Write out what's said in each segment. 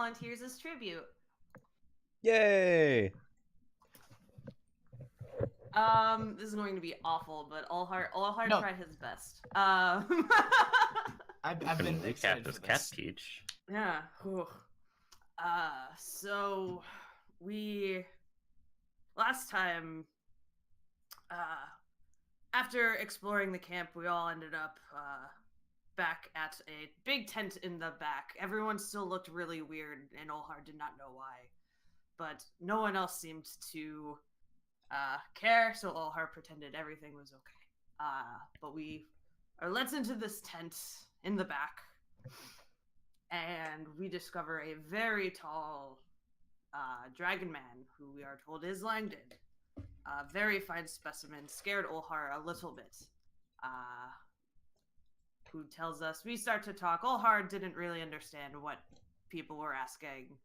volunteers as tribute. Yay! This is going to be awful, but Allheart No. tried his best. I've been Recap excited this for Cat this. Peach. Yeah. Whew. So we last time, after exploring the camp, we all ended up back at a big tent in the back. Everyone still looked really weird, and Olhar did not know why, but no one else seemed to care. So Olhar pretended everything was okay. But we are led into this tent in the back. And we discover a very tall dragon man who we are told is Langdon. A very fine specimen, scared Olhar a little bit. Who tells us, we start to talk. Olhar didn't really understand what people were asking.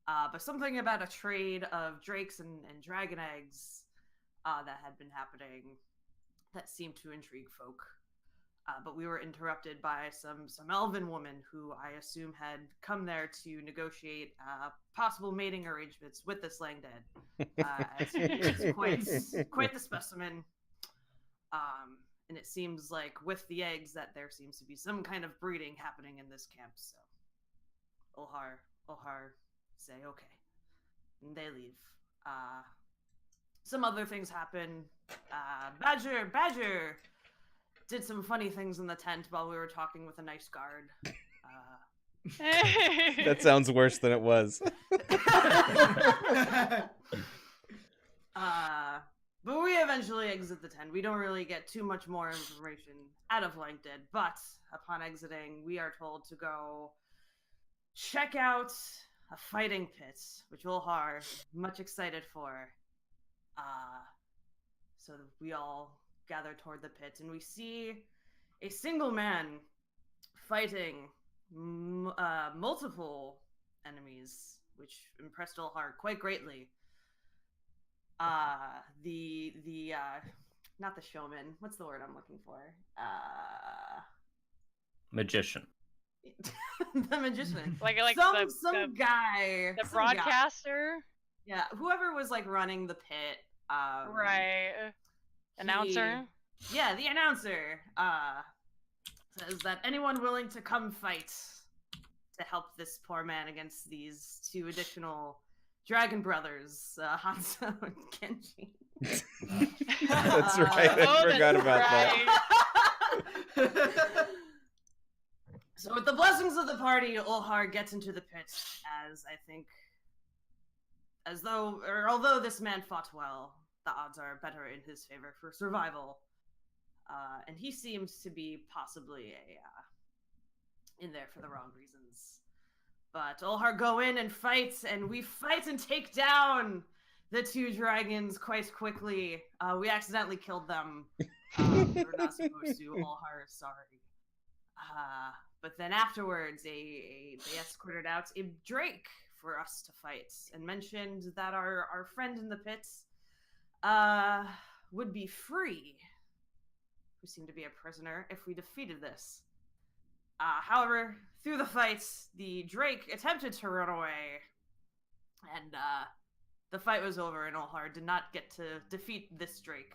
But something about a trade of drakes and dragon eggs that had been happening that seemed to intrigue folk. But we were interrupted by some elven woman who I assume had come there to negotiate possible mating arrangements with this Langdon. As he is quite the specimen. And it seems like with the eggs that there seems to be some kind of breeding happening in this camp. So Olhar say okay. And they leave. Some other things happen. Badger did some funny things in the tent while we were talking with a nice guard. That sounds worse than it was. But we eventually exit the tent. We don't really get too much more information out of Langdon, but upon exiting, we are told to go check out a fighting pit, which Olhar much excited for. So we all gather toward the pit, and we see a single man fighting multiple enemies, which impressed Olhar quite greatly. Not the showman. What's the word I'm looking for? Magician. The magician. Like some guy. The broadcaster. Yeah, whoever was like running the pit. Right. Announcer. Yeah, the announcer says that anyone willing to come fight to help this poor man against these two additional dragon brothers, Hanzo and Kenji. That's right. I forgot about that. So with the blessings of the party, Olhar gets into the pit although this man fought well, the odds are better in his favor for survival. And he seems to be possibly in there for the wrong reasons. But Olhar go in and fight, and we fight and take down the two dragons quite quickly. We accidentally killed them. We're not supposed to. Olhar is sorry. But then afterwards, they escorted out a drake for us to fight, and mentioned that our friend in the pits would be free, who seemed to be a prisoner, if we defeated this. However, through the fight, the drake attempted to run away, and the fight was over, and Olhar did not get to defeat this drake,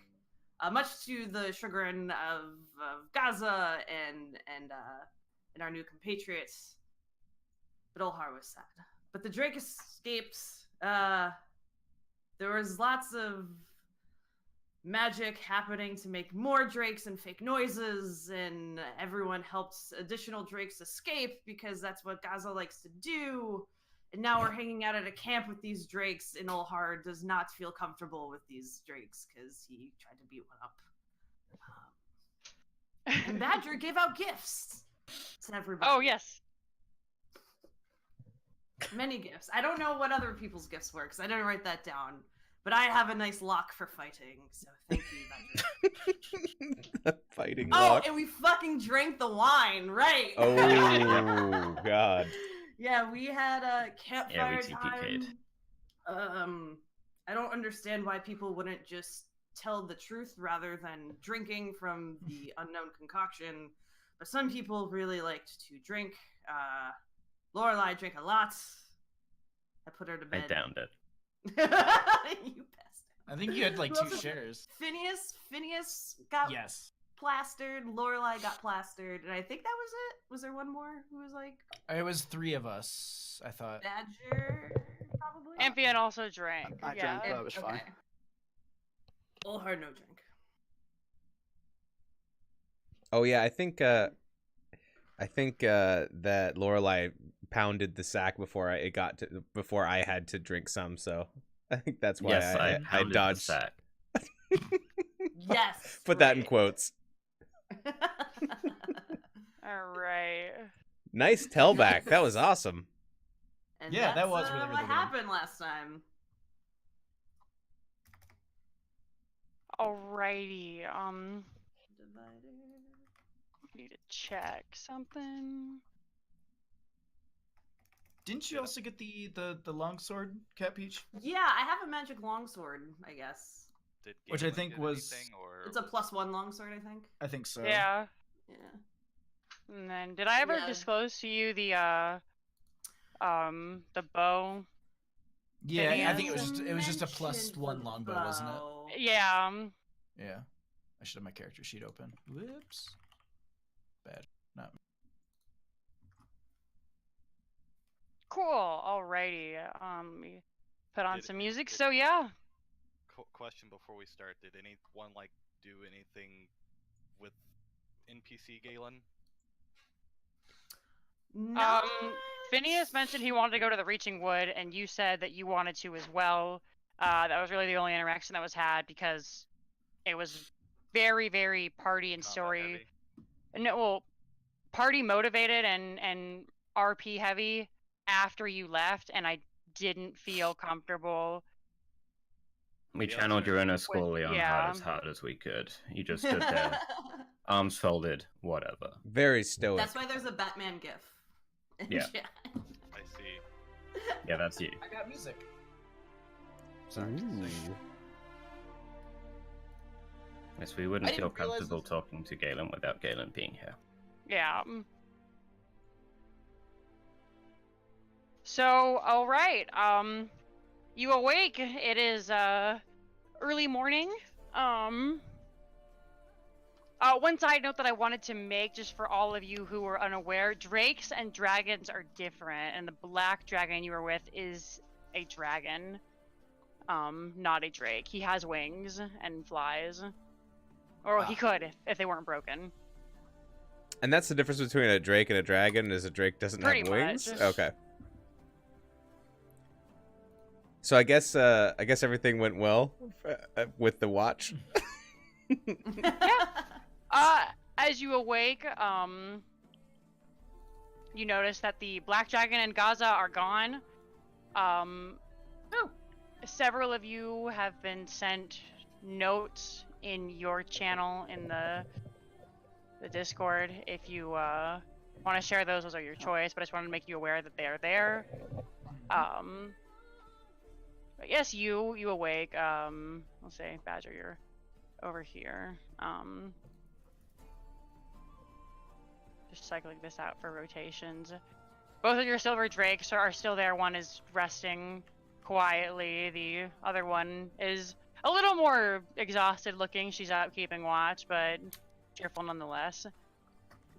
much to the chagrin of Gaza and our new compatriots. But Olhar was sad. But the drake escaped. There was lots of magic happening to make more drakes and fake noises, and everyone helped additional drakes escape because that's what Gaza likes to do. And now we're hanging out at a camp with these drakes, and Olhar does not feel comfortable with these drakes because he tried to beat one up. And Badger gave out gifts to everybody. Oh, yes. Many gifts. I don't know what other people's gifts were because I didn't write that down. But I have a nice lock for fighting, so thank you, Badger. Fighting Oh, lock. and we fucking drank the wine, right? Oh, God. Yeah, we had a campfire we TPK'd. time. I don't understand why people wouldn't just tell the truth rather than drinking from the unknown concoction. But some people really liked to drink. Lorelai drank a lot. I put her to I bed. downed it. You bastard. I think you had like Who 2 else- shares. Phineas got Yes. plastered. Lorelai got plastered, and I think that was it. Was there one more who was like It was 3 of us, I thought. Badger? Probably. Amphion also drank. I yeah. drank, but it was fine. Okay. All hard, no drink. Oh yeah, I think that Lorelai pounded the sack before I had to drink some. So I think that's why Yes, I pounded the dodged. sack. Yes. Put that in right. quotes. All right. Nice tellback. That was awesome. And Yeah, that that's, was really, really what good. happened last time. Alrighty. Divider. Need to check something. Didn't you also get the longsword, Cat Peach? Yeah, I have a magic longsword, I guess. Did Which I Galen think get was- anything, or It's a was- +1 longsword, I think. I think so. Yeah. Yeah. And then, did I ever Yeah. disclose to you the bow? Yeah, I think Phineas? it was just a Mentioned +1 the longbow, wasn't it? bow. Yeah. Yeah. I should have my character sheet open. Whoops. Bad. Not. Cool. Alrighty. Let me put on Did- some music. did- So yeah. Question before we start: did anyone like do anything with NPC Galen? Not Phineas mentioned he wanted to go to the Reaching Wood, and you said that you wanted to as well. That was really the only interaction that was had because it was very, very party and Combat story. heavy? No, well, party motivated and RP heavy after you left, and I didn't feel comfortable. We Yeah, channeled sure. your inner Scorleon yeah. hard as hard as we could. You just stood there, arms folded, whatever. Very stoic. That's why there's a Batman gif. in Yeah. chat. I see. Yeah, that's you. I got music. Ooh. Yes, we wouldn't I feel didn't realize comfortable this- talking to Galen without Galen being here. Yeah. So, all right. You awake. It is early morning. One side note that I wanted to make, just for all of you who are unaware, drakes and dragons are different, and the black dragon you were with is a dragon, not a drake. He has wings and flies, or he could if they weren't broken. And that's the difference between a drake and a dragon, is a drake doesn't Pretty have wings? much. Okay. So I guess everything went well with the watch. As you awake, you notice that the black dragon and Gaza are gone. Several of you have been sent notes in your channel in the Discord. If you want to share those are your choice, but I just wanted to make you aware that they are there. But yes, you awake. I'll say Badger, you're over here. Just cycling this out for rotations. Both of your silver drakes are still there. One is resting quietly. The other one is a little more exhausted looking. She's out keeping watch, but cheerful nonetheless.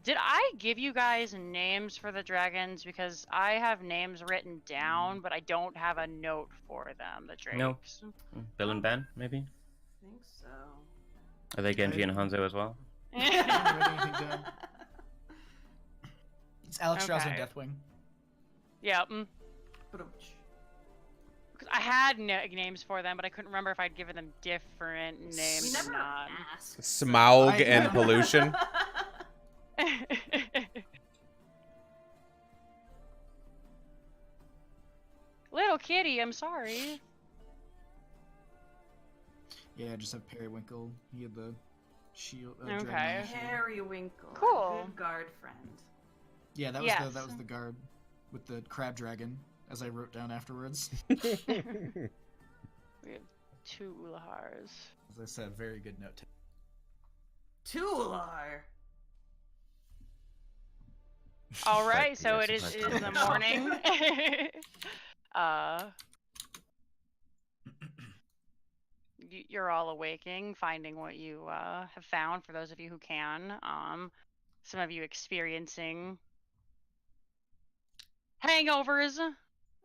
Did I give you guys names for the dragons? Because I have names written down, but I don't have a note for them, the drakes. No. Bill and Ben, maybe? I think so. Are they Genji and Hanzo as well? I didn't write anything down. It's Alex Strauss and Okay. Deathwing. Yeah. Ba-dum-tsh. Because I had names for them, but I couldn't remember if I'd given them different names We never or not. asked. Smaug I- and pollution. Little kitty, I'm sorry. Yeah, I just have Periwinkle. He had the shield. Okay. dragon shield. Periwinkle. Cool. Good guard friend. Yeah, that was Yes. that was the guard with the crab dragon, as I wrote down afterwards. We have 2 Ulahars. As I said, very good note. Tular. All right, Thank so you, it is that's in the nice. morning. You're all awaking, finding what you have found. For those of you who can, some of you experiencing hangovers.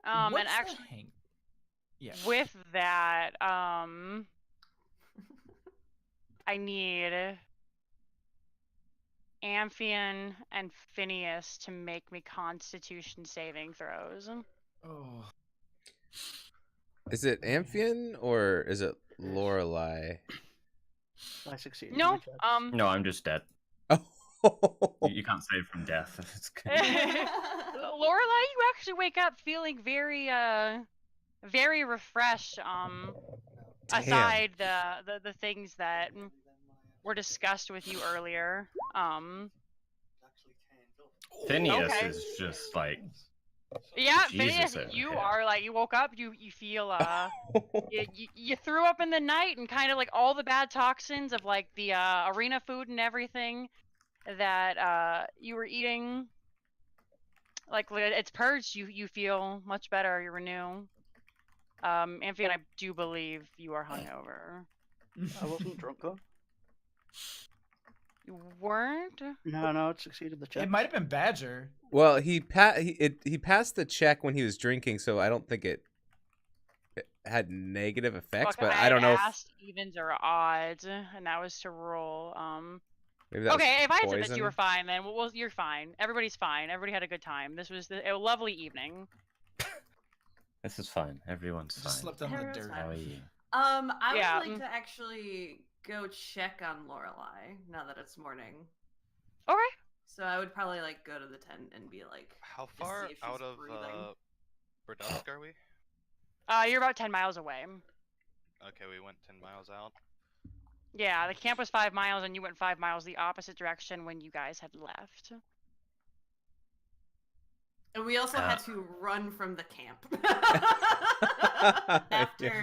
And What's the actually, Yeah. with that, I need Amphion and Phineas to make me Constitution saving throws. Oh. Is it Amphion or is it Lorelei? I succeeded. No, No, I'm just dead. Oh. You can't save from death. It's good. Lorelei, you actually wake up feeling very, very refreshed. Damn. Aside the things that were discussed with you earlier. Phineas Okay. is just like, Yeah, Jesus Phineas, over you here. are like, you woke up, you feel you threw up in the night, and kind of like all the bad toxins of like the arena food and everything that you were eating, like it's purged. You feel much better. You're new. Amphion, I do believe you are hungover. I wasn't drunk though. You weren't? No, it succeeded the check. It might have been Badger. Well, he passed the check when he was drinking, so I don't think it had negative effects. Look, But I don't know. asked evens or odds, and that was to roll. Maybe that was Okay, if I had said that poison. you were fine, then well, you're fine. Everybody's fine. Everybody had a good time. This was a lovely evening. this is fine. Everyone's Just fine. slept on the Everyone's dirt. fine. How are you? I Yeah, would like to actually go check on Lorelei now that it's morning. Okay. So I would probably like go to the tent and be like, How Just far see if she's out of breathing. Burdusk are we? You're about 10 miles away. Okay, we went 10 miles out. Yeah, the camp was 5 miles, and you went 5 miles the opposite direction when you guys had left. and we also had to run from the camp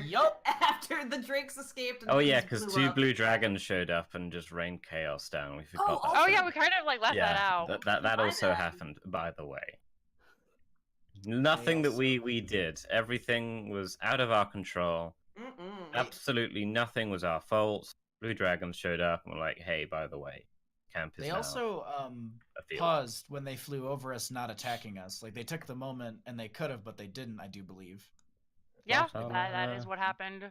Yup. after the drakes escaped. And Oh yeah, things because blew two up. blue dragons showed up and just rained chaos down. We forgot that. Oh yeah, part. we kind of like left that out. that My also bad. happened, by the way. Nothing that Chaos. we did. Everything was out of our control. Mm-mm. Absolutely nothing was our fault. Blue dragons showed up and were like, "Hey, by the way, camp is They now also a field." paused when they flew over us, not attacking us. Like they took the moment and they could have, but they didn't. I do believe. Yeah, Oh, that is what happened.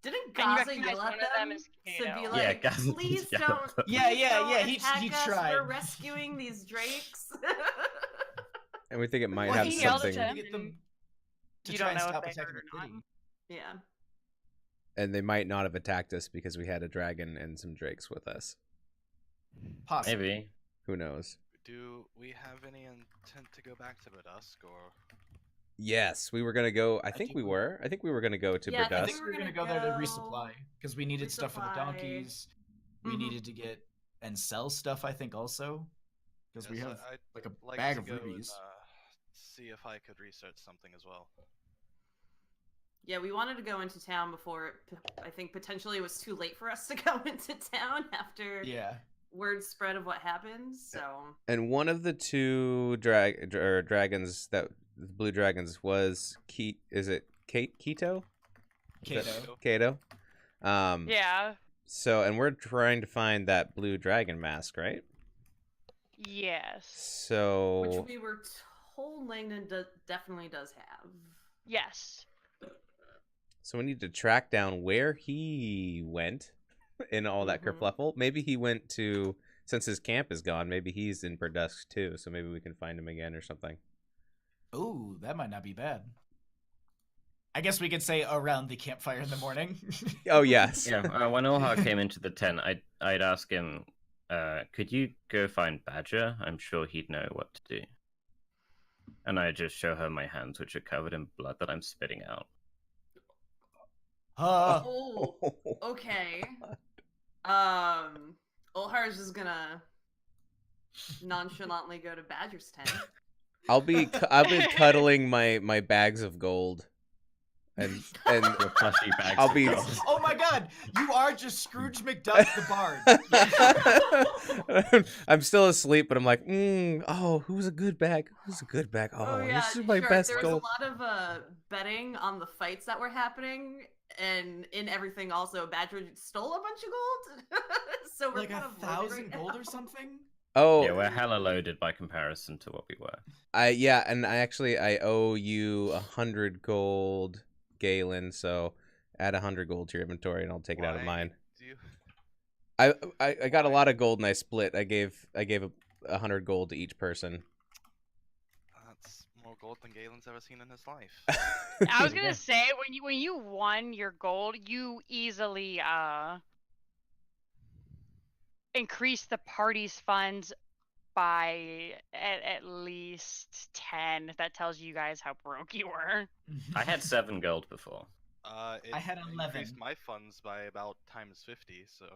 Didn't And you Gaza recognize yell one at of them them is to Kato. be Yeah, like, Gaza did please yell don't, at them. Yeah, please yeah, don't yeah, he attack us. tried. We're rescuing these drakes. And we think it might Well, have he yelled something. at them. To get them to You try don't and know stop if they attacking heard the or not. city. Yeah. And they might not have attacked us because we had a dragon and some drakes with us. Possibly. Maybe. Who knows? Do we have any intent to go back to Burdusk, or Yes, we were gonna go. I think think we we- were. I think we were gonna go to Yeah, I I Burdusk. think we were gonna gonna go there to go resupply because we needed stuff for the resupply. donkeys. We Mhm. needed to get and sell stuff. I think also because we Yes, have I'd like a like bag to of go rubies. and see if I could research something as well. Yeah, we wanted to go into town before I think potentially it was too late for us to go into town after Yeah. word spread of what happened. So And one of the two dragons that the blue dragons was Is it Keto? Kato. Kato. Yeah. So, and we're trying to find that blue dragon mask, right? Yes. So, which we were told Langdon definitely does have. Yes. so we need to track down where he went in all that Mhm. kerfluffle. Maybe he went to, since his camp is gone, maybe he's in Burdusk too. So maybe we can find him again or something. Ooh, that might not be bad. I guess we could say around the campfire in the morning. Oh yes. Yeah, when Olha came into the tent, I'd ask him, could you go find Badger? I'm sure he'd know what to do. And I just show her my hands, which are covered in blood that I'm spitting out. Oh, okay. Olhar's is gonna nonchalantly go to Badger's tent. I'll be cuddling my bags of gold, and Your plushy bags I'll of be- gold. Oh my god! god, you are just Scrooge McDuck the bard. I'm still asleep, but I'm like, oh, who's a good bag? Who's a good bag? Oh, yeah, this is my sure. best There was gold. a lot of betting on the fights that were happening, and in everything also, Badger stole a bunch of gold. So we're Like kind of loaded 1,000 right gold now. or something? Oh, Yeah, we're hella loaded by comparison to what we were. and I owe you 100 gold, Galen. So add 100 gold to your inventory, and I'll take it out of Why mine. do you- I got a lot of gold, and I split. I gave 100 gold to each person. That's more gold than Galen's ever seen in his life. I was gonna say when you won your gold, you easily increased the party's funds by at least 10. If that tells you guys how broke you were. I had 7 gold before. It I had 11. increased my funds by about times 50, so...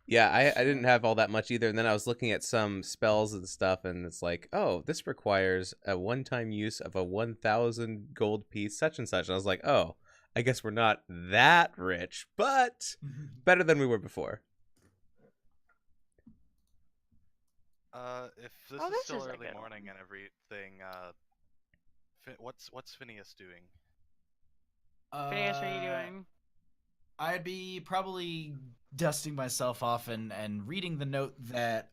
Yeah, I didn't have all that much either, and then I was looking at some spells and stuff, and it's like, oh, this requires a one-time use of a 1,000 gold piece, such and such. And I was like, oh, I guess we're not that rich, but better than we were before. If this Oh, is this still is a early good morning and everything, what's Phineas doing? Phineas, what are you doing? I'd be probably dusting myself off and reading the note that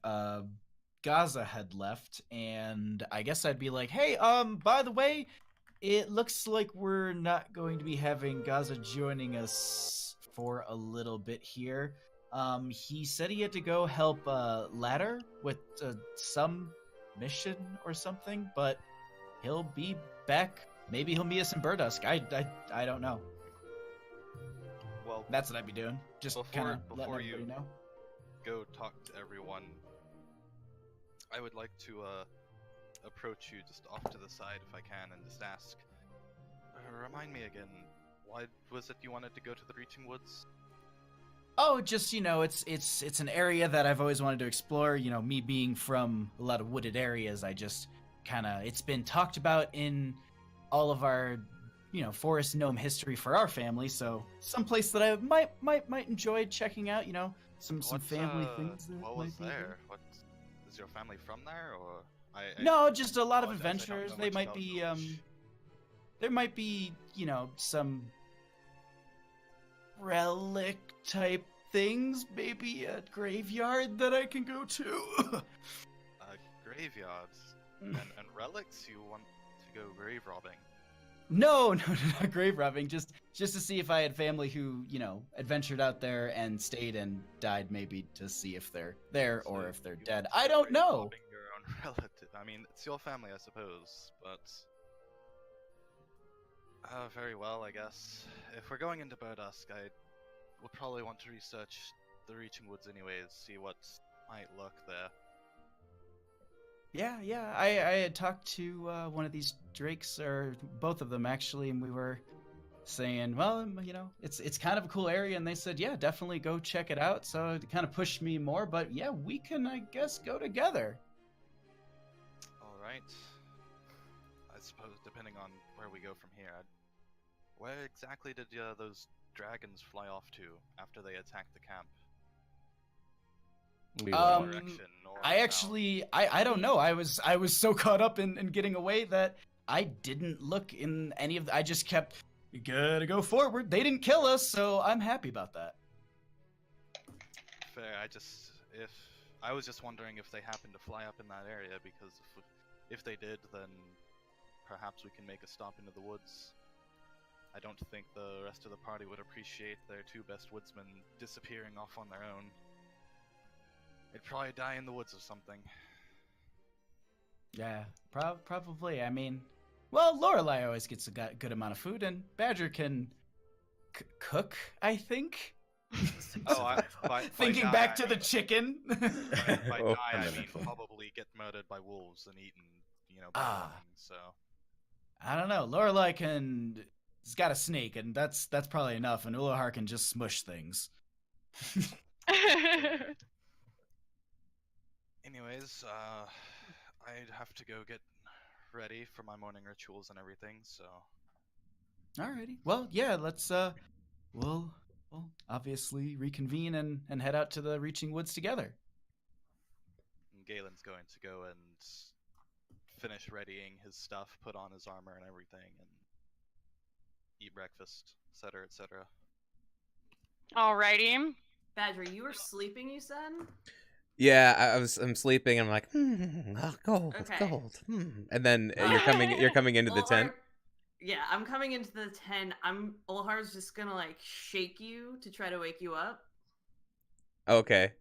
Gaza had left, and I guess I'd be like, hey, by the way, it looks like we're not going to be having Gaza joining us for a little bit here. He said he had to go help Ladder with some mission or something, but he'll be back. Maybe he'll meet us in Burdusk. I don't know. Well, That's what I'd be doing. Just kind of letting before everybody you know. go talk to everyone, I would like to approach you just off to the side if I can and just ask, remind me again, why was it you wanted to go to the Reaching Woods? Oh, just it's an area that I've always wanted to explore. Me being from a lot of wooded areas, I just it's been talked about in all of our forest gnome history for our family. So someplace that I might enjoy checking out. Some family things. That What might was be there? What is your family from there, or No, just a lot of apologize, I don't adventures. know They much might about be Village. there might be some relic type things, maybe a graveyard that I can go to. Graveyards and relics. You want to go grave robbing? No, not grave robbing. Just to see if I had family who, adventured out there and stayed and died, maybe to see if they're there or So if they're you dead. want to I go don't grave know. robbing your own relative. I mean, it's your family, I suppose, but very well, I guess. If we're going into Burdusk, I would probably want to research the Reaching Woods anyways, see what might lurk there. Yeah. I had talked to one of these drakes, or both of them actually, and we were saying, well, it's kind of a cool area, and they said, yeah, definitely go check it out. So it kind of pushed me more, but yeah, we can, I guess, go together. Alright. I suppose depending on where we go from here. Where exactly did those dragons fly off to after they attacked the camp? We Um, were. Direction, north, I south? actually, I don't know. I was so caught up in getting away that I didn't look in any of I just kept, you gotta go forward. They didn't kill us, so I'm happy about that. Fair. I was just wondering if they happened to fly up in that area, because if they did, then perhaps we can make a stop into the woods. I don't think the rest of the party would appreciate their two best woodsmen disappearing off on their own. They'd probably die in the woods or something. Yeah, probably. I mean, well, Lorelei always gets a good amount of food, and Badger can cook, I think. Thinking die, back I to the mean- chicken. By Oh, die, I mean wonderful. probably get murdered by wolves and eaten, by Ah. morning, so... I don't know. Lorelei has got a snake, and that's probably enough, and Ulahar can just smush things. Anyways, I'd have to go get ready for my morning rituals and everything, so... Alrighty. Well, yeah, let's we'll well, obviously reconvene and head out to the Reaching Woods together. And Galen's going to go and finish readying his stuff, put on his armor and everything, and eat breakfast, etc., etc. Alrighty. Badger, you were sleeping, you said? Yeah, I'm sleeping. I'm like, gold, Okay. gold. And then you're coming into the tent. Yeah, I'm coming into the tent. Olhar's just gonna like shake you to try to wake you up. Okay.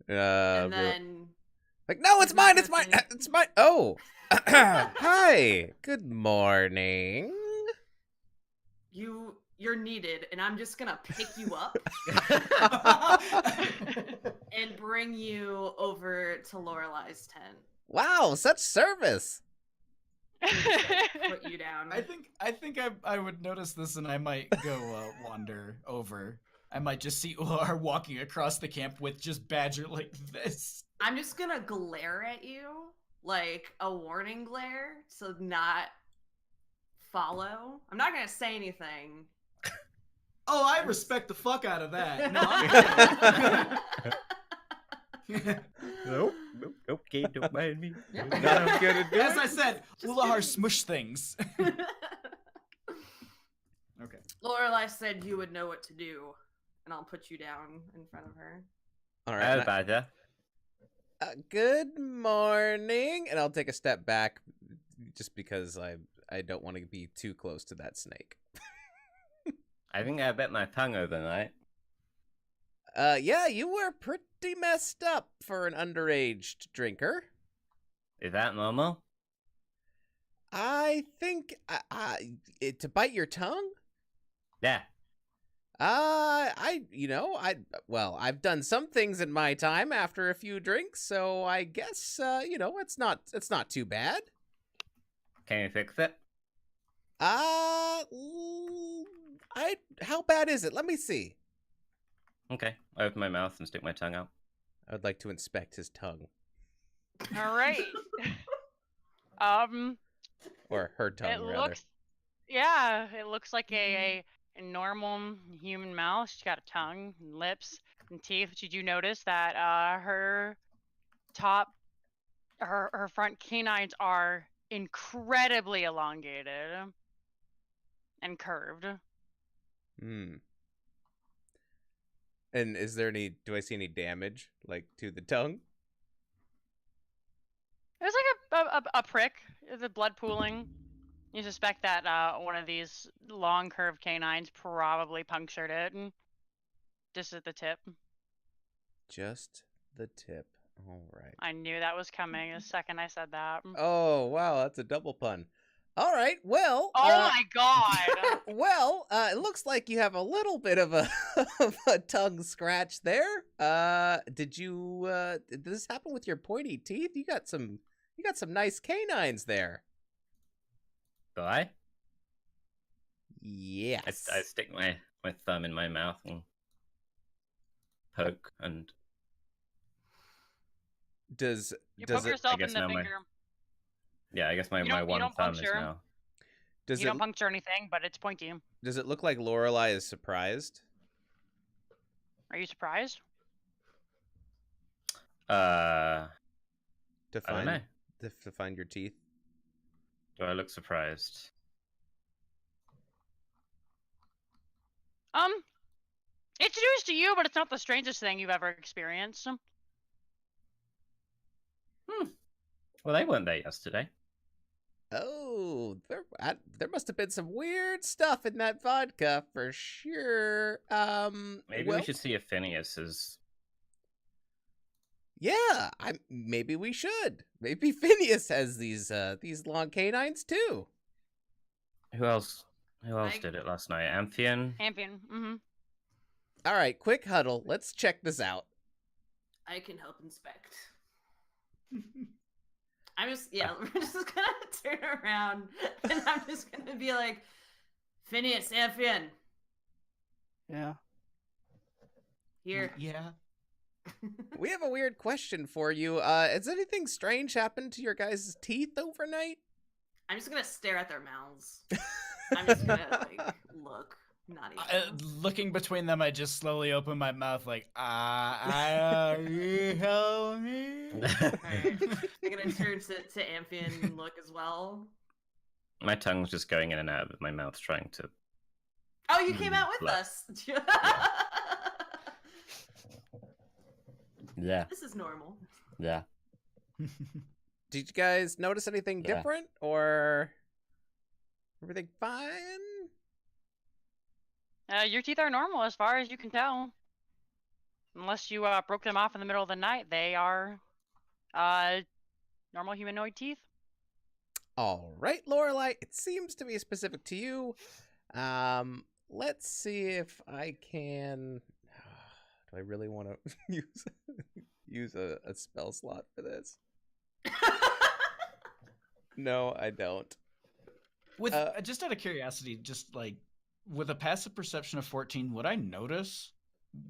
And then like, no, it's he's not mine, it's mine, gonna say- it's mine. Oh, hi, good morning. You're needed, and I'm just gonna pick you up and bring you over to Lorelai's tent. Wow, such service. Put you down. I think I would notice this, and I might go wander over. I might just see Ular walking across the camp with just Badger like this. I'm just gonna glare at you like a warning glare, so not follow. I'm not gonna say anything. Oh, I respect the fuck out of that. No, Nope. Okay, don't mind me. Yeah. Not I'm gonna do as it. I said, Just Ulahar kidding. smush things. Okay. Lorelai said you would know what to do, and I'll put you down in front of her. All Oh, right. Badger. Good morning, and I'll take a step back, just because I don't want to be too close to that snake. I think I bit my tongue overnight. Yeah, you were pretty messed up for an underage drinker. Is that normal? I think to bite your tongue. Yeah. I've done some things in my time after a few drinks, so I guess it's not too bad. Can you fix it? How bad is it? Let me see. Okay. I open my mouth and stick my tongue out. I would like to inspect his tongue Alright. or her tongue, It rather. looks, yeah, it looks like a normal human mouth. She's got a tongue, and lips, and teeth. But you do notice that her front canines are incredibly elongated and curved. Hmm. And do I see any damage, like, to the tongue? It was like a prick, the blood pooling. You suspect that one of these long curved canines probably punctured it, just at the tip. Just the tip. All right. I knew that was coming the second I said that. Oh, wow, that's a double pun. All right, well... Oh my god! Well, it looks like you have a little bit of a, of a tongue scratch there. Did this happen with your pointy teeth? You got some nice canines there. Do I? Yes. I stick my thumb in my mouth and poke and... Does You does poke it yourself I guess in the now my- finger. Yeah, I guess my You don't- you one don't thumb is puncture. now... does You it don't puncture anything, but it's pointy. does it look like Lorelai is surprised? Are you surprised? To I don't find know. to find your teeth? Do I look surprised? It's news to you, but it's not the strangest thing you've ever experienced. Well, they weren't there yesterday. Oh, there must have been some weird stuff in that vodka for sure. Maybe well, we should see if Phineas is... Yeah, maybe we should. Maybe Phineas has these long canines too. Who else I- did it last night? Amphion? Amphion. Mm-hmm. All right, quick huddle. Let's check this out. I can help inspect. We're just gonna turn around and I'm just gonna be like, Phineas, Amphion, Yeah. here. Yeah. We have a weird question for you. Has anything strange happened to your guys' teeth overnight? I'm just gonna stare at their mouths. I'm just gonna like look. Not even. Looking between them, I just slowly open my mouth like, help me. Alright. I'm gonna turn to Amphion and look as well. My tongue's just going in and out of my mouth, trying to. Oh, you came out with Blood. us. Yeah, This is normal. yeah. Did you guys notice anything Yeah. different, or everything fine? Your teeth are normal as far as you can tell. Unless you broke them off in the middle of the night, they are normal humanoid teeth. All right, Lorelai, it seems to be specific to you. Let's see if I can. Do I really want to use a spell slot for this? No, I don't. With just out of curiosity, just like with a passive perception of 14, would I notice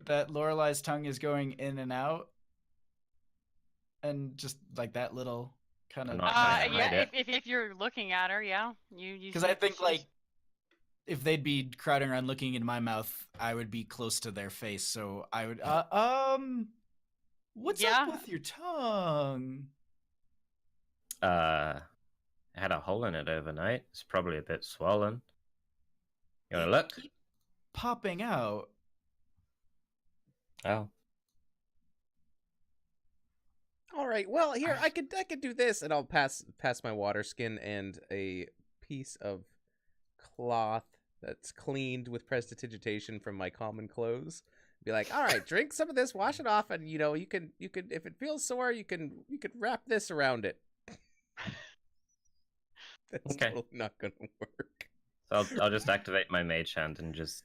that Lorelai's tongue is going in and out, and just like that little kind of? I'm not trying to hide Yeah, it. if you're looking at her, yeah, you. Because see I think she's- like if they'd be crowding around looking into my mouth, I would be close to their face, so I would. What's Yeah. up with your tongue? I had a hole in it overnight. It's probably a bit swollen. You wanna look? Keep popping out. Oh. All right. Well, here I could do this, and I'll pass my water skin and a piece of cloth that's cleaned with prestidigitation from my common clothes. Be like, all right, drink some of this, wash it off, and you can if it feels sore, you can wrap this around it. That's Okay. totally not gonna work. So I'll just activate my mage hand and just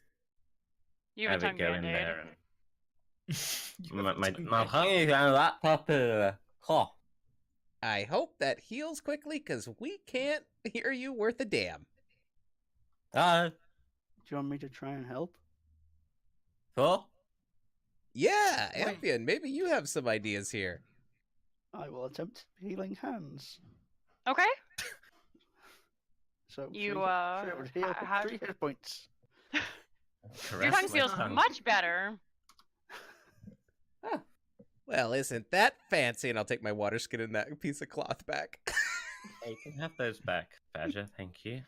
You have have a it tongue go in band-aid. there. And You have a tongue my band. Tongue is on that proper cloth. I hope that heals quickly, because we can't hear you worth a damn. Do you want me to try and help? So, Yeah, Amphion, maybe you have some ideas here. I will attempt healing hands. Okay. So You, three would heal how- 3 hit points. Your caress tongue my feels tongue. much better. Well, isn't that fancy? And I'll take my water skin and that piece of cloth back. You can have those back, Badger. Thank you.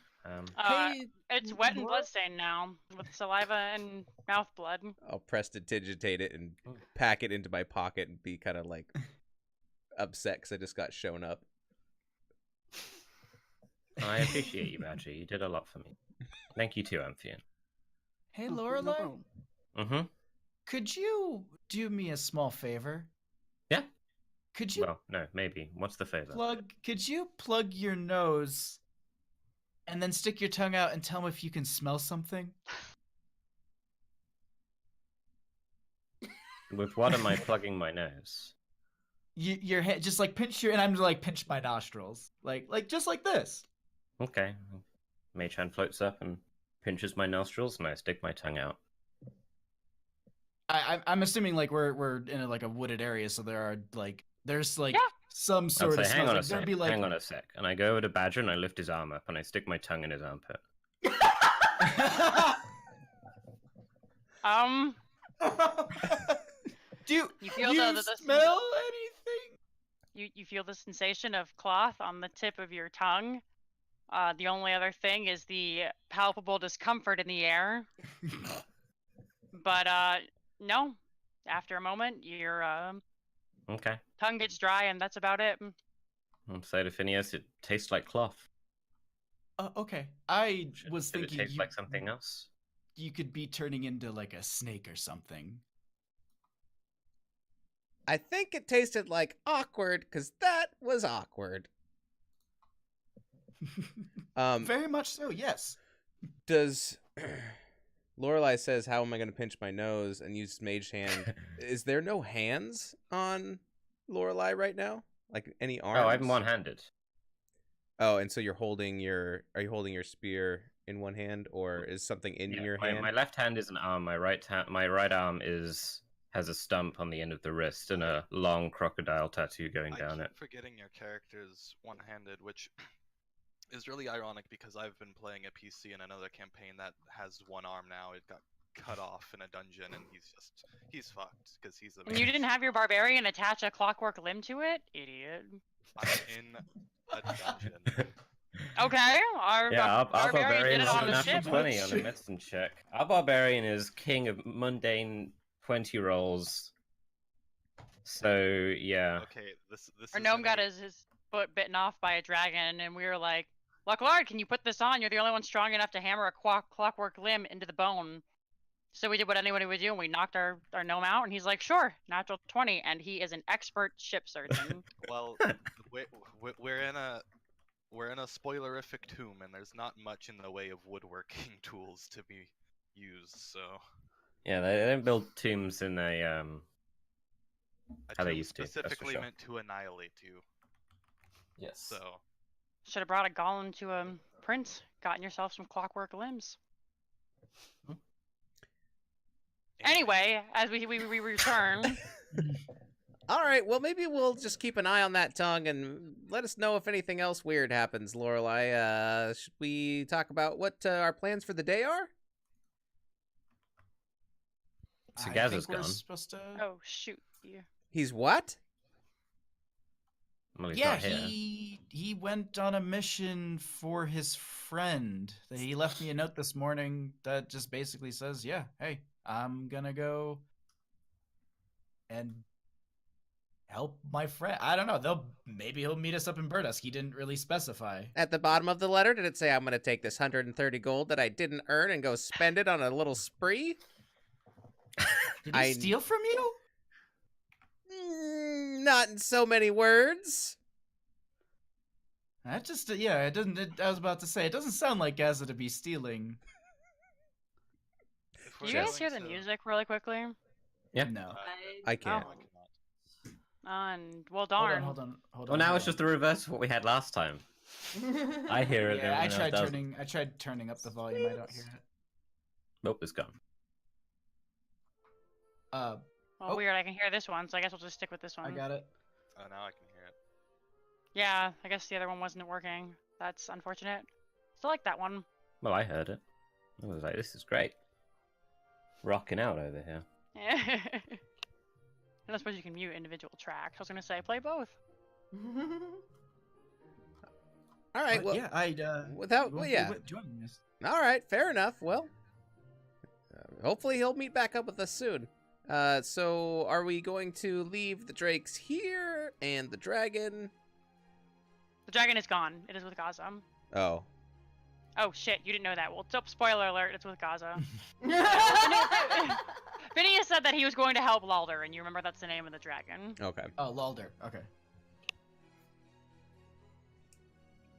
Hey, It's wet and Laura? bloodstained now, with saliva and mouth blood. I'll prestidigitate it and pack it into my pocket and be kind of like upset because I just got shown up. I appreciate you, Badger. You did a lot for me. Thank you too, Amphion. Hey, Oh, no Lorelai, problem. Mm-hmm. could you do me a small favor? Yeah. Could you Well, no, maybe. What's the favor? Could you plug your nose and then stick your tongue out and tell me if you can smell something? With what am I plugging my nose? Your head, just like pinch your, and I'm like pinch my nostrils, like just like this. Okay. Mage hand floats up and pinches my nostrils, and I stick my tongue out. I'm assuming like we're in like a wooded area, so there's like Yeah. some I'll sort say, of hang smell. on a Like, there'd sec, be like hang on a sec. And I go over to Badger and I lift his arm up and I stick my tongue in his armpit. Do You feel you the smell anything? you feel the sensation of cloth on the tip of your tongue. The only other thing is the palpable discomfort in the air. But no. After a moment, your Okay. tongue gets dry, and that's about it. I'll say to Phineas, it tastes like cloth. Okay. I was Should it thinking taste like something else? you could be turning into like a snake or something. I think it tasted like awkward, because that was awkward. Very much so. Yes. Does Lorelai says, "How am I going to pinch my nose and use mage hand?" Is there no hands on Lorelai right now? Like any arms? Oh, I'm one-handed. Oh, and so are you holding your spear in one hand, or is something in Yeah, your my, hand? my left hand is an arm. My right arm has a stump on the end of the wrist and a long crocodile tattoo going I down keep it. forgetting your character's one-handed, which is really ironic because I've been playing a PC in another campaign that has one arm now. It got cut off in a dungeon, and he's fucked because he's a. And you didn't have your barbarian attach a clockwork limb to it, idiot. I'm in a dungeon. Okay, our Our barbarian did it on the natural ship. 20 on a medicine check. Our barbarian is king of mundane 20 rolls. So yeah. Okay, this Our is gnome in got a- his foot bitten off by a dragon, and we were like, Lucklard, can you put this on? You're the only one strong enough to hammer a clockwork limb into the bone. So we did what anyone would do, and we knocked our gnome out, and he's like, sure, natural 20, and he is an expert ship surgeon. Well, we're in a spoilerific tomb, and there's not much in the way of woodworking tools to be used. So Yeah, they don't build tombs in a a How they tomb used to, that's for specifically sure. meant to annihilate you. Yes. So Should have brought a golem to a prince, gotten yourself some clockwork limbs. Anyway, as we return, All right, well, maybe we'll just keep an eye on that tongue and let us know if anything else weird happens, Lorelei. Should we talk about what our plans for the day are? So I Gaza's think we're gone. supposed to. oh shoot, you. He's what? Well, he's Yeah, not here. he went on a mission for his friend. He left me a note this morning that just basically says, "Yeah, hey, I'm gonna go and help my friend." I don't know. Maybe he'll meet us up in Burdusk. He didn't really specify. At the bottom of the letter, did it say I'm going to take this 130 gold that I didn't earn and go spend it on a little spree? Did he steal from you? Not in so many words. That just yeah. It doesn't. I was about to say it doesn't sound like Gaza to be stealing. if Do we're you guys going hear the to- music really quickly? Yeah. No. I can't. No, I cannot. And well, darn. Hold on. Well, now it's just the reverse of what we had last time. I hear it. Yeah, I everyone else tried doesn't. turning up the volume. I don't hear it. Nope, it's gone. Well, oh. weird. I can hear this one, so I guess we'll just stick with this one. I got it. Oh, now I can hear it. Yeah, I guess the other one wasn't working. That's unfortunate. Still like that one. Well, I heard it. I was like, this is great. Rocking out over here. And I suppose you can mute individual tracks. I was gonna say play both. All right, well, yeah, I without, well, yeah. joining this. All right, fair enough. Well, hopefully he'll meet back up with us soon. So are we going to leave the drakes here and the dragon? The dragon is gone. It is with Gaza. Oh, Oh shit, you didn't know that. Well, spoiler alert, it's with Gaza. Phineas said that he was going to help Lalder, and you remember that's the name of the dragon. okay. Oh, Lalder. Okay.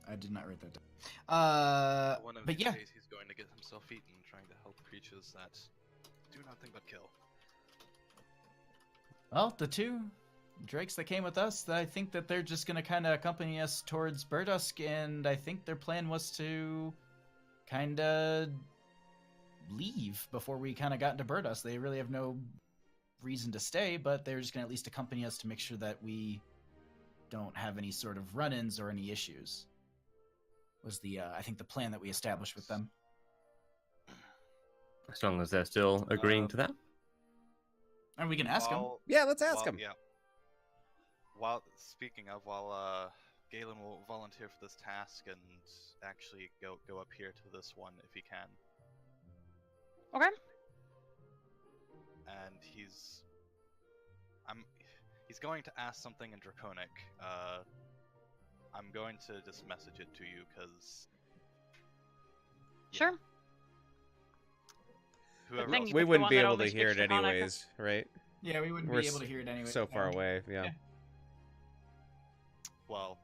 I did not write that down. One of but these yeah, days he's going to get himself eaten trying to help creatures that do nothing but kill. well, the two drakes that came with us, I think that they're just gonna kind of accompany us towards Burdusk, and I think their plan was to kind of leave before we kind of got into Burdusk. They really have no reason to stay, but they're just gonna at least accompany us to make sure that we don't have any sort of run-ins or any issues. Was the I think the plan that we established with them. As long as they're still agreeing to that. And we can ask them. Yeah, let's ask him. Yeah. While Galen will volunteer for this task and actually go up here to this one if he can. Okay. And he's going to ask something in Draconic. I'm going to just message it to you because Sure. whoever thing else you We picked the wouldn't one be that able to only hear it speaks Draconic. anyways, right? Yeah, we wouldn't We're be able to hear it anyway. So far away, yeah. well,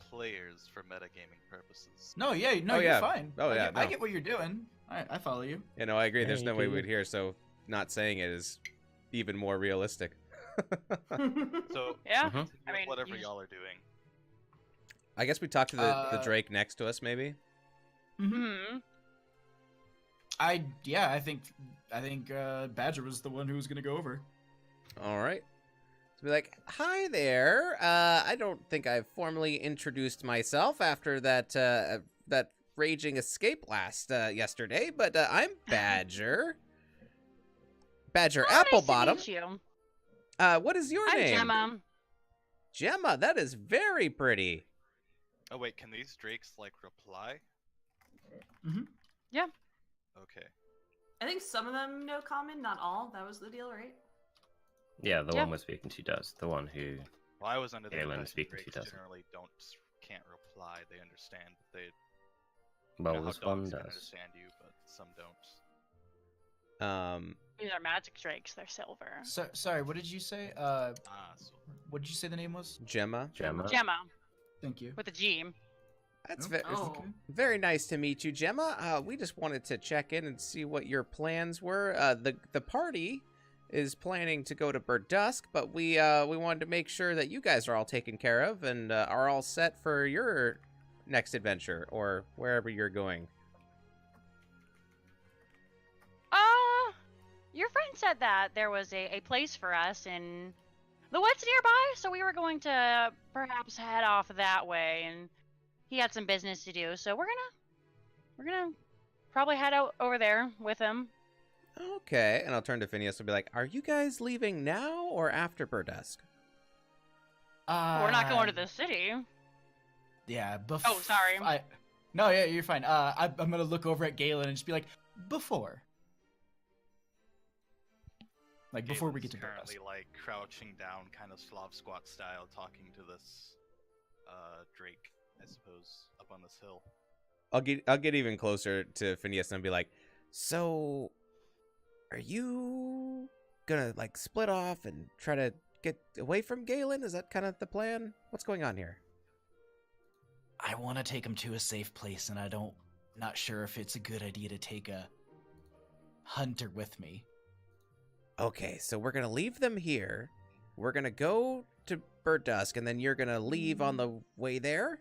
players for metagaming purposes. No, yeah, no, Oh, you're yeah. fine. Oh, yeah, I no. get what you're doing. I follow you. You know, I agree. There's Hey, no way dude. we'd hear, so not saying it is even more realistic. So Yeah. Mhm. I mean, whatever you just- y'all are doing. I guess we talk to the Uh, Drake next to us, maybe. Hmm. I think Badger was the one who was gonna go over. All right. So be like, hi there. I don't think I've formally introduced myself after that that raging escape yesterday, but I'm Badger. Badger Oh, Applebottom. Nice to meet you. What is your I'm name? Gemma. Gemma, that is very pretty. Oh wait, can these drakes like reply? Mhm. Yeah. Okay. I think some of them know common, not all. That was the deal, right? Yeah, the Yeah. one we're speaking to does. The one who. Well, I was under the Galen impression speaking to drakes doesn't. generally can't reply. They understand, but they Well, know how this one dogs can does. understand you, but some don't. These are magic drakes. They're silver. So, sorry, what did you say? So What did you say the name was? Gemma. Gemma. Gemma Thank you. with a G. That's Oh. very nice to meet you, Gemma. We just wanted to check in and see what your plans were. The party is planning to go to Burdusk, but we wanted to make sure that you guys are all taken care of and are all set for your next adventure or wherever you're going. Your friend said that there was a place for us in the woods nearby, so we were going to perhaps head off that way, and he had some business to do, so we're gonna probably head out over there with him. Okay, and I'll turn to Phineas and be like, "Are you guys leaving now or after Burdusk?" We're not going to the city. Yeah. Oh, sorry. No, yeah, you're fine. I'm gonna look over at Galen and just be like, before. Like before we get to Galen's Burdusk. currently like crouching down, kind of Slav squat style, talking to this drake, I suppose, up on this hill. I'll get even closer to Phineas and be like, "So, are you gonna like split off and try to get away from Galen? Is that kind of the plan? What's going on here?" I want to take him to a safe place, and not sure if it's a good idea to take a hunter with me. Okay, so we're gonna leave them here. We're gonna go to Burdusk, and then you're gonna leave on the way there,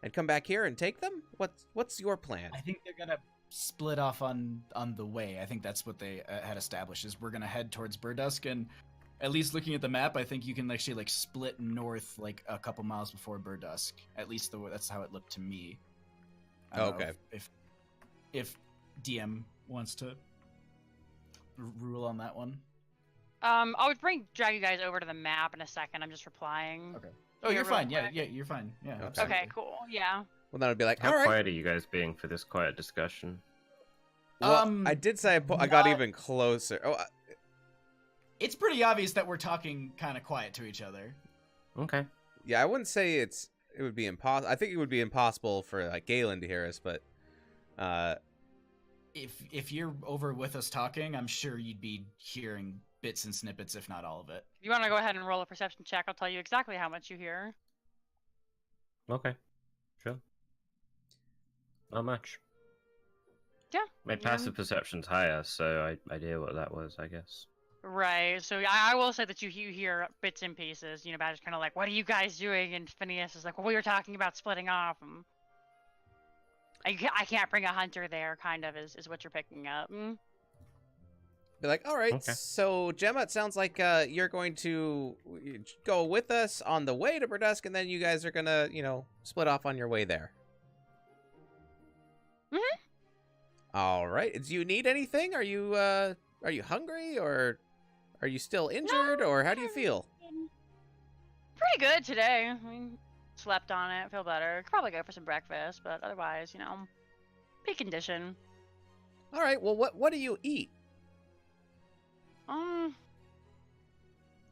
and come back here and take them. What's your plan? I think they're gonna split off on the way. I think that's what they had established. Is we're gonna head towards Burdusk, and at least looking at the map, I think you can actually like split north like a couple miles before Burdusk. At least that's how it looked to me. I don't know Okay. If DM wants to rule on that one. I would drag you guys over to the map in a second. I'm just replying. Okay. Oh, Here you're real fine. Yeah, quick. yeah, you're fine. Yeah. Okay. absolutely. Okay, cool. Yeah. Well, then I'd be like, How "All right." quiet are you guys being for this quiet discussion? Well, I did say I got not- even closer. Oh, It's pretty obvious that we're talking kind of quiet to each other. Okay. yeah, I wouldn't say it would be impossible. I think it would be impossible for like Galen to hear us, but If you're over with us talking, I'm sure you'd be hearing bits and snippets, if not all of it. If you want to go ahead and roll a perception check, I'll tell you exactly how much you hear. Okay. Sure. Not much. Yeah. My yeah. passive perception's higher, so I idea what that was, I guess. Right. So I will say that you hear bits and pieces. You know, Badger's kind of like, "What are you guys doing?" And Phineas is like, "Well, we were talking about splitting off." And I can't bring a hunter there. Kind of is what you're picking up. be like, "All right, Okay. so Gemma, it sounds like you're going to go with us on the way to Burdusk, and then you guys are gonna, split off on your way there." Mhm. All right. Do you need anything? Are you hungry, or are you still injured, or how do you feel? Pretty good today. I mean, slept on it. Feel better. Could probably go for some breakfast, but otherwise, peak condition. All right. Well, what do you eat?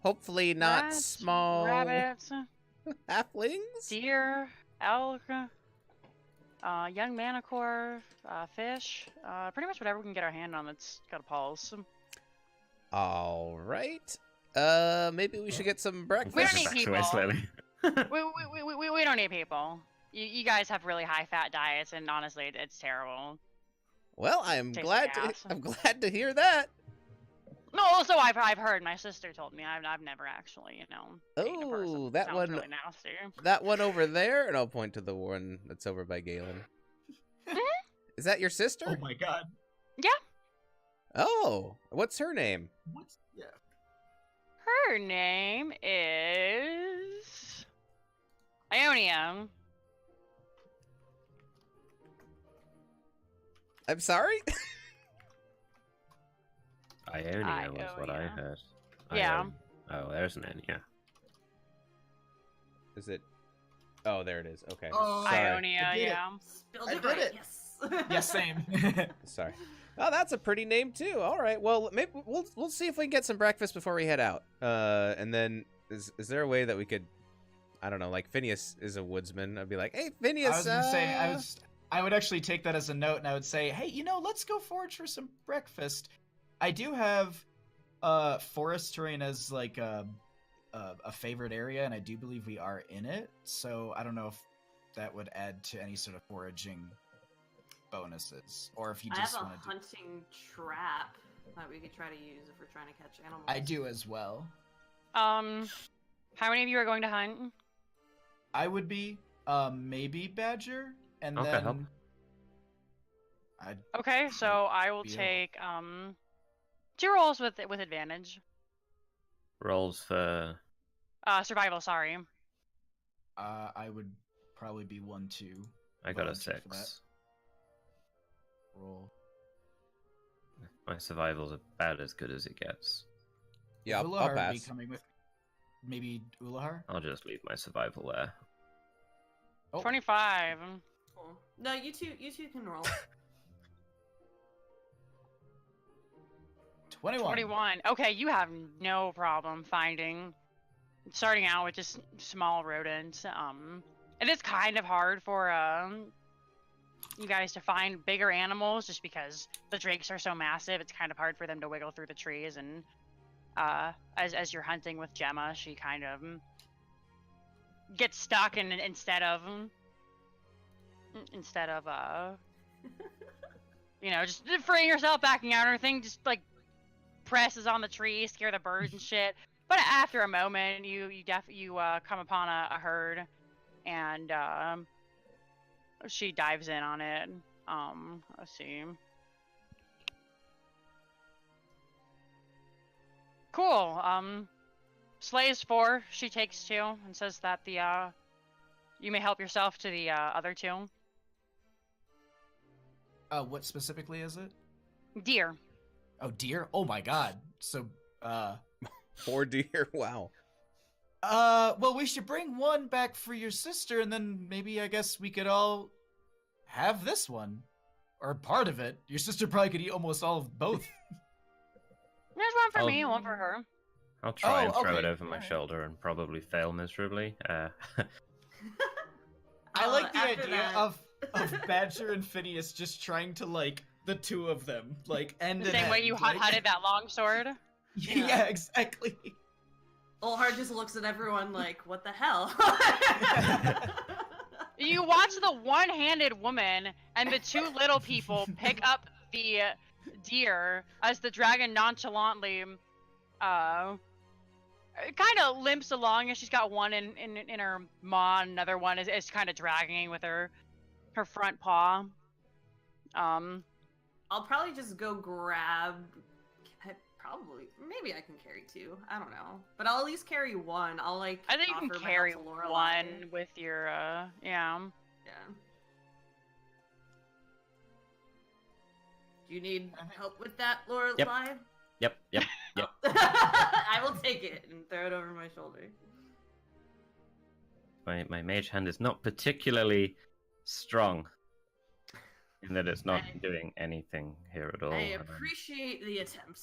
Hopefully not Rats, small rabbits, halflings. deer, elk, young manicore, fish, pretty much whatever we can get our hand on that's got a pulse. All right. Maybe we should get some breakfast. We don't need Back people. away slowly. we don't need people. You guys have really high fat diets, and honestly, it's terrible. Well, I'm Tastes glad like to ass. I'm glad to hear that. No, also I've heard. My sister told me. I've never actually, eaten a person. Oh, that Sounds one- really nasty. That one over there, and I'll point to the one that's over by Galen. Is that your sister? Oh my god. Oh, what's her name? What's yeah? Her name is Ionia. I'm sorry. Ionia was what I Ionia. heard. Yeah. Oh, there's an N, yeah. Is it? Oh, there it is. Okay. Oh, Sorry. Ionia, I did it. yeah. Spilled I it did right. it. Yes. Yeah, same. Sorry. Oh, that's a pretty name too. All right. Well, maybe we'll see if we can get some breakfast before we head out. And then is there a way that we could, I don't know, like Phineas is a woodsman. I'd be like, hey, Phineas. I was gonna say I would actually take that as a note, and I would say, hey, let's go forage for some breakfast. I do have forest terrain as like a favorite area, and I do believe we are in it. So I don't know if that would add to any sort of foraging bonuses, or if you I just have a want to do. hunting trap that we could try to use if we're trying to catch animals. I do as well. How many of you are going to hunt? I would be maybe Badger, and Okay, then help. I'd Okay, so I will Be able- take 2 rolls with advantage. Rolls for... Survival, sorry. I would probably be 1-2. I got a volunteer for that. 6. Roll. My survival's about as good as it gets. Yeah, I'll Ulahar would be pass. coming with maybe Ulahar. I'll just leave my survival there. Oh. 25. Cool. No, you two can roll. 21. 21. Okay, you have no problem starting out with just small rodents. It is kind of hard for you guys to find bigger animals just because the drakes are so massive. It's kind of hard for them to wiggle through the trees, and as you're hunting with Gemma, she kind of gets stuck, and instead of just freeing herself, backing out or anything, just like presses on the tree, scare the birds and shit. But after a moment, you come upon a herd, and she dives in on it. Let's see. Cool. Slays 4. She takes 2 and says that you may help yourself to the other 2. What specifically is it? Deer. Oh, deer. Oh my god. So, 4 deer. Wow. well, we should bring one back for your sister, and then maybe I guess we could all have this one, or part of it. Your sister probably could eat almost all of both. There's one for Oh. me, one for her. I'll try Oh, and throw it okay, over my alright. shoulder and probably fail miserably. I like the After idea that- of Badger and Phineas just trying to like the two of them, like end The in same way end, you like... hunted that long sword. Yeah, exactly. Olhar just looks at everyone like, what the hell? You watch the one-handed woman and the 2 little people pick up the deer as the dragon nonchalantly kind of limps along, and she's got one in her maw, and another one is kind of dragging with her front paw. I'll probably just go grab. Maybe I can carry 2. I don't know, but I'll at least carry 1. I'll like. I think you can offer my carry help to Lorelei. one with your yeah. Yeah. Do you need help with that, Lorelei? Yep. I will take it and throw it over my shoulder. My mage hand is not particularly strong in that it's not doing anything here at all. I and appreciate the attempt.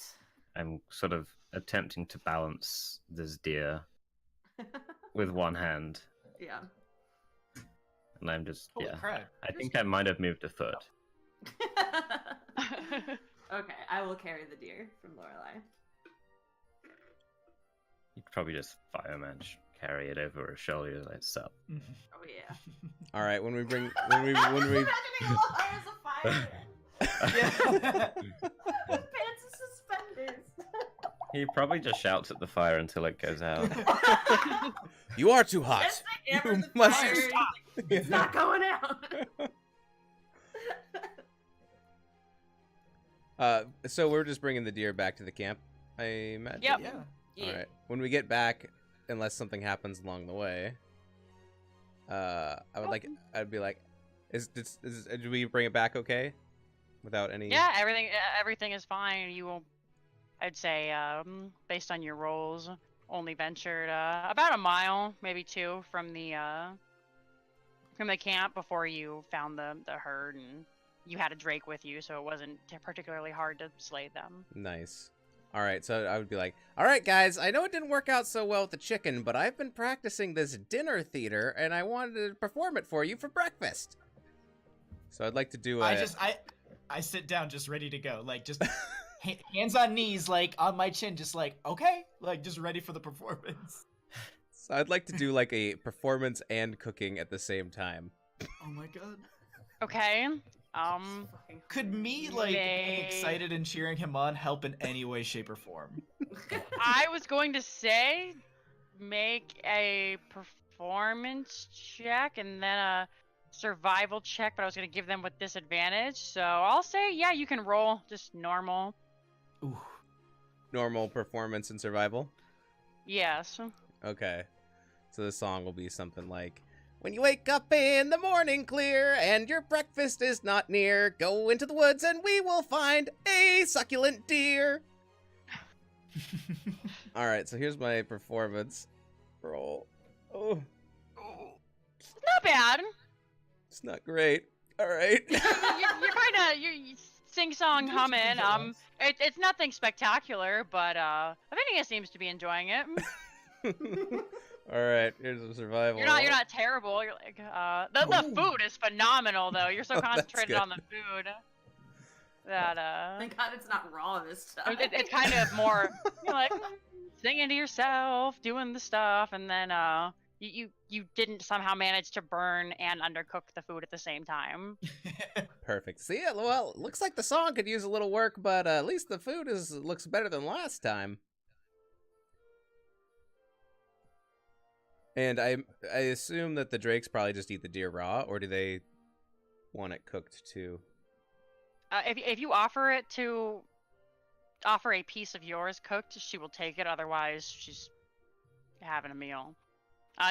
I'm sort of attempting to balance this deer with one hand, Yeah. and I'm just Holy yeah. crap. I think I might have moved a foot. Okay, I will carry the deer from Lorelei. You'd probably just fireman carry it over her shoulder like sup. Oh yeah. All right. When we I'm imagining Olhar as a fire. Yeah. Pants and suspenders. He probably just shouts at the fire until it goes out. You are too hot. Yes, I hammer You the must fire. stop. It's not going out. So we're just bringing the deer back to the camp, I imagine. Yep. Yeah. Yeah. All right. When we get back, unless something happens along the way, I'd be like, do we bring it back okay? without any. Yeah, everything is fine. You will, I'd say, based on your rolls, only ventured about a mile, maybe 2 from the camp before you found the herd, and you had a drake with you, so it wasn't particularly hard to slay them. Nice. All right, so I would be like, all right, guys, I know it didn't work out so well with the chicken, but I've been practicing this dinner theater, and I wanted to perform it for you for breakfast. So I'd like to do a... I sit down just ready to go, like just hands on knees, like on my chin, just like, okay, like just ready for the performance. So I'd like to do like a performance and cooking at the same time. Oh my god. Okay. Could me like being excited and cheering him on help in any way, shape, or form? I was going to say make a performance check and then a survival check, but I was going to give them with disadvantage. So I'll say, yeah, you can roll just normal. Ooh. Normal performance and survival? Yes. Okay. So the song will be something like, when you wake up in the morning clear and your breakfast is not near, go into the woods and we will find a succulent deer. All right, so here's my performance roll. Oh, Not bad. it's not great. All right. You're kind of you sing song humming. It's nothing spectacular, but Avinia seems to be enjoying it. All right, here's a survival. You're not terrible. You're like the food is phenomenal though. You're so Oh, that's concentrated good. on the food that Thank God it's not raw this time. it's kind of more you're like singing to yourself, doing the stuff, and then you didn't somehow manage to burn and undercook the food at the same time. Perfect. See, well, looks like the song could use a little work, but at least the food looks better than last time. And I assume that the drakes probably just eat the deer raw, or do they want it cooked too? If you offer a piece of yours cooked, she will take it. Otherwise, she's having a meal.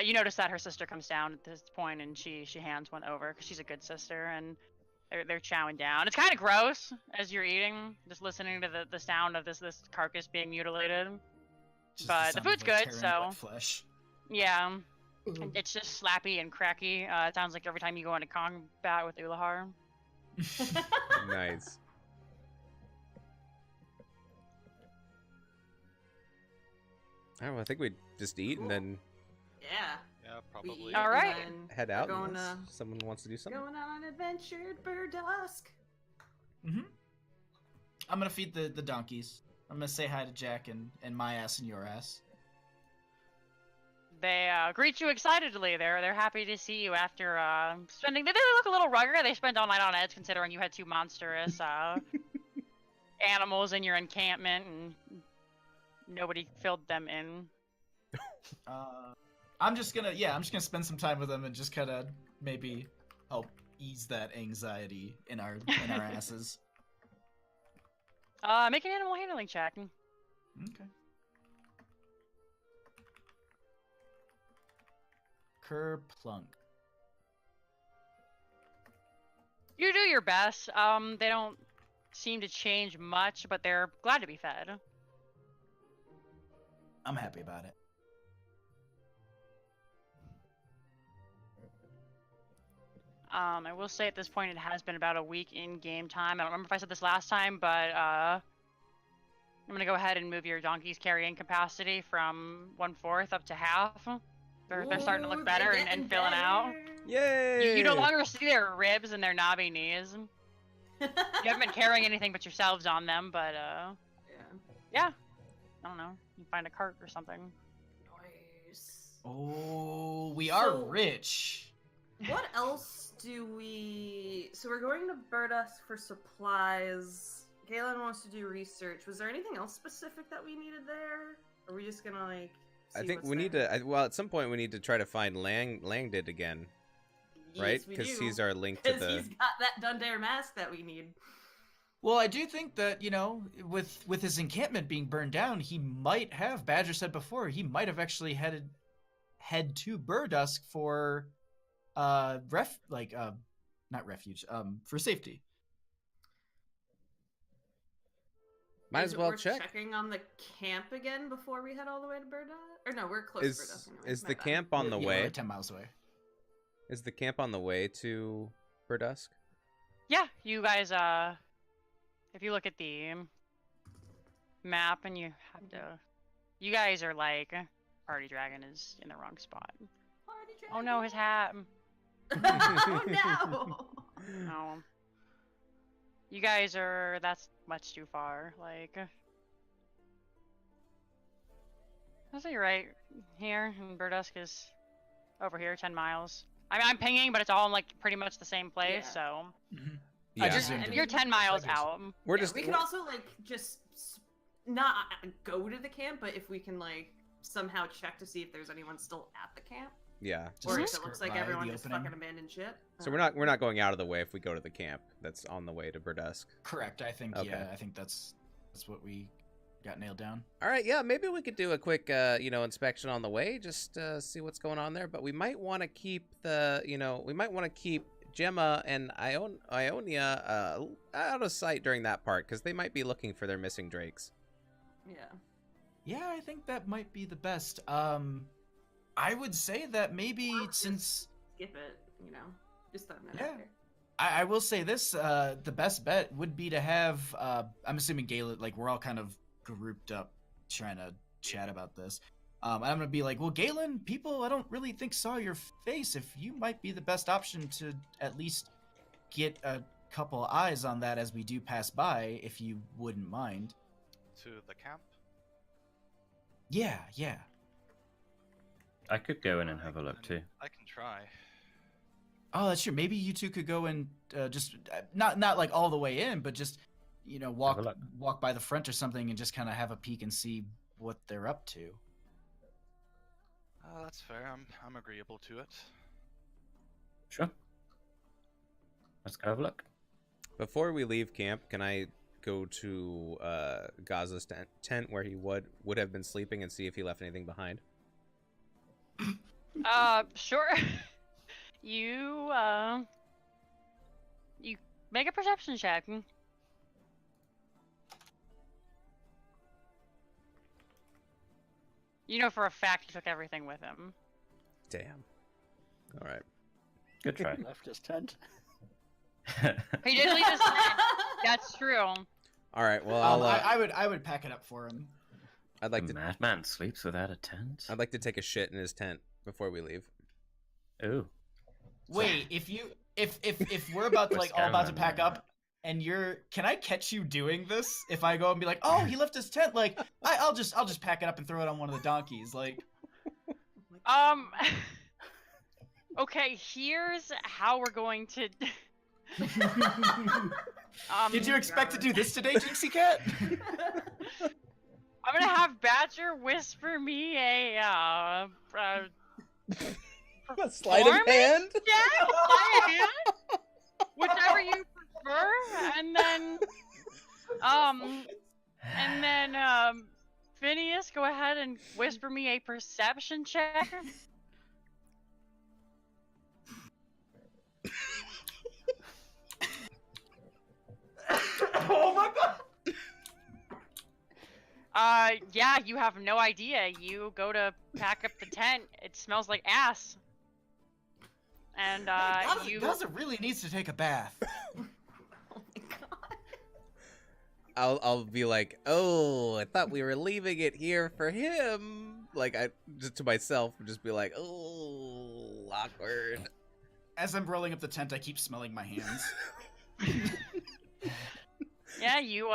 You notice that her sister comes down at this point, and she hands one over because she's a good sister, and they're chowing down. It's kind of gross as you're eating, just listening to the sound of this carcass being mutilated. Just But the sound food's of, like, good, tearing so wet flesh. yeah. It's just slappy and cracky. It sounds like every time you go into combat with Ulahar. Nice. Oh, I think we just eat and then Yeah. Yeah, We probably. eat All right. and then head out. We're going, unless someone wants to do something. going on an adventure at Burdusk. Mm-hmm. I'm gonna feed the donkeys. I'm gonna say hi to Jack and my ass and your ass. They greet you excitedly. They're happy to see you after spending. They look a little rugged. They spent all night on edge, considering you had 2 monstrous animals in your encampment, and nobody filled them in. I'm just gonna spend some time with them and just kind of maybe help ease that anxiety in our asses. Make an animal handling check. Okay. Kerplunk. You do your best. They don't seem to change much, but they're glad to be fed. I'm happy about it. I will say at this point it has been about a week in game time. I don't remember if I said this last time, but I'm gonna go ahead and move your donkey's carrying capacity from 1/4 up to half. They're starting to look Ooh, better they're and getting filling out. Yay! You no longer see their ribs and their knobby knees. You haven't been carrying anything but yourselves on them, but yeah. I don't know. You find a cart or something. Nice. Oh, we are So- rich. What else do we... So we're going to Burdusk for supplies. Galen wants to do research. Was there anything else specific that we needed there? Or are we just gonna, like, I see think what's we need there? to. Well, at some point we need to try to find Langdid again, right? Yes, we Because do. he's our link to 'Cause the. he's got that Dundare mask that we need. Well, I do think that, you know, with his encampment being burned down, he might have, Badger said before, he might have actually head to Burdusk for not refuge, for safety. Might Is as it well worth check. checking on the camp again before we head all the way to Burdusk? Or no, we're close to Burdusk. Anyway. Is My the bad. camp on the Yeah, we're way? like 10 miles away. Is the camp on the way to Burdusk? Yeah, you guys, if you look at the map and you have to, you guys are like, Party Dragon is in the wrong spot. Party Oh no, his hat. Oh no! No. You guys are, that's much too far, like. I'll say you're right here, and Burdusk is over here, 10 miles. I'm pinging, but it's all in, like, pretty much the same place, Yeah. so. I Yeah. just Yeah, zoomed and in. You're 10 miles Like, out. We're Yeah, just we could also like just not go to the camp, but if we can like somehow check to see if there's anyone still at the camp, yeah. Just or like if it looks skirt like by everyone the just opening. fucking abandoned shit. So we're not going out of the way if we go to the camp that's on the way to Burdusk. Correct. I think. Okay. Yeah. I think that's what we got nailed down. All right, yeah, maybe we could do a quick, inspection on the way, just see what's going on there. But we might want to keep Gemma and Ionia out of sight during that part because they might be looking for their missing drakes. Yeah. Yeah, I think that might be the best. I would say that maybe Or just since skip it, just throwing that Yeah. out there. I will say this, the best bet would be to have. I'm assuming Galen, like we're all kind of grouped up trying to chat about this. I'm gonna be like, well, Galen, people I don't really think saw your face. If you might be the best option to at least get a couple eyes on that as we do pass by, if you wouldn't mind. To the camp? Yeah, yeah. I could go in and have a look too. I can try. Oh, that's true. Maybe you two could go and just not like all the way in, but just walk look. walk by the front or something and just kind of have a peek and see what they're up to. That's fair. I'm agreeable to it. Sure. Let's go have a look. Before we leave camp, can I go to Gaza's tent where he would have been sleeping and see if he left anything behind? Sure. You make a perception check. You know for a fact he took everything with him. Damn. All right. Good try. Left his tent. He did leave his tent. That's true. All right. Well, I'll. I would pack it up for him. I'd like The to. madman sleeps without a tent. I'd like to take a shit in his tent before we leave. Ooh. Wait, if we're about to We're like all about to scaring pack them. up, and can I catch you doing this? If I go and be like, oh, he left his tent, like I'll just pack it up and throw it on one of the donkeys, like. Okay, here's how we're going to. Did you expect to do this today, Jinxie Cat? I'm gonna have Badger whisper me a Sleight of Performance? hand. yeah, sleight of hand, whichever you prefer, and then Phineas, go ahead and whisper me a perception check. Oh my god! Yeah, you have no idea. You go to pack up the tent. It smells like ass. And Gaza really needs to take a bath. Oh my god. I'll be like, oh, I thought we were leaving it here for him. Like I just to myself, just be like, oh, awkward. As I'm rolling up the tent, I keep smelling my hands. yeah, you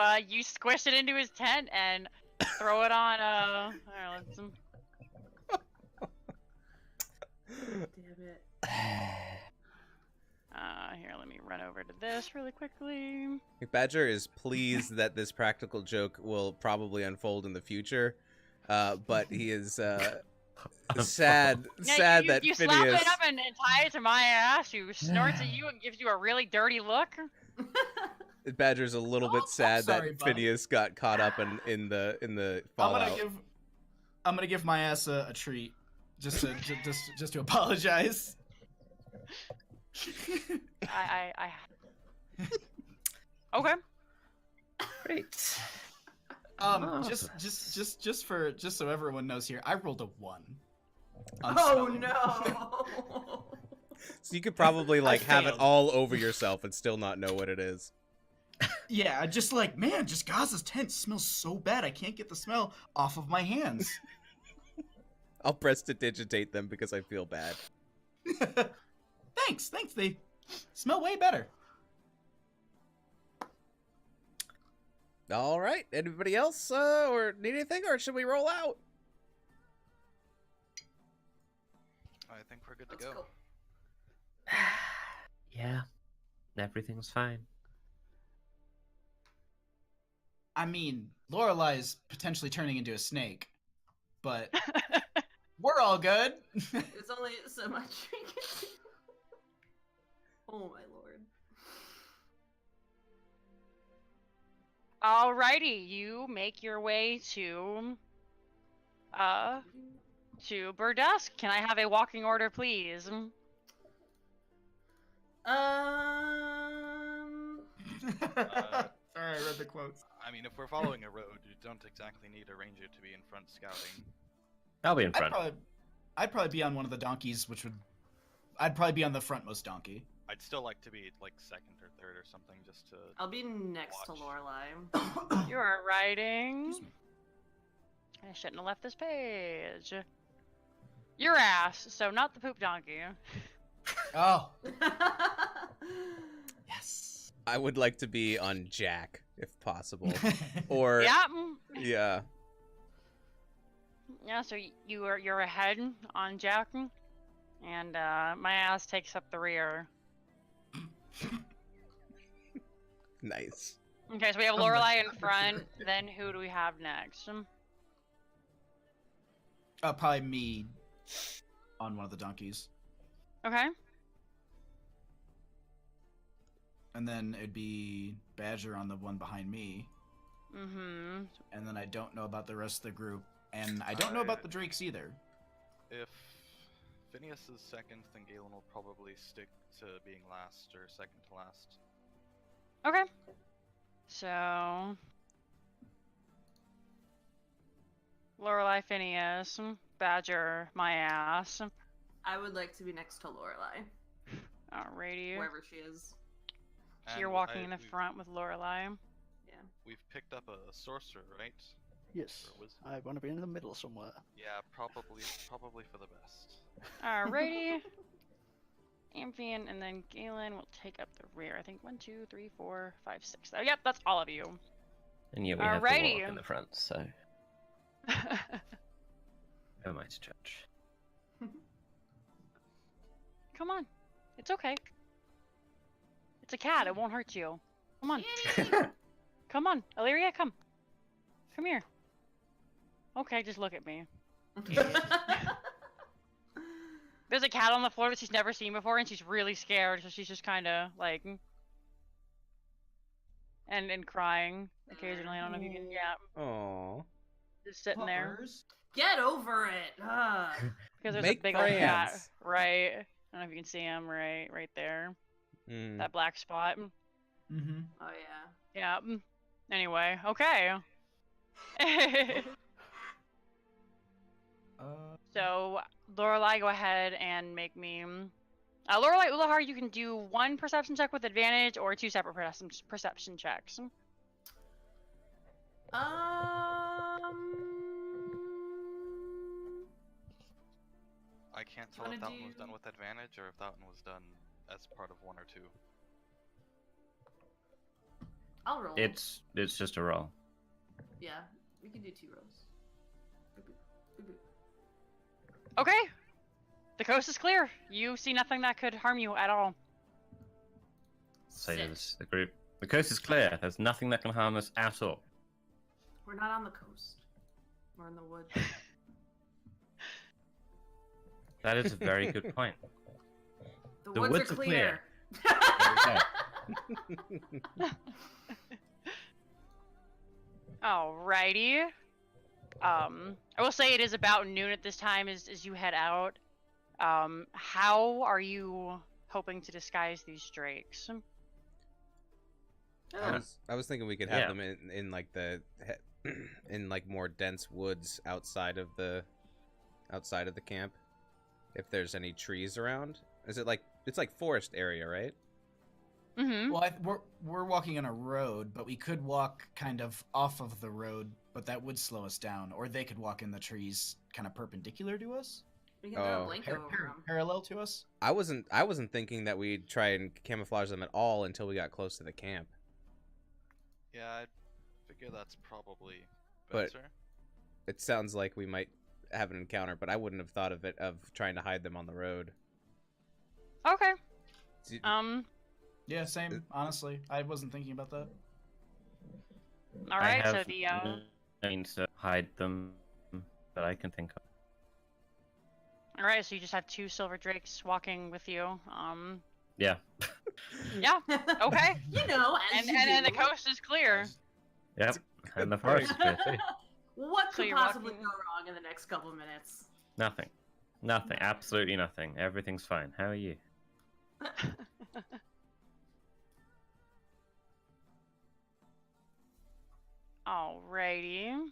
squish it into his tent and throw it on. I don't know, Damn it. here, let me run over to this really quickly. Badger is pleased that this practical joke will probably unfold in the future, but he is sad Yeah, that you Phineas. slap it up and tie it to my ass, who snorts at you and gives you a really dirty look. Badger's a little bit I'm sad sorry, that bud. Phineas got caught up in the fallout. I'm gonna give my ass a treat, just to apologize. I Okay. Great. Just so everyone knows here, I rolled a 1. on Oh spelling. no! So you could probably like have it failed. all over yourself and still not know what it is. Yeah, just like, man, just Gaza's tent smells so bad. I can't get the smell off of my hands. I'll prestidigitate them because I feel bad. Thanks. They smell way better. All right. Anybody else or need anything, or should we roll out? I think we're good to Let's go. go. Yeah, everything's fine. I mean, Lorelai's potentially turning into a snake, but we're all good. It's only so much we can do. Oh my lord. Alrighty, you make your way to Burdusk. Can I have a walking order, please? Sorry, I read the quotes. I mean, if we're following a road, you don't exactly need a ranger to be in front scouting. I'll be in front. I'd probably be on one of the donkeys, I'd probably be on the frontmost donkey. I'd still like to be like second or third or something, just to. I'll be next Watch. to Lorelai. You are riding. Excuse me. I shouldn't have left this page. Your ass, so not the poop donkey. Oh, yes. I would like to be on Jack, if possible. Or Yeah. yeah. Yeah, so you're ahead on Jack, and my ass takes up the rear. Nice. Okay, so we have Lorelai in front. Then who do we have next? Probably me on one of the donkeys. Okay. And then it'd be Badger on the one behind me. Mm-hmm. And then I don't know about the rest of the group. And I don't know about the Drakes either. If Phineas is second, then Galen will probably stick to being last or second to last. Okay. So Lorelai, Phineas, Badger, my ass. I would like to be next to Lorelai, Alrighty. wherever she is. So you're And walking in the we've- front with Lorelai. Yeah. We've picked up a sorcerer, right? Yes. Or was- I want to be in the middle somewhere. Yeah, probably for the best. Alrighty. Amphion and then Galen will take up the rear. I think 1, 2, 3, 4, 5, 6. Oh, yep, that's all of you. And yeah, we have to Alrighty. walk in the front, so who am I to judge? Come on. It's okay. It's a cat. It won't hurt you. Come on. Come on. Illyria, come. Come here. Okay, just look at me. There's a cat on the floor that she's never seen before, and she's really scared, so she's just kind of like, and crying occasionally. I don't know if you can, yeah, Aww. just sitting there Get over it. because there's Make a big old cat, friends. right? I don't know if you can see him, right there, Mm. that black spot. Mm-hmm. Oh yeah. Yeah. Anyway, okay. So, Lorelai, go ahead and make me. Lorelai Ulahar, you can do 1 perception check with advantage or 2 separate perception checks. I can't Do you tell if wanna that one was do- done with advantage or if that one was done as part of 1 or 2. I'll roll. It's just a roll. Yeah, we can do 2 rolls. Boop, boop, boop, boop. Okay. The coast is clear. You see nothing that could harm you at all. Say to Sit. this, the group. The coast is clear. There's nothing that can harm us at all. We're not on the coast. We're in the woods. That is a very good point. The woods are clear. Alrighty. I will say it is about noon at this time as you head out. How are you hoping to disguise these drakes? I was thinking we could have Yeah. them in like the in like more dense woods outside of the camp. If there's any trees around, is it like it's like forest area, right? Mm-hmm. Well, we're walking on a road, but we could walk kind of off of the road, but that would slow us down. Or they could walk in the trees, kind of perpendicular to us, We can throw Oh. a blanket over them. parallel to us. I wasn't thinking that we'd try and camouflage them at all until we got close to the camp. Yeah, I figure that's probably But- better. It sounds like we might have an encounter, but I wouldn't have thought of trying to hide them on the road. Okay. Do- Yeah, same. Honestly, I wasn't thinking about that. All I right. So have the no means to hide them that I can think of. all right. So you just have 2 silver drakes walking with you. Yeah. Yeah. Okay. You know, as you And the do. coast is clear. Yep. And the forest is clear too. What So could you're possibly walking- go wrong in the next couple of minutes? Nothing. Nothing. Absolutely nothing. Everything's fine. How are you? Alrighty.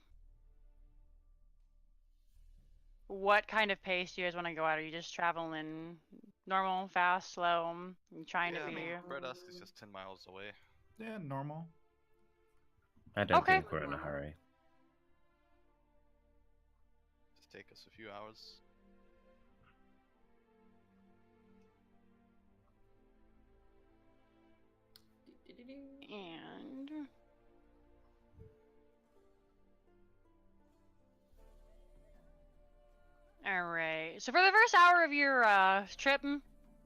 What kind of pace do you guys want to go at? Are you just traveling normal, fast, slow? You trying Yeah, to I be? mean, Bredust is just 10 miles away. Yeah, normal. I don't Okay. think we're in a hurry. Just take us a few hours. And all right. So for the first hour of your trip,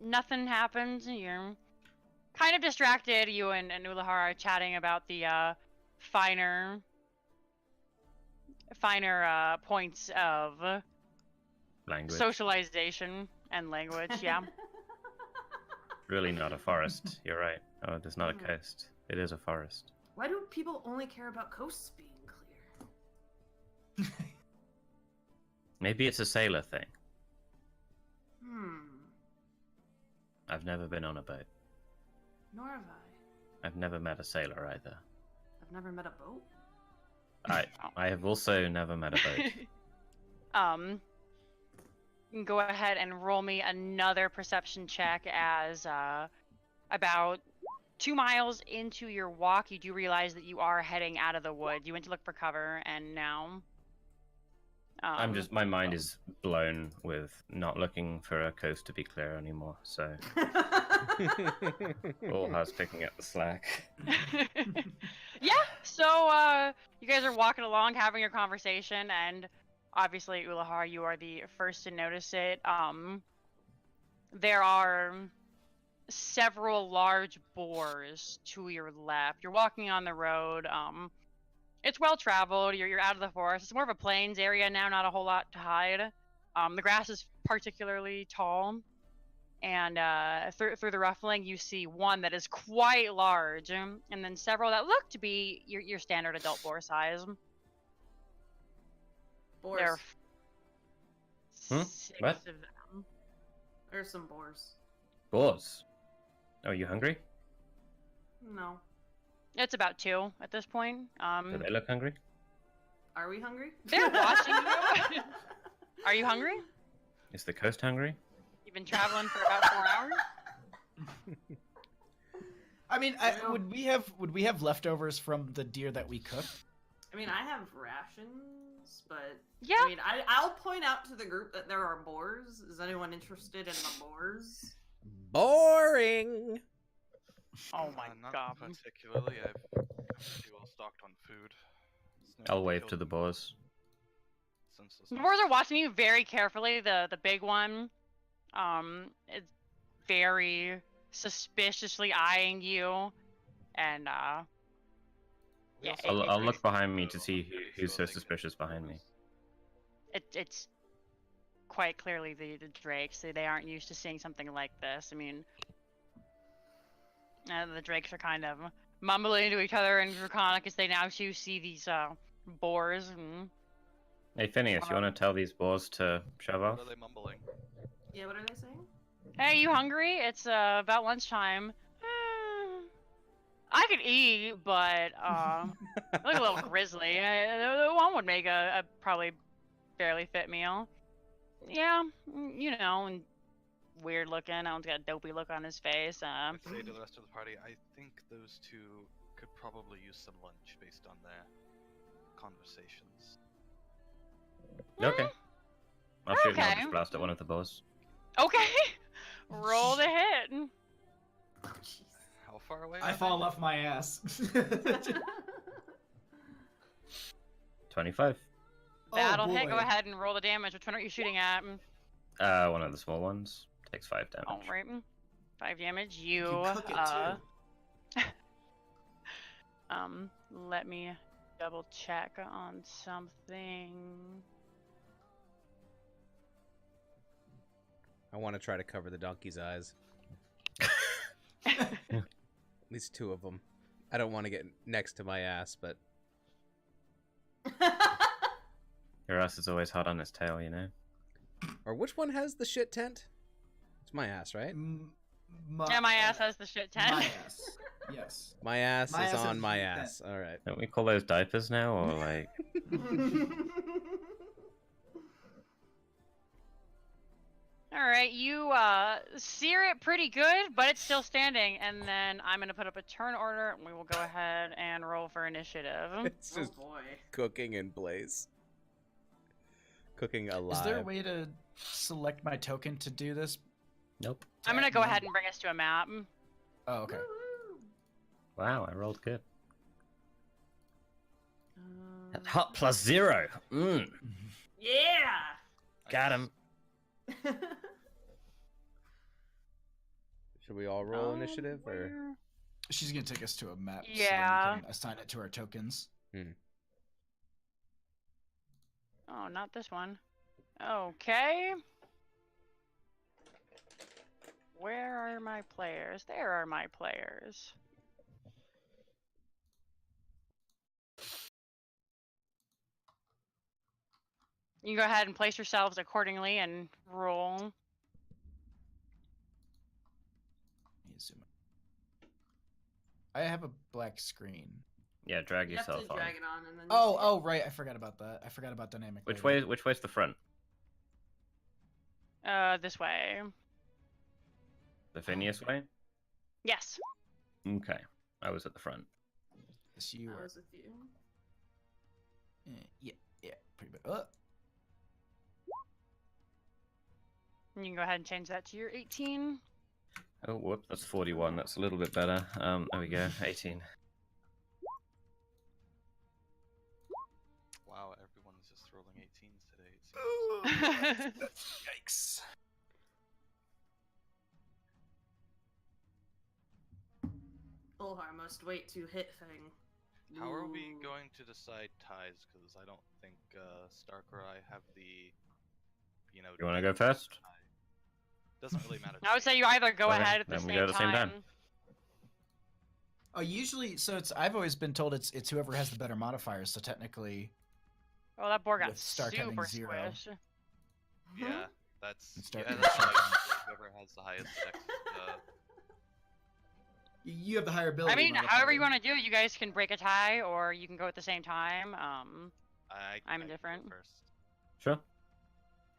nothing happens. You're kind of distracted. You and Ulahar are chatting about the finer points of Language. socialization and language. Yeah. Really not a forest. You're right. Oh, there's not a Hmm. coast. It is a forest. Why do people only care about coasts being clear? Maybe it's a sailor thing. Hmm. I've never been on a boat. Nor have I. I've never met a sailor either. I've never met a boat. I have also never met a boat. You can go ahead and roll me another perception check as about 2 miles into your walk, you do realize that you are heading out of the wood. You went to look for cover, and now My mind is blown with not looking for a coast to be clear anymore. So Ulhar's picking up the slack. Yeah, so you guys are walking along having your conversation, and obviously Ulahar, you are the first to notice it. There are several large boars to your left. You're walking on the road. It's well traveled. You're out of the forest. It's more of a plains area now, not a whole lot to hide. The grass is particularly tall, and through the ruffling, you see one that is quite large, and then several that look to be your standard adult boar size. Boars. There are Hmm? 6 What? of them. There's some boars. Boars. Oh, you hungry? No. It's about 2 at this point. Do they look hungry? Are we hungry? They're watching you. Are you hungry? Is the coast hungry? You've been traveling for about 4 hours. I mean, Well- would we have leftovers from the deer that we cooked? I mean, I have rations, but Yeah. I mean, I'll point out to the group that there are boars. Is anyone interested in the boars? Boring. Oh my Not god. particularly. I'm pretty well stocked on food. There's no I'll need wave kill to the them boars. since there's The no- boars are watching you very carefully. The big one, is very suspiciously eyeing you, and We yeah, also I'll, have I'll rations, look behind me to so see I'm pretty who's so sure they can suspicious behind me. it's quite clearly the drakes. They aren't used to seeing something like this. I mean, the drakes are kind of mumbling to each other in Draconic as they now too see these boars. And Hey Phineas, you want to tell these boars to shove off? What are they mumbling? Yeah, what are they saying? hey, you hungry? It's about lunchtime. I could eat, but I look a little grizzly. The one would make a probably fairly fit meal. Yeah, you know, and weird looking. One's got a dopey look on his face. I say to the rest of the party, I think those two could probably use some lunch based on their conversations. Okay. I'll shoot an Okay. Eldritch Blast at one of the boars. Okay, roll the hit. Oh, jeez. How far away? I are fall they? off my ass. 25. That'll hit. boy. Go ahead and roll the damage. Which one are you shooting at? One of the small ones takes 5 damage. All right, 5 damage. You cook it too. Let me double check on something. I want to try to cover the donkey's eyes. At least 2 of them. I don't want to get next to my ass, but Your ass is always hot on its tail, you know? or which one has the shit tent? It's my ass, right? Yeah, my ass has the shit tent. My ass. Yes. My ass My is ass on has my the tent. ass. All right. Don't we call those diapers now, or like... Alright, you sear it pretty good, but it's still standing, and then I'm gonna put up a turn order, and we will go ahead and roll for initiative. It's Oh just boy. cooking in place. Cooking alive. Is there a way to select my token to do this? Nope. I'm gonna go ahead and bring us to a map. Oh, okay. Woo-hoo. Wow, I rolled good. Um, Hot plus 0. Mmm. Yeah. Got him. Should we all roll initiative or? where- She's gonna take us to a map. Yeah. So we can assign it to our tokens. Oh, not this one. Okay. Where are my players? There are my players. You can go ahead and place yourselves accordingly and roll. Let me zoom in. I have a black screen. Yeah, drag You have yourself to on. drag it on and then. Oh, you see oh, right. I forgot about that. I forgot about dynamic. Which lighting. way's the front? This way. The Phineas way? Yes. Okay. I was at the front. Yes, it. you I were. was with you. Yeah, pretty bad. You can go ahead and change that to your 18. Oh, whoop, that's 41. That's a little bit better. There we go. 18. Wow, everyone's just rolling 18s today. It seems. Yikes. Ulhar must wait to hit thing. How are we Ooh. going to decide ties? Because I don't think Stark or I have the, You want to go first? Doesn't really matter. I would say you either go Okay, ahead at the then same we go at the same time. Oh, usually, so it's. I've always been told it's whoever has the better modifiers. So technically, Oh, that board got With Stark having super 0. squished. Yeah, that's And Stark yeah, has that's the like same. whoever has the highest dex. you have the higher ability. I mean, modifier. however you want to do it, you guys can break a tie, or you can go at the same time. I'm I'm indifferent. First. Sure.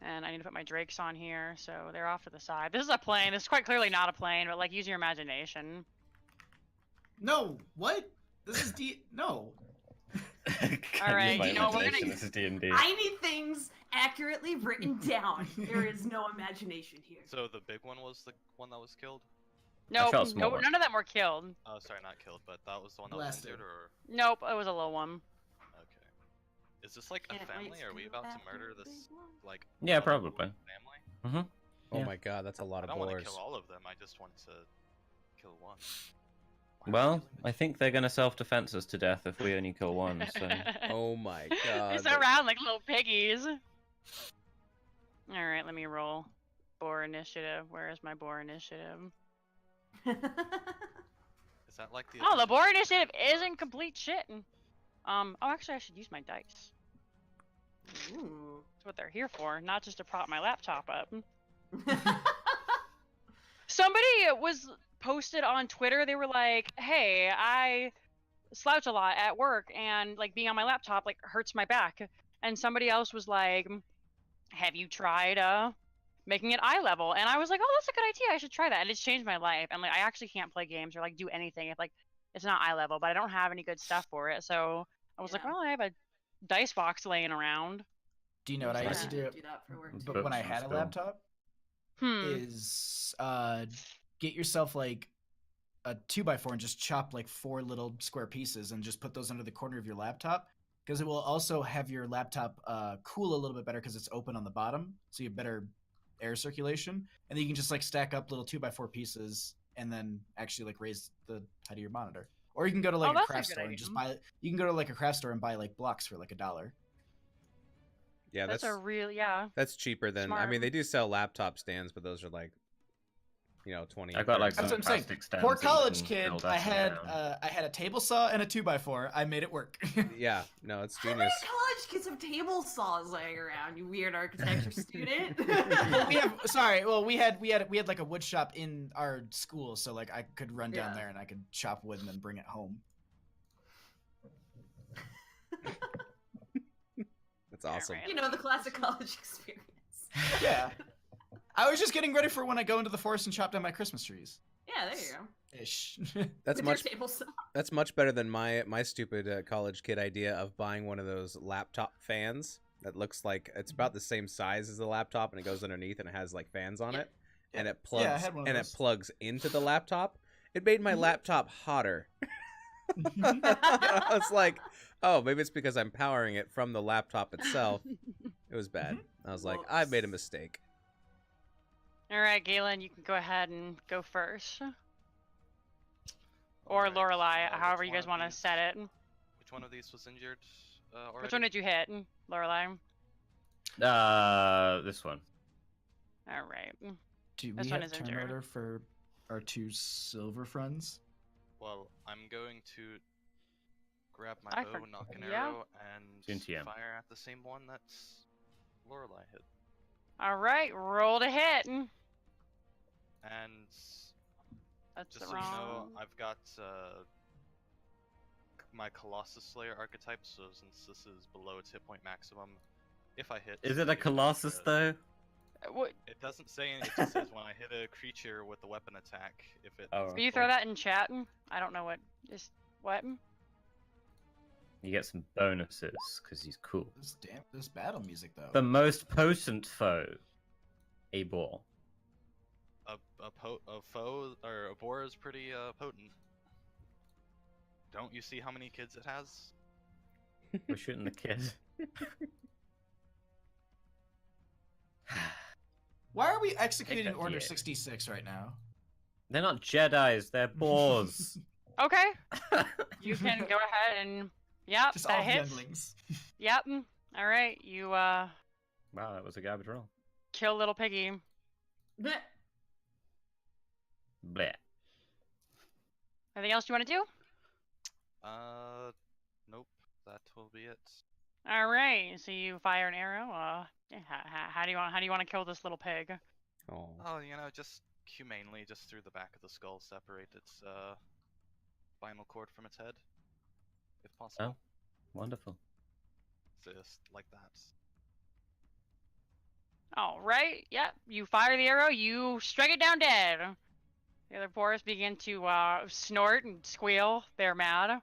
And I need to put my drakes on here, so they're off to the side. This is a plane. This is quite clearly not a plane, but like, use your imagination. No, what? This is No. Alright, you know what, we're gonna- This is D&D. I need things accurately written down. There is no imagination here. So the big one was the one that was killed. Nope, shot a small nope, one. none of them were killed. Oh, sorry, not killed, but that was the one that was Blasted. injured, or Nope, it was a little one. okay. Is this like a Can't wait family? Are we to about to after murder the this big one. like? Yeah, other probably. Family? Oh Yeah. my god, that's a lot I of don't want to boars. kill all of them. I just want to kill one. Why am I Well, killing I the- think they're gonna self-defense us to death if we only kill one, so... Oh my They god. sit around like little piggies. Alright, let me roll. Boar initiative. Where is my boar initiative? Is that like the? Oh, the boar initiative isn't complete shit. Oh, actually, I should use my dice. Ooh. That's what they're here for, not just to prop my laptop up. Somebody was posted on Twitter. They were like, "Hey, I slouch a lot at work, and like being on my laptop like hurts my back." And somebody else was like, "Have you tried making it eye level?" And I was like, "Oh, that's a good idea. I should try that." And it's changed my life. And like, I actually can't play games or like do anything if like it's not eye level. But I don't have any good stuff for it, so I was like, Yeah. "Well, I have a dice box laying around." Do you know what I used to do? that for work But too. when I Books had a and stuff. laptop, is get yourself like a 2x4 and just chop like 4 little square pieces and just put those under the corner of your laptop, because it will also have your laptop cool a little bit better because it's open on the bottom, so you have better air circulation, and then you can just like stack up little 2x4 pieces and then actually like raise the height of your monitor. Or you can go to like a that's a craft good store and idea. just buy. You can go to like a craft store and buy like blocks for like $1. Yeah, That's a real that's cheaper than. I mean, Smart. they do sell laptop stands, but those are like, 20. I got like 30 That's some what I'm saying. plastic stands. For a that college you can kid, build I up and had down. I had a table saw and a 2x4. I made it work. Yeah, no, it's How many genius. college kids have table saws laying around? You weird architecture student. we have we had like a wood shop in our school, so like I could run down Yeah. there and I could chop wood and then bring it home. That's awesome. Alright. You know, the classic college experience. Yeah. I was just getting ready for when I go into the forest and chop down my Christmas trees. Yeah, there you go. Ish. That's With much. your table saw. That's much better than my stupid college kid idea of buying one of those laptop fans that looks like it's about the same size as the laptop and it goes underneath and it has like fans on Yeah. it and it Yeah, I plugs had one of and it those. plugs into the laptop. It made my laptop hotter. I was like, oh, maybe it's because I'm powering it from the laptop itself. It was bad. I was like, I made a mistake. All right, Galen, you can go ahead and go first. Or Alright, Lorelai, which however you one guys of want to these- set it. Which one of these was injured already? Which one did you hit, Lorelai? This one. All right. Do This we one have is turn injured. order for our 2 silver friends? Well, I'm going to grab my I bow, for- knock an yeah. arrow, and Soon TM. fire at the same one that's Lorelai hit. All right, roll to hit. And That's just the so you know, wrong. I've got my Colossus Slayer archetype, so since this is below its hit point maximum, if I hit... Is it a Colossus though? What? It doesn't say anything, it just says when I hit a creature with a weapon attack, if it... Oh, Will you throw that in chat? I don't know what is what. You get some bonuses because he's cool. This battle music though. The most potent foe. A ball. A foe, or a boar is pretty potent. Don't you see how many kids it has? We're shooting the kid. Why are we executing that Order D8. 66 right now? They're not Jedis, they're boars. Okay, you can go ahead and yep, Just all that hits. younglings. Yep. All right, you Wow, that was a garbage roll. kill little piggy. Blech. Bleh. Anything else you want to do? Nope. That will be it. All right, so you fire an arrow. Yeah, how do you want to kill this little pig? Oh, Oh, just humanely, just through the back of the skull, separate its spinal cord from its head, if possible. Wonderful. Just like that. All right. Yep. You fire the arrow. You strike it down dead. The other boars begin to snort and squeal. They're mad,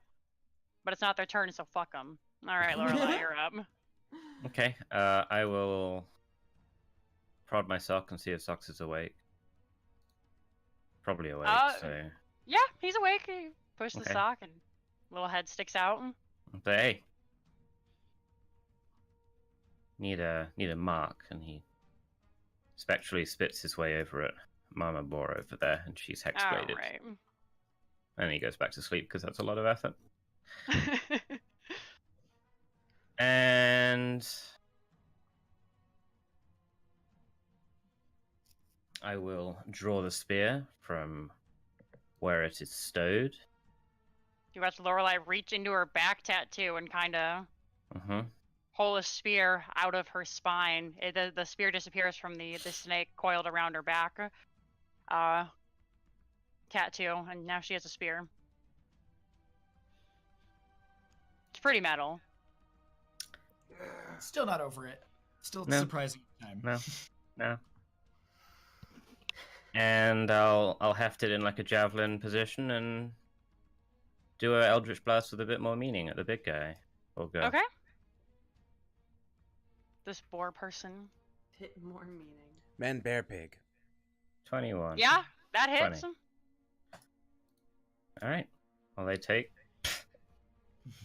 but it's not their turn, so fuck them. All right, Lorelai, you're up. Okay, I will prod my sock and see if Socks is awake. Probably awake, so... Yeah, he's awake. He pushed the Okay. sock and little head sticks out. But hey, need a mark, and he spectrally spits his way over at Mama Boar over there, and she's All hexbladed. right. And he goes back to sleep because that's a lot of effort. And I will draw the spear from where it is stowed. You watch Lorelai reach into her back tattoo and kind of pull a spear out of her spine. The spear disappears from the snake coiled around her back. Cat too, and now she has a spear. It's pretty metal. Still not over it. Still No. surprising time. No. No. And I'll heft it in like a javelin position and do a Eldritch Blast with a bit more meaning at the big guy. Or girl. Okay. This boar person. Bit more meaning. Man, bear, pig. 21. Yeah, that hits. 20. Alright. Well, they take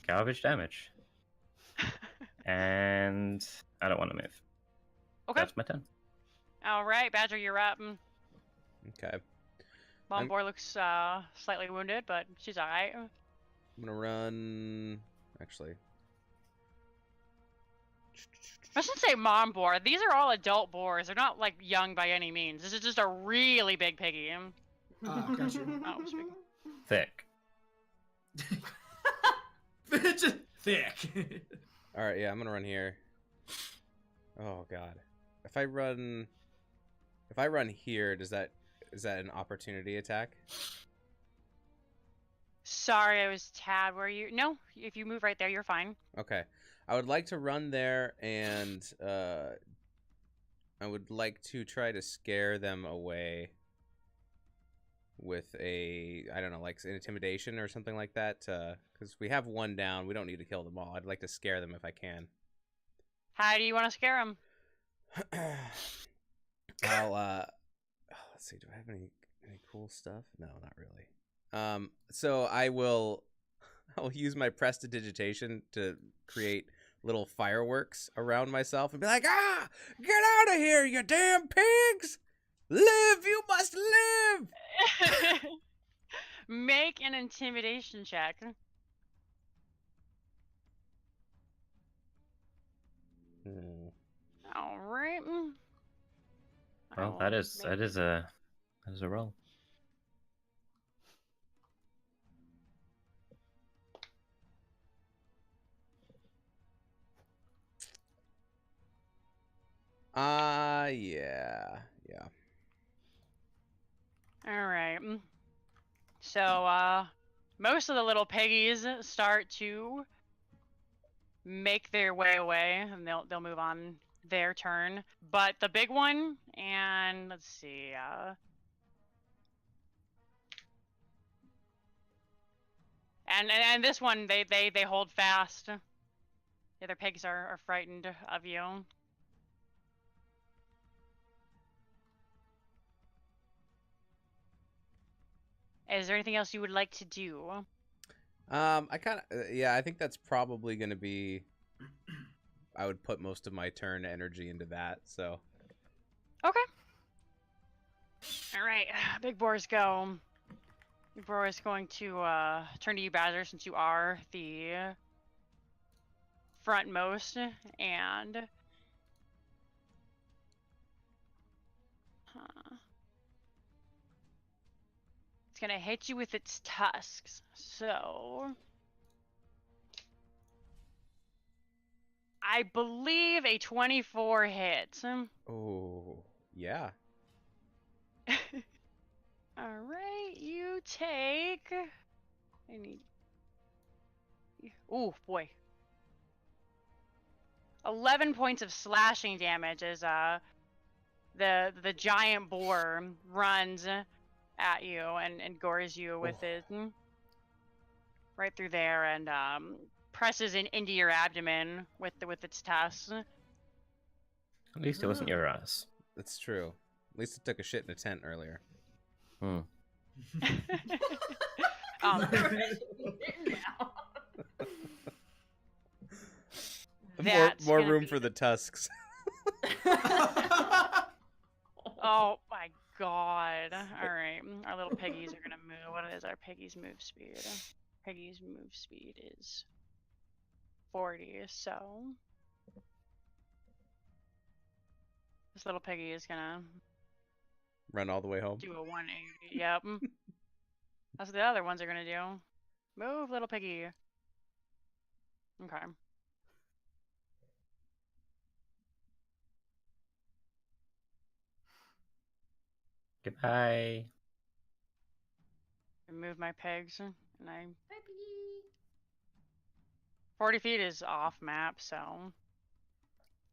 garbage damage. And I don't want to move. Okay. That's my turn. All right, Badger, you're up. Okay. Mom I'm- boar looks slightly wounded, but she's alright. I'm gonna run. Actually, I shouldn't say mom boar. These are all adult boars. They're not like young by any means. This is just a really big piggy. Gotcha. Oh, speaking. Thick. Just thick. all right. Yeah, I'm gonna run here. Oh God. If I run here, is that an opportunity attack? Sorry, I was tabbed. Where you? No, if you move right there, you're fine. Okay. I would like to run there, and I would like to try to scare them away with a, I don't know, like an intimidation or something like that. Because we have one down, we don't need to kill them all. I'd like to scare them if I can. How do you want to scare him? I'll let's see. Do I have any cool stuff? No, not really. So I'll use my prestidigitation to create little fireworks around myself and be like, "Ah, get out of here, you damn pigs! Live, you must live!" Make an intimidation check. All right. Well, that is a roll. Yeah. All right. So, most of the little piggies start to make their way away, and they'll move on their turn. But the big one, and let's see, and this one, they hold fast. The other pigs are frightened of you. Is there anything else you would like to do? I kind of yeah. I think that's probably gonna be. I would put most of my turn energy into that. So. Okay. All right, big boars go. Big boar is going to turn to you, Badger, since you are the frontmost, and it's gonna hit you with its tusks. So I believe a 24 hits. Oh yeah. All right, you take. I need. Oh boy. 11 points of slashing damage as the giant boar runs at you and gores you with it right through there and presses into your abdomen with its tusks. At least it wasn't your ass. That's true. At least it took a shit in a tent earlier. Um, That's More gonna room be- for the tusks. Oh my god. Alright. Our little piggies are gonna move. What is our piggy's move speed? Piggy's move speed is 40, so this little piggy is gonna Run all the way home. do a 180. Yep. That's what the other ones are gonna do. Move, little piggy. Okay. Goodbye. I move my pegs, and I 40 feet is off map, so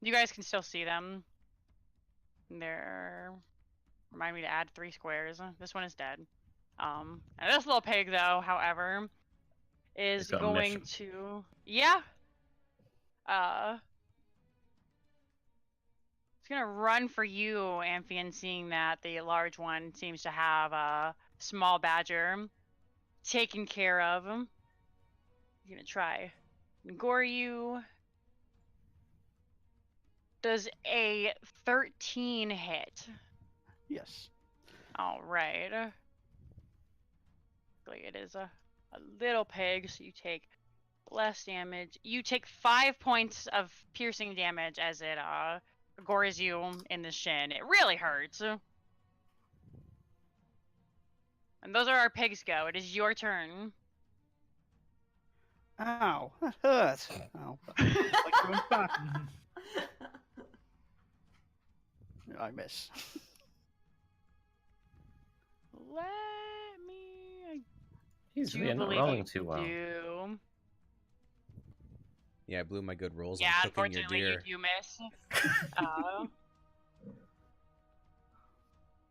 you guys can still see them. They're remind me to add 3 squares. This one is dead. And this little pig, though, however, is It's got a going mission. to it's gonna run for you, Amphion, seeing that the large one seems to have a small badger taken care of. He's gonna try and gore you. Does a 13 hit? Yes. All right. It is a little pig, so you take less damage. You take 5 points of piercing damage as it gores you in the shin. It really hurts. And those are our pigs go. It is your turn. Ow, that hurt. Ow. Like going back. I miss. Let me. He's do really not believe rolling you too well. do. Yeah, I blew my good rolls Yeah, on cooking your unfortunately, deer. you do miss.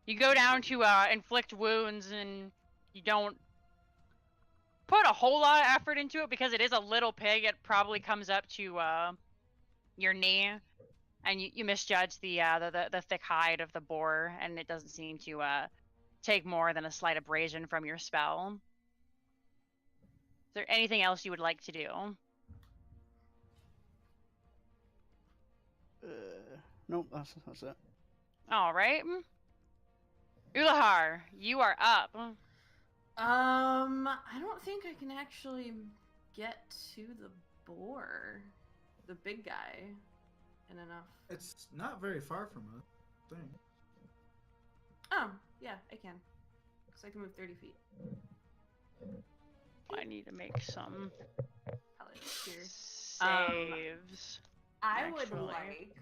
You go down to inflict wounds, and you don't put a whole lot of effort into it because it is a little pig. It probably comes up to your knee, and you misjudge the thick hide of the boar, and it doesn't seem to take more than a slight abrasion from your spell. Is there anything else you would like to do? Nope, that's it. All right. Ulahar, you are up. I don't think I can actually get to the boar, the big guy, in enough. It's not very far from us, I think. Oh, yeah, I can. Because I can move 30 feet. I need to make some Probably here. saves. I would actually. like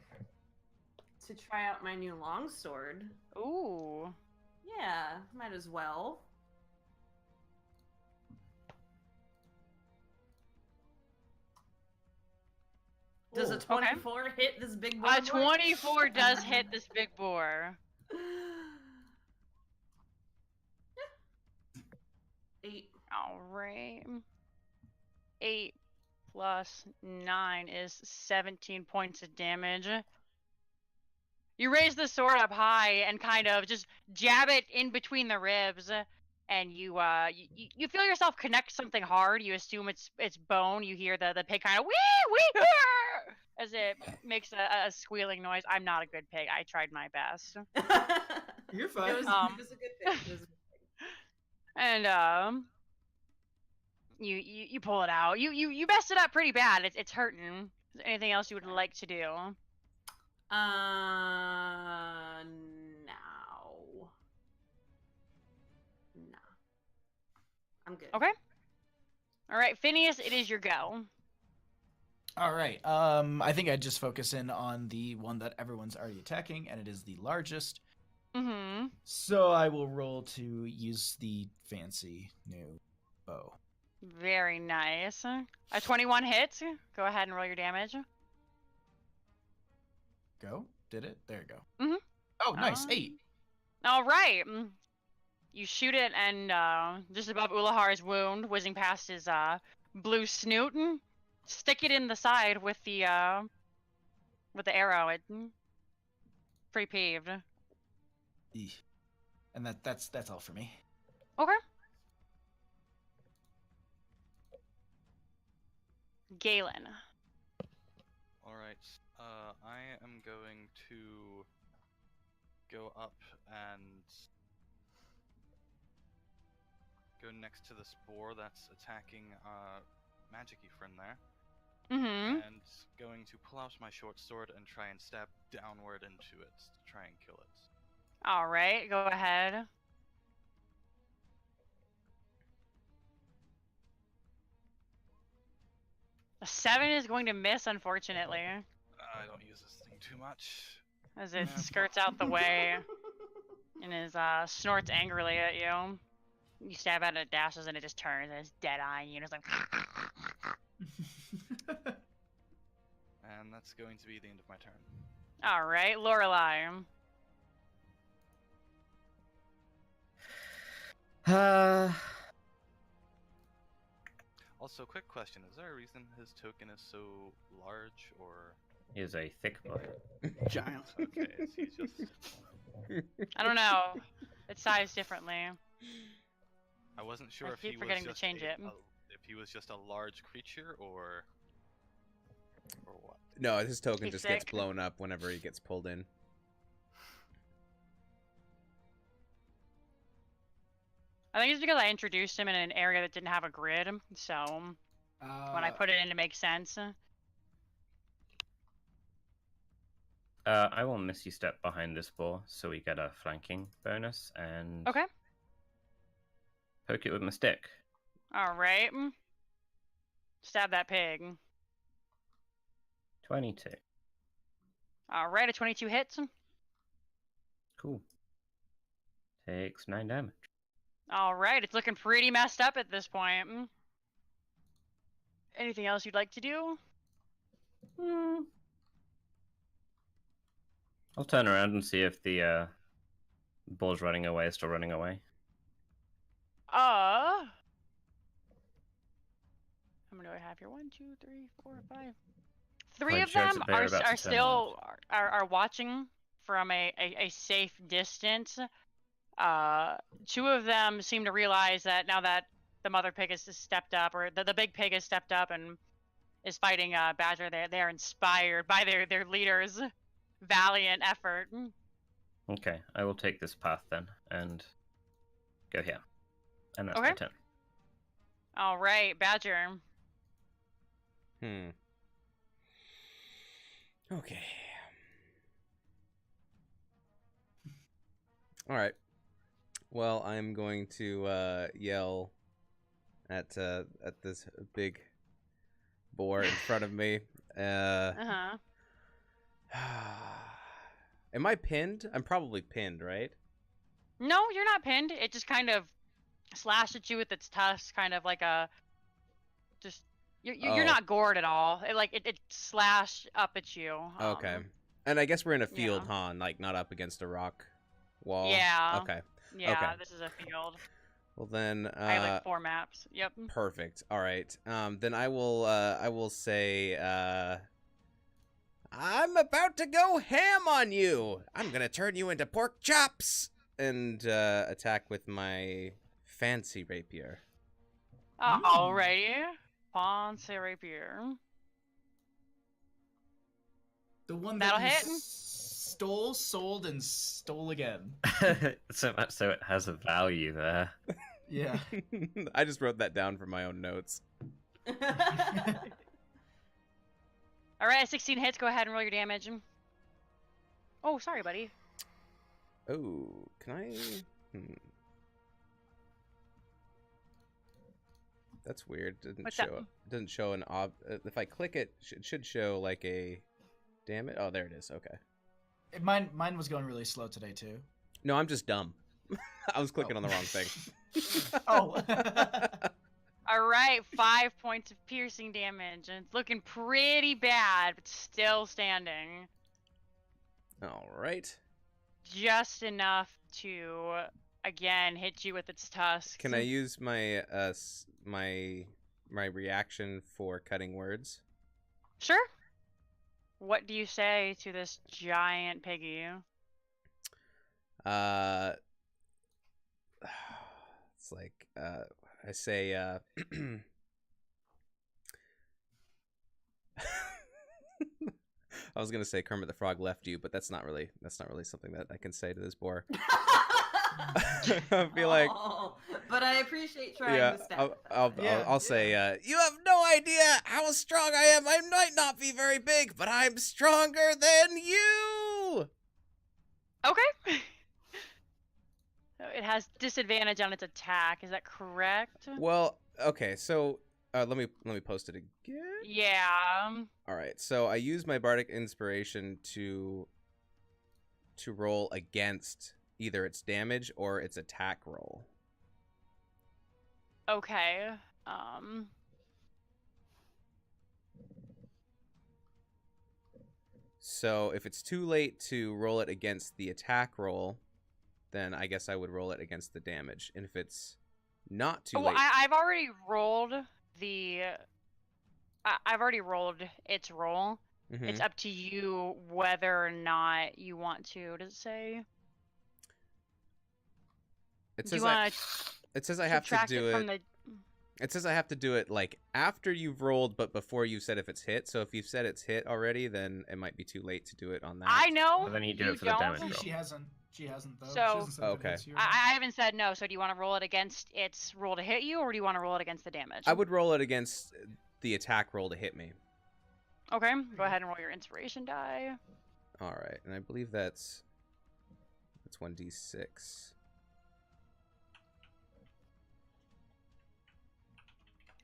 to try out my new longsword. Ooh. Yeah, might as well. Does a Ooh. 24 hit this big boar? A 24 does hit this big boar. 8. All right. 8 plus 9 is 17 points of damage. You raise the sword up high and kind of just jab it in between the ribs, and you feel yourself connect something hard. You assume it's bone. You hear the pig kind of wee as it makes a squealing noise. I'm not a good pig. I tried my best. You're fine. It was a good pick. It was a good pick. And you pull it out. You messed it up pretty bad. It's hurting. Is there anything else you would like to do? No. No. I'm good. Okay. All right, Phineas, it is your go. All right. I think I'd just focus in on the one that everyone's already attacking, and it is the largest. Mm-hmm. So I will roll to use the fancy new bow. Very nice. A 21 hits. Go ahead and roll your damage. Go. Did it? There you go. Mhm. Oh, nice. 8. All right. You shoot it, and just above Ulahar's wound, whizzing past his blue snoot, and stick it in the side with the arrow. It pretty peeved. Eeh. And that's all for me. Okay. Galen. Alright, I am going to go up and go next to this boar that's attacking Magic-y friend there. Mm-hmm. And going to pull out my short sword and try and stab downward into it to try and kill it. All right, go ahead. A 7 is going to miss, unfortunately, I don't use this thing too much. as it Yeah. skirts out the way. and is snorts angrily at you. You stab at it, it dashes, and it just turns and it's dead eyeing you, and it's like. And that's going to be the end of my turn. All right, Lorelai. Also, quick question: is there a reason his token is so large, or He is a thick boy. Giant. okay, is he just? I don't know. It's sized differently. I wasn't sure I if keep he forgetting to was just change it. if he was just a large creature, or what? No, his token He's just gets sick. blown up whenever he gets pulled in. I think it's because I introduced him in an area that didn't have a grid, so when I put it in, it makes sense. I will Misty Step behind this boar so we get a flanking bonus and Okay. poke it with my stick. All right. Stab that pig. 22. All right, a 22 hits. Cool. Takes 9 damage. All right, it's looking pretty messed up at this point. Anything else you'd like to do? I'll turn around and see if the boar's running away is still running away. How many do I have here? 1, 2, 3, 4, 5. 3 Point of shows them that they're about to are turn still are watching from a safe distance. 2 of them seem to realize that now that the mother pig has stepped up, or the big pig has stepped up and is fighting Badger, they are inspired by their leader's valiant effort. Okay, I will take this path then and go here. And that's Okay. my turn. All right, Badger. Okay. All right. Well, I'm going to yell at this big boar in front of me. Uh-huh. Am I pinned? I'm probably pinned, right? No, you're not pinned. It just kind of slashed at you with its tusks, kind of like a just. You're Oh. not gored at all. It slashed up at you. Okay. And I guess we're in a field, yeah. huh? Like not up against a rock wall. Yeah. Okay. Yeah, Okay. this is a field. Well then, I have like 4 maps. Yep. perfect. All right. Then I will say, I'm about to go ham on you. I'm gonna turn you into pork chops and attack with my fancy rapier. Alrighty. Fancy rapier. The one That'll that you hit. stole, sold, and stole again. So much so it has a value there. Yeah. I just wrote that down for my own notes. Alright, 16 hits. Go ahead and roll your damage. Oh, sorry, buddy. Oh, can I? That's weird. What's that? Doesn't show an if I click it, it should show like a. Damn it! Oh, there it is. Okay. Mine was going really slow today too. No, I'm just dumb. I was clicking on the wrong thing. Oh. Alright, 5 points of piercing damage. And it's looking pretty bad, but still standing. All right. Just enough to, again, hit you with its tusks. Can I use my my reaction for cutting words? Sure. What do you say to this giant piggy? It's like I say I was gonna say Kermit the Frog left you, but that's not really something that I can say to this boar. I'll be like, but I appreciate trying yeah, to step. I'll say, you have no idea how strong I am. I might not be very big, but I'm stronger than you. Okay. It has disadvantage on its attack. Is that correct? Well, okay, so let me post it again. Yeah. All right, so I use my bardic inspiration to roll against either its damage or its attack roll. Okay. So if it's too late to roll it against the attack roll, then I guess I would roll it against the damage. And if it's not too late, I've already rolled the. I've already rolled its roll. Mhm. It's up to you whether or not you want to. Does it say? it Do says you want to it says I have to subtract do it it. from the? It says I have to do it like after you've rolled, but before you've said if it's hit. So if you've said it's hit already, then it might be too late to do it on that. I know. Well, then you do it for the don't. damage roll. She hasn't. She hasn't though. So- She hasn't said if it Okay. hits you or I not. haven't said no. So do you want to roll it against its roll to hit you, or do you want to roll it against the damage? I would roll it against the attack roll to hit me. Okay. Go ahead and roll your inspiration die. All right, and I believe that's 1d6.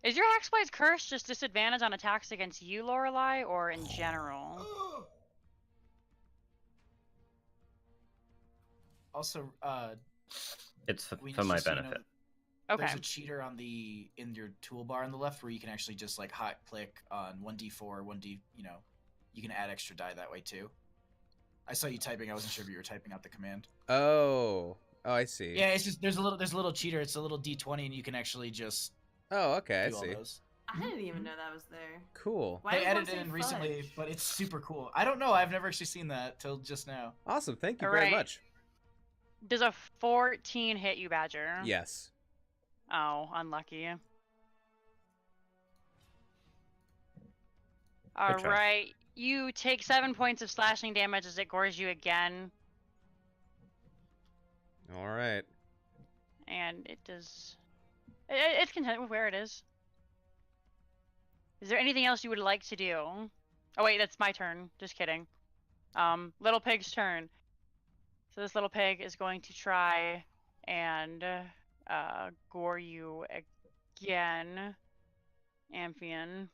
Is your Hexblade's curse just disadvantage on attacks against you, Lorelei, or in general? Also, It's for, we for my just, you know, benefit. Okay. There's a cheater in your toolbar on the left where you can actually just like hot click on 1d4, 1d. You can add extra die that way too. I saw you typing. I wasn't sure if you were typing out the command. Oh, I see. Yeah, it's just there's a little cheater. It's a little d20, and you can actually just Oh, okay, I do all see. those. I didn't even know that was there. Cool. Why They did one added say it in recently, fudge? but it's super cool. I don't know. I've never actually seen that till just now. Awesome. Thank you All very right. much. Does a 14 hit you, Badger? Yes. Oh, unlucky. All try. right. You take 7 points of slashing damage as it gores you again, All right. and it does. It's content with where it is. Is there anything else you would like to do? Oh wait, that's my turn. Just kidding. Little pig's turn. So this little pig is going to try and gore you again, Amphion.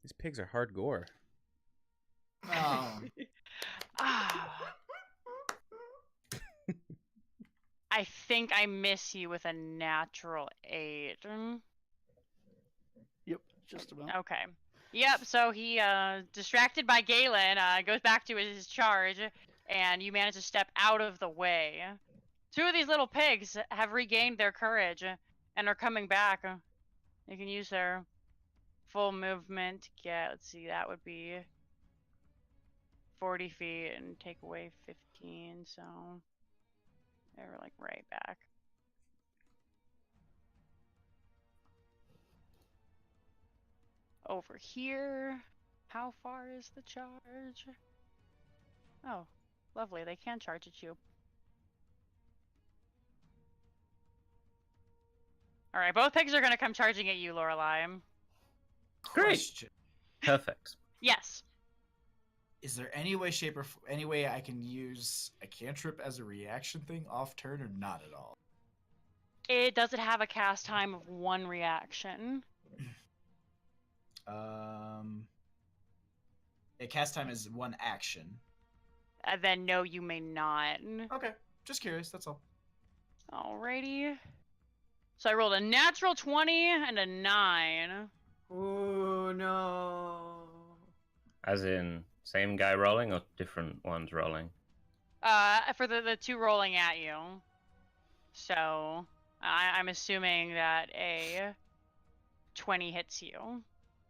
These pigs are hard gore. Oh, Ah. I think I miss you with a natural 8. Yep, just about. Okay. Yep, so he, distracted by Galen, goes back to his charge, and you manage to step out of the way. 2 of these little pigs have regained their courage and are coming back. They can use their full movement to get, let's see, that would be 40 feet and take away 15, so they're like right back. Over here, how far is the charge? Oh, lovely, they can charge at you. Alright, both pigs are gonna come charging at you, Lorelei. Great. question. Perfect. Yes. Is there any way, shape, or any way I can use a cantrip as a reaction thing off turn, or not at all? It doesn't have a cast time of 1 reaction. A cast time is 1 action. Then no, you may not. Okay, just curious. That's all. Alrighty. So I rolled a natural 20 and a 9. Oh no. As in, same guy rolling or different ones rolling? For the 2 rolling at you. So I'm assuming that a 20 hits you.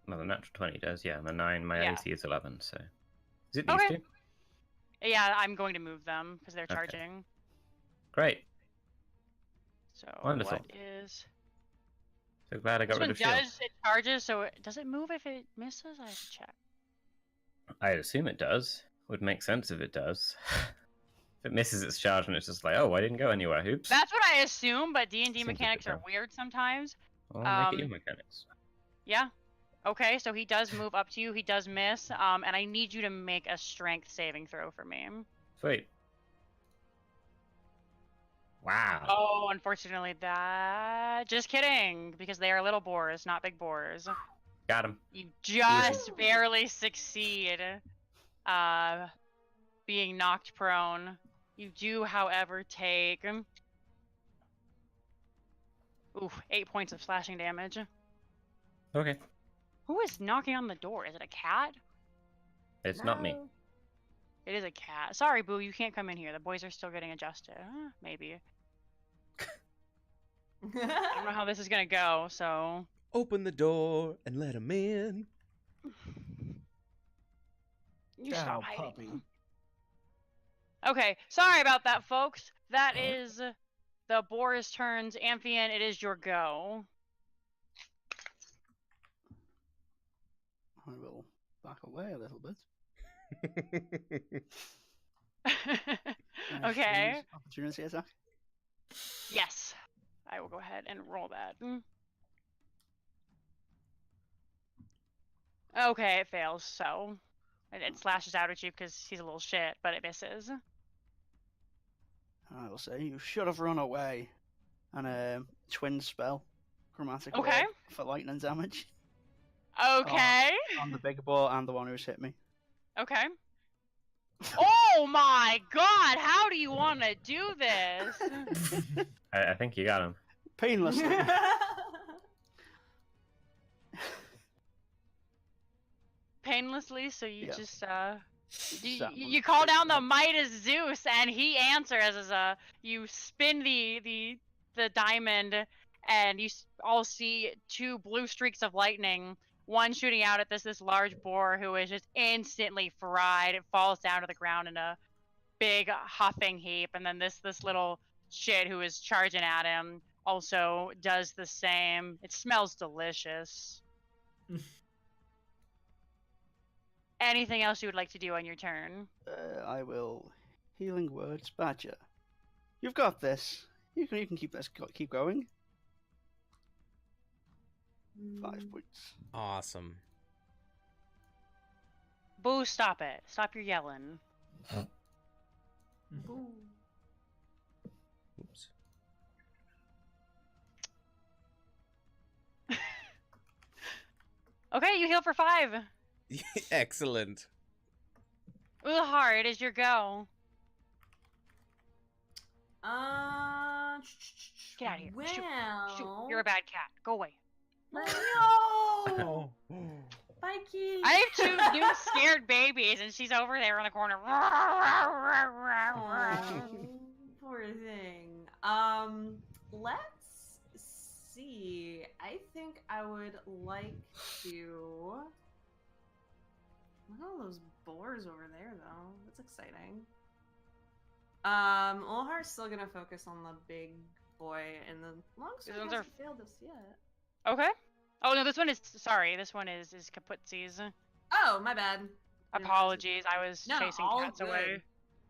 Well, the natural 20 does, yeah. And the 9, my Yeah. AC is 11, so. Is it these Okay. 2? Yeah, I'm going to move them because they're Okay. charging. Great. So Wonderful. what is So glad I got this rid one of shield. does it charges, so does it move if it misses? I have to check. I assume it does. Would make sense if it does. If it misses its charge and it's just like, oh, I didn't go anywhere. Oops. That's what I assume, but D&D Seems a bit mechanics are dumb. weird sometimes. Well, make it um, your mechanics. Yeah. Okay, so he does move up to you. He does miss. And I need you to make a strength saving throw for me. Sweet. Wow. Oh, unfortunately, that. Just kidding, because they are little boars, not big boars. Got him. You just barely succeed. being knocked prone. You do, however, take 8 points of slashing damage. Okay. Who is knocking on the door? Is it a cat? It's not me. It is a cat. Sorry, Boo, you can't come in here. The boys are still getting adjusted. Maybe. I don't know how this is gonna go, so... Open the door and let him in. You Ciao, stop hiding. puppy. Okay, sorry about that, folks. That is the Boris turns. Amphion, it is your go. I will back away a little bit. Okay. Opportunity attack. Yes. I will go ahead and roll that. Okay, it fails, so it slashes out at you because he's a little shit, but it misses. I will say you should have run away. And a twin spell, chromatic Okay. orb for lightning damage Okay. on the big boy and the one who's hit me. Okay. Oh my god, how do you want to do this? I think you got him. Painlessly. Painlessly, so you Yeah. just you, That you one. you call down the might of Zeus, and he answers as you spin the diamond, and you all see 2 blue streaks of lightning. One shooting out at this large boar who is just instantly fried. It falls down to the ground in a big huffing heap, and then this little shit who is charging at him also does the same. It smells delicious. Anything else you would like to do on your turn? I will healing words, Badger. You've got this. You can keep this. Keep going. 5 points. Awesome. Boo, stop it. Stop your yelling. Oops. Okay, you heal for 5. Excellent. Ulahar, it is your go. Get out of here. Well, Shoot. You're a bad cat. Go away. No. Mikey. I have 2 new scared babies, and she's over there in the corner. Aw, poor thing. Let's see. I think I would like to. Look at all those boars over there, though. That's exciting. Ulhar's still gonna focus on the big boy, and the longsword These ones hasn't failed us yet. Okay. Oh no, this one is sorry. This one is Kaputzi's. Oh, my bad. Apologies, I was No, chasing all cats good. away.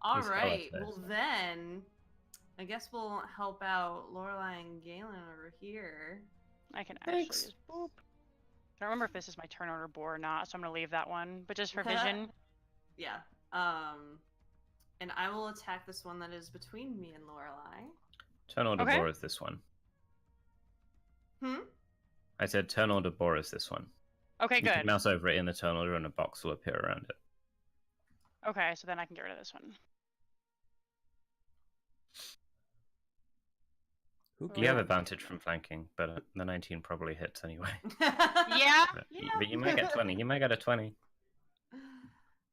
All Please right. apologize. Well then, I guess we'll help out Lorelai and Galen over here. I can actually Thanks. just boop. I don't remember if this is my turn order boar or not, so I'm gonna leave that one. But just for vision, Yeah. And I will attack this one that is between me and Lorelai. Turn order Okay. Boris this one. Hmm. I said turn order Boris this one. okay, You can good. mouse over it in the turn order and a box will appear around it. Okay, so then I can get rid of this one. Who You have cares? advantage from flanking, but the 19 probably hits anyway. Yeah. But you might get 20. You might get a 20.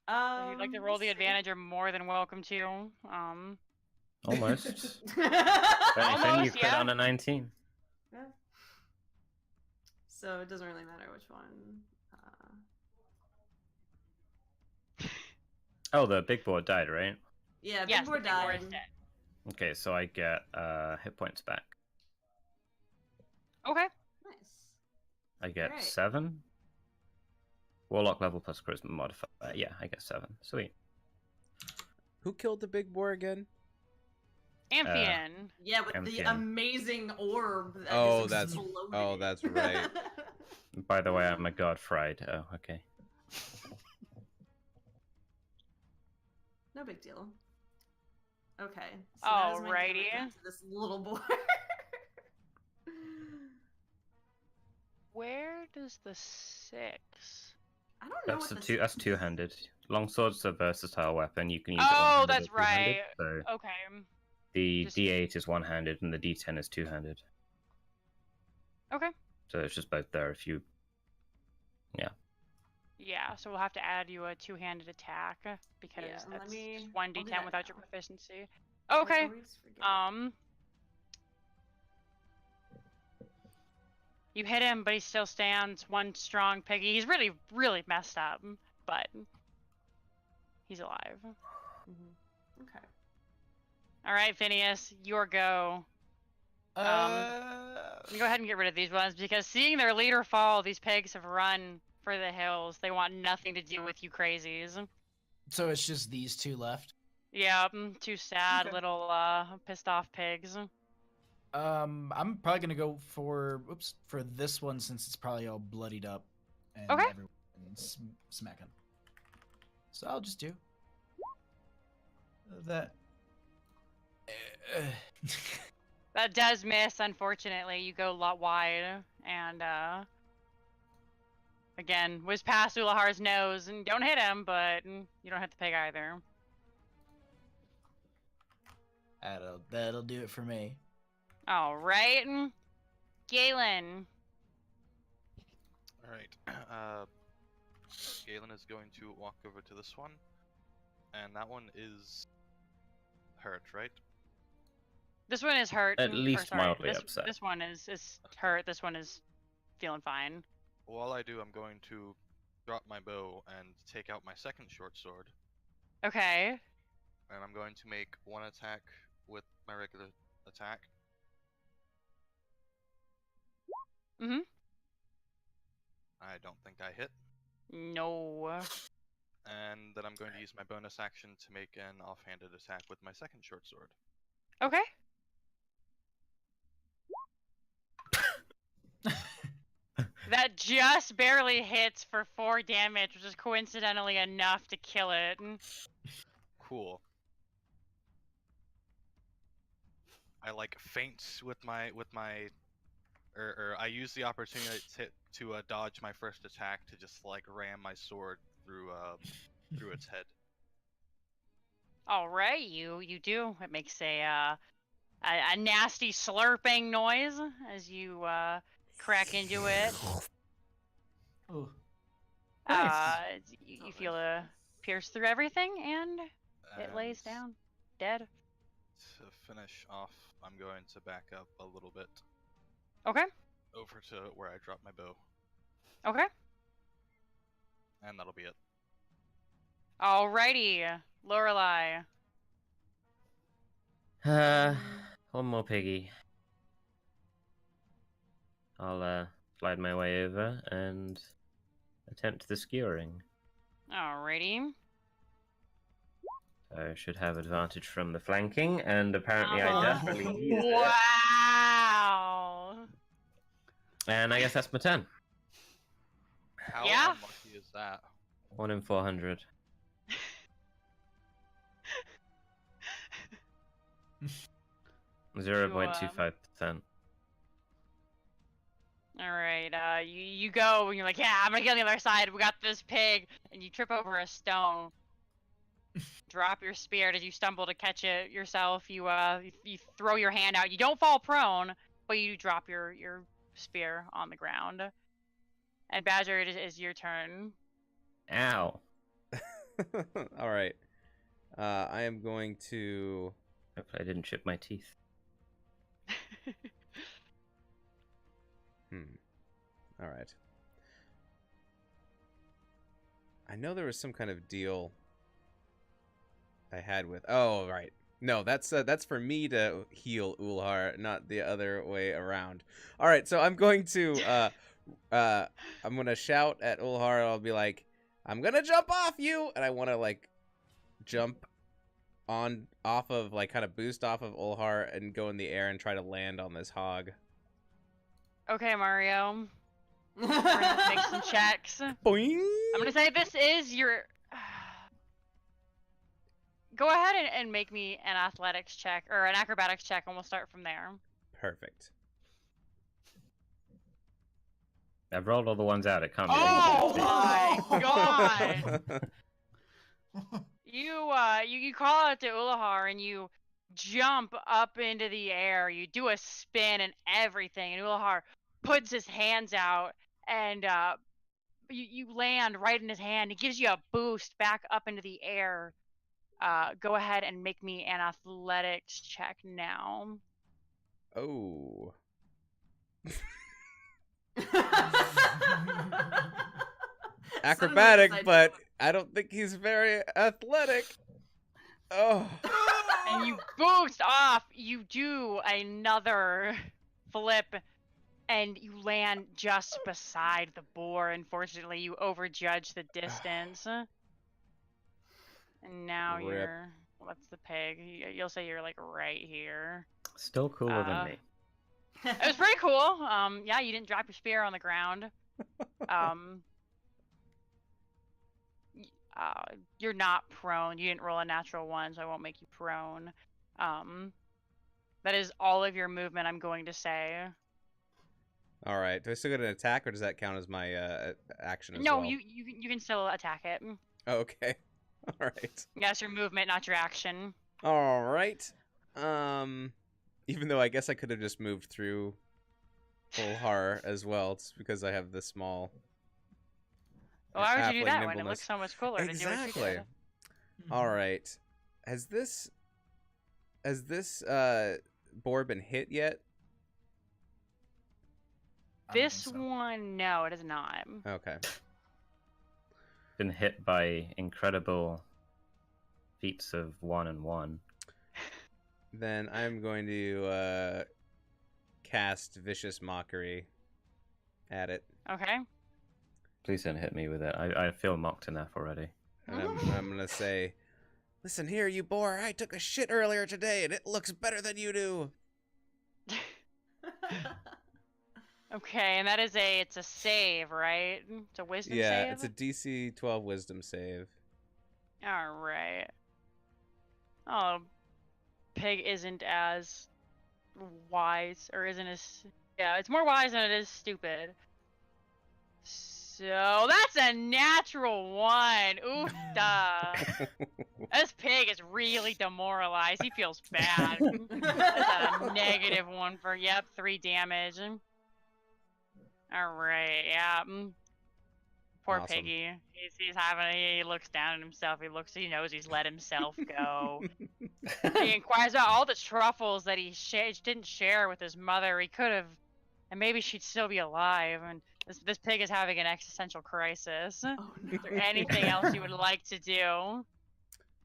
If you'd like to roll the advantage, you're more than welcome to. Almost. If anything, you Almost, crit yeah. on a 19. Yeah. So it doesn't really matter which one. Oh, the big board died, right? Yeah, big Yes, boar the big boar is died. dead. Okay, so I get hit points back. Okay. Nice. I get Alright. 7. Warlock level plus charisma modifier. Yeah, I get 7. Sweet. Who killed the big boar again? Amphion. Yeah, with the Amphion. amazing orb. That Oh, just that's- exploded. oh, that's right. By the way, I'm a god fried. Oh, okay. No big deal. Okay. So that is my damage Alrighty. done to this little boy. Where does the 6? I don't know That's what the two. That's two-handed. Longsword's a versatile weapon. You can use it Oh, one-handed that's or two-handed, right. So Okay. the Just- D8 is one-handed and the D10 is two-handed. Okay. So it's just both there if you. Yeah, so we'll have to add you a two-handed attack because Yeah, let that's me- just one I'll do D10 that without your now. proficiency. I Okay. always forget. You hit him, but he still stands. One strong piggy. He's really, really messed up, but he's alive. Okay. All right, Phineas, your go. Go ahead and get rid of these ones because seeing their leader fall, these pigs have run for the hills. They want nothing to do with you crazies. So it's just these two left. Yep, two sad Okay. little pissed off pigs. I'm probably gonna go for this one since it's probably all bloodied up and Okay. everyone's smacking. So I'll just do that. That does miss, unfortunately. You go a lot wide, and again, whiz past Ulahar's nose, and don't hit him, but you don't hit the pig either. That'll do it for me. All right, Galen. Alright. Galen is going to walk over to this one. And that one is hurt, right? This one is hurt. At least mildly this, upset. This one is hurt. This one is feeling fine. While I do, I'm going to drop my bow and take out my second short sword. Okay. And I'm going to make one attack with my regular attack. Mhm. I don't think I hit. No. And then I'm going to use my bonus action to make an offhanded attack with my second short sword. Okay. That just barely hits for 4 damage, which is coincidentally enough to kill it. Cool. I like feint with my I use the opportunity to dodge my first attack to just like ram my sword through through its head. All right, you do. It makes a nasty slurping noise as you crack into it. Oh. You feel a pierce through everything, and it lays And down, dead. To finish off, I'm going to back up a little bit Okay. over to where I dropped my bow, Okay. and that'll be it. Alrighty, Lorelai. One more piggy. I'll slide my way over and attempt the skewering. Alrighty. So I should have advantage from the flanking, and apparently I Oh. definitely use it. Wow. And I guess that's my turn. How Yeah. unlucky is that? 1 in 400. You, 0.25%. All right. You go and you're like, yeah, I'm gonna get on the other side. We got this pig, and you trip over a stone. Drop your spear as you stumble to catch it yourself. You throw your hand out. You don't fall prone, but you drop your spear on the ground. And Badger, it is your turn. Ow. All right. I am going to. Hopefully I didn't chip my teeth. All right. I know there was some kind of deal I had with. Oh, right. No, that's for me to heal Ulhar, not the other way around. All right, so I'm going to I'm gonna shout at Ulhar. I'll be like, "I'm gonna jump off you," and I want to like jump off of like kind of boost off of Ulhar and go in the air and try to land on this hog. Okay, Mario. We're gonna make some checks. Boing! I'm gonna say this is your. Go ahead and make me an athletics check or an acrobatics check, and we'll start from there. Perfect. I've rolled all the ones out. It can't be. Oh anything. God! You call out to Ulahar and you jump up into the air. You do a spin and everything, and Ulahar puts his hands out and you land right in his hand. He gives you a boost back up into the air. Go ahead and make me an athletics check now. Oh. Acrobatic, Suddenly but I don't think he's very athletic. Oh. And you boost off. You do another flip, and you land just beside the boar. Unfortunately, you overjudge the distance. And now Rip. you're... What's the pig? You'll say you're, like, right here. Still cooler than me. It was pretty cool. Yeah, you didn't drop your spear on the ground. You're not prone. You didn't roll a natural one, so I won't make you prone. That is all of your movement, I'm going to say. All right. Do I still get an attack, or does that count as my action as No, well? you can still attack it. Oh, okay. All right. Yes, your movement, not your action. All right. Even though I guess I could have just moved through Ulahar as well, it's because I have the small. Well, why would you do halfling that when it nimbleness. looks so much cooler to do what you Exactly. did? All right. Has this boar been hit yet? I don't This think so. one, no, it is not. Okay. Been hit by incredible feats of 1 and 1. Then I'm going to cast Vicious Mockery at it. Okay. Please don't hit me with it. I feel mocked enough already. And I'm going to say, listen here, you boar. I took a shit earlier today, and it looks better than you do. Okay, and that is it's a save, right? It's a wisdom save? Yeah, it's a DC 12 Wisdom save. Alright. Oh, Pig isn't as wise, or isn't as... Yeah, it's more wise than it is stupid. So, that's a natural one! Oof, duh. This pig is really demoralized. He feels bad. That's a negative one for, 3 damage. Alright, yeah. Poor Awesome. piggy. He looks down at himself. He knows he's let himself go. He inquires about all the truffles that he didn't share with his mother. He could have, and maybe she'd still be alive. And this pig is having an existential crisis. Oh, no. Is there anything else you would like to do?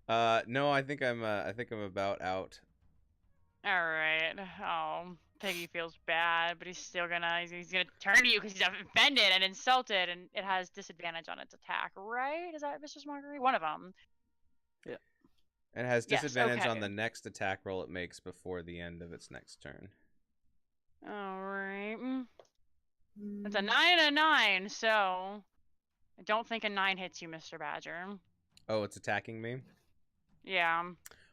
No, I think I'm about out. All right. Oh, Piggy feels bad, but he's gonna turn to you because he's offended and insulted, and it has disadvantage on its attack, right? Is that Vicious Mockery? One of them. Yeah. It has Yes, disadvantage on okay. the next attack roll it makes before the end of its next turn. All right. It's a 9 and a 9, so I don't think a 9 hits you, Mr. Badger. Oh, it's attacking me? Yeah.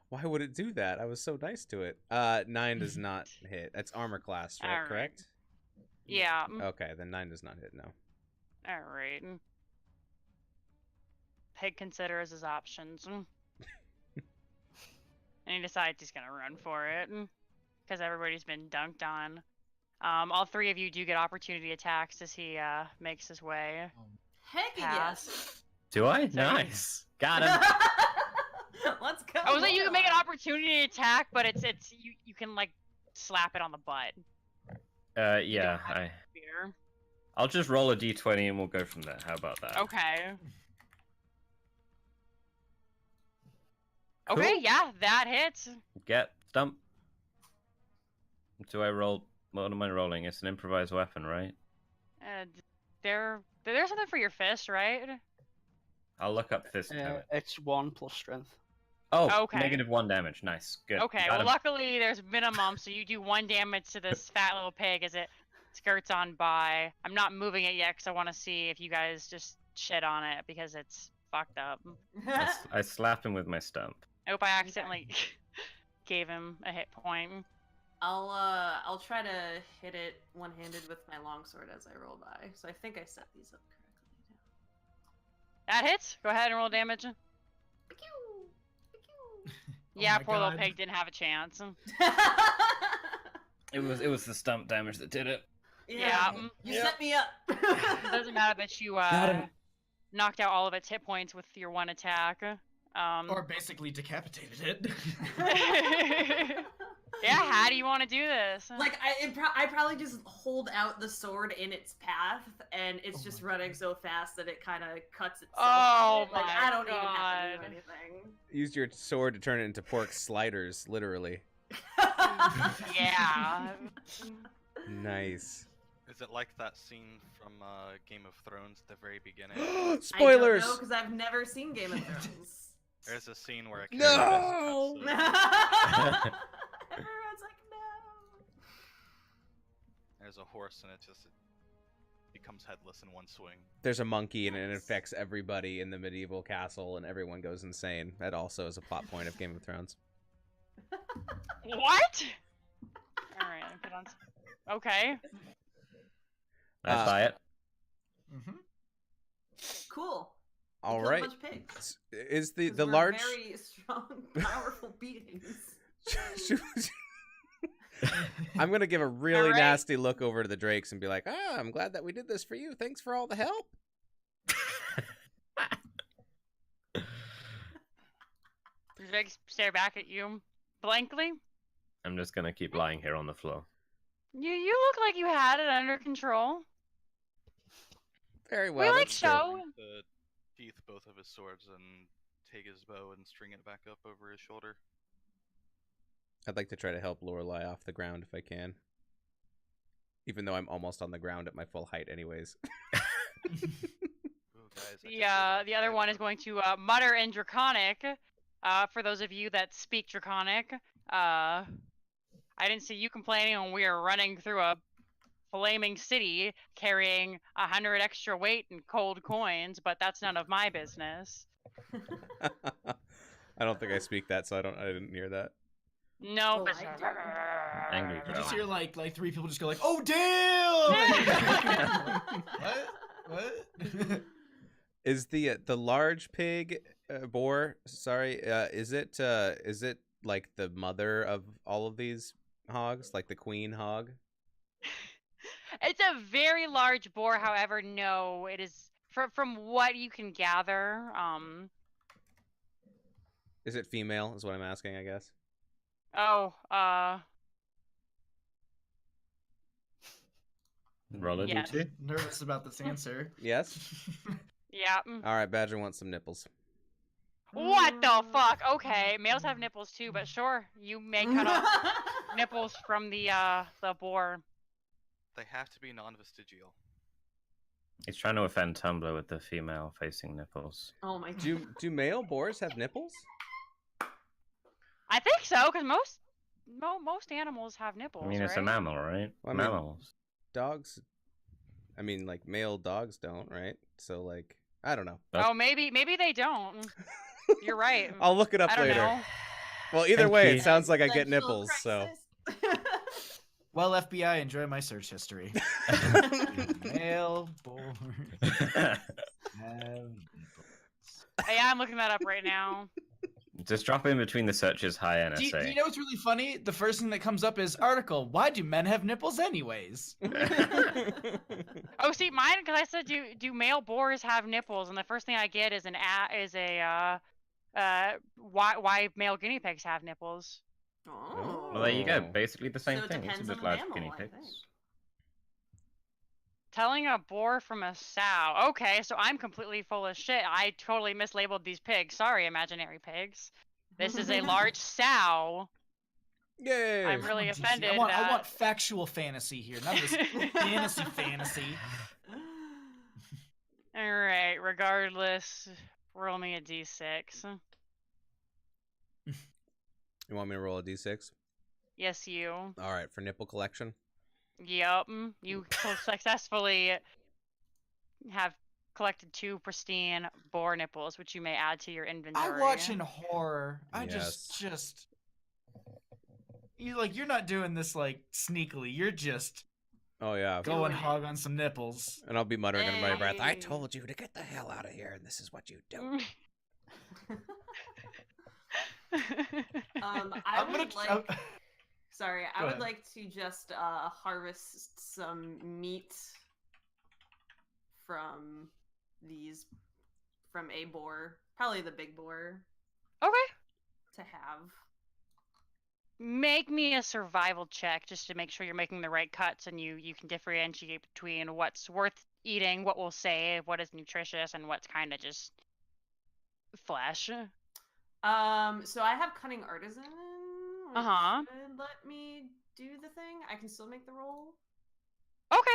Why would it do that? I was so nice to it. 9 does not hit. That's armor class, right? Alright. Correct? Yeah. Okay, then 9 does not hit, no. All right. Pig considers his options. And he decides he's gonna run for it. Because everybody's been dunked on. All 3 of you do get opportunity attacks as he makes his way. Heck Pass. yes. Do I? So- Nice. Got him. Let's go. I was like, you can make an opportunity attack, but it's you can like slap it on the butt. Yeah. have Spear. I'll just roll a d20 and we'll go from there. How about that? Okay. Cool. Okay, yeah, that hits. Get stump. Do I roll? What am I rolling? It's an improvised weapon, right? There's something for your fist, right? I'll look up fist damage. It's 1 plus strength. Oh, okay. -1 damage. Nice. Good. Okay, Got well, him. luckily there's minimum, so you do 1 damage to this fat little pig as it skirts on by. I'm not moving it yet because I want to see if you guys just shit on it because it's fucked up. I slap him with my stump. I hope I accidentally gave him a hit point. I'll try to hit it one-handed with my longsword as I roll by. So I think I set these up That hits. Go ahead and roll damage. Yeah, my poor little God. pig didn't have a chance. It was the stump damage that did it. Yeah. You set me up. It doesn't matter that you knocked out all of its hit points with your one attack. Or basically decapitated it. Yeah, how do you want to do this? Like I probably just hold out the sword in its path, and it's just running so fast that it kind of cuts itself. Oh like, my I don't even have to do God. anything. Used your sword to turn it into pork sliders, literally. Yeah. Nice. Is it like that scene from Game of Thrones at the very beginning? Spoilers! I don't know because I've never seen Game of Thrones. There's a scene where a No! character cuts Everyone's like, no. there's a horse and it becomes headless in one swing. There's a monkey and it Nice. infects everybody in the medieval castle and everyone goes insane. That also is a plot point of Game of Thrones. What? Alright, put on. Okay. I buy it. Mm-hmm. Cool. All Kill a right. bunch of pigs. Is 'Cause the we're large very strong, powerful beings. I'm gonna give a really Alright. nasty look over to the Drakes and be like, I'm glad that we did this for you. Thanks for all the help. The Drakes stare back at you blankly. I'm just gonna keep lying here on the floor. You look like you had it under control. Very well. like that's so. true. To sheath both of his swords and take his bow and string it back up over his shoulder. I'd like to try to help Lorelei off the ground if I can. Even though I'm almost on the ground at my full height anyways. Ooh, guys, I just The realized the other I one is have- going to mutter in Draconic. For those of you that speak Draconic, I didn't see you complaining when we were running through a flaming city carrying 100 extra weight and cold coins, but that's none of my business. I don't think I speak that, so I didn't hear that. No. Oh, I do. Angry You girl. just hear like three people just go like, "Oh damn!" What? Is the large pig boar? Sorry, is it like the mother of all of these hogs, like the queen hog? It's a very large boar, however, no, it is from what you can gather. Is it female? Is what I'm asking, I guess. Roll a Yes. d2. Nervous about this answer. Yes. Yeah. All right, Badger wants some nipples. What the fuck? Okay, males have nipples too, but sure, you may cut off nipples from the boar. They have to be non-vestigial. He's trying to offend Tumblr with the female facing nipples. Oh my god. Do male boars have nipples? I think so, because most animals have nipples. I mean, it's a right? mammal, right? I mean- Mammals. Dogs, I mean, like male dogs don't, right? So like, I don't know. Oh, maybe they don't. You're right. I'll look it up I don't later. know. Well, either Thank way, you. it sounds like I get Existential nipples. So crisis. Well, FBI, enjoy my search history. Male born have nipples. Yeah, I'm looking that up right now. Just drop in between the searches high Do you NSA. know what's really funny? The first thing that comes up is article. Why do men have nipples anyways? Oh, see, mine, because I said, do male boars have nipples? And the first thing I get is why male guinea pigs have nipples. Oh. Well, there you go. Basically the same So it thing. These depends are on just the large mammal, guinea I pigs. think. Telling a boar from a sow. Okay, so I'm completely full of shit. I totally mislabeled these pigs. Sorry, imaginary pigs. This is a large sow. Yay! I'm really Come on, GC. offended I want that- factual fantasy here, not this fantasy. Alright, regardless, roll me a d6. You want me to roll a d6? Yes, you. All right, for nipple collection. Yep, you successfully have collected 2 pristine boar nipples, which you may add to your inventory. I watch in horror. I Yes. just you're not doing this like sneakily. You're just Oh yeah. Go and Doing it. hog on some nipples. And I'll be muttering under my breath, I Hey. told you to get the hell out of here, and this is what you do. I I'm would gonna. like. Sorry, I Go would ahead. like to just harvest some meat from a boar, probably the big boar, Okay. to have. Make me a survival check just to make sure you're making the right cuts and you can differentiate between what's worth eating, what will save, what is nutritious, and what's kind of just flesh. So I have cunning artisan. Which Uh-huh. should let me do the thing. I can still make the roll. Okay.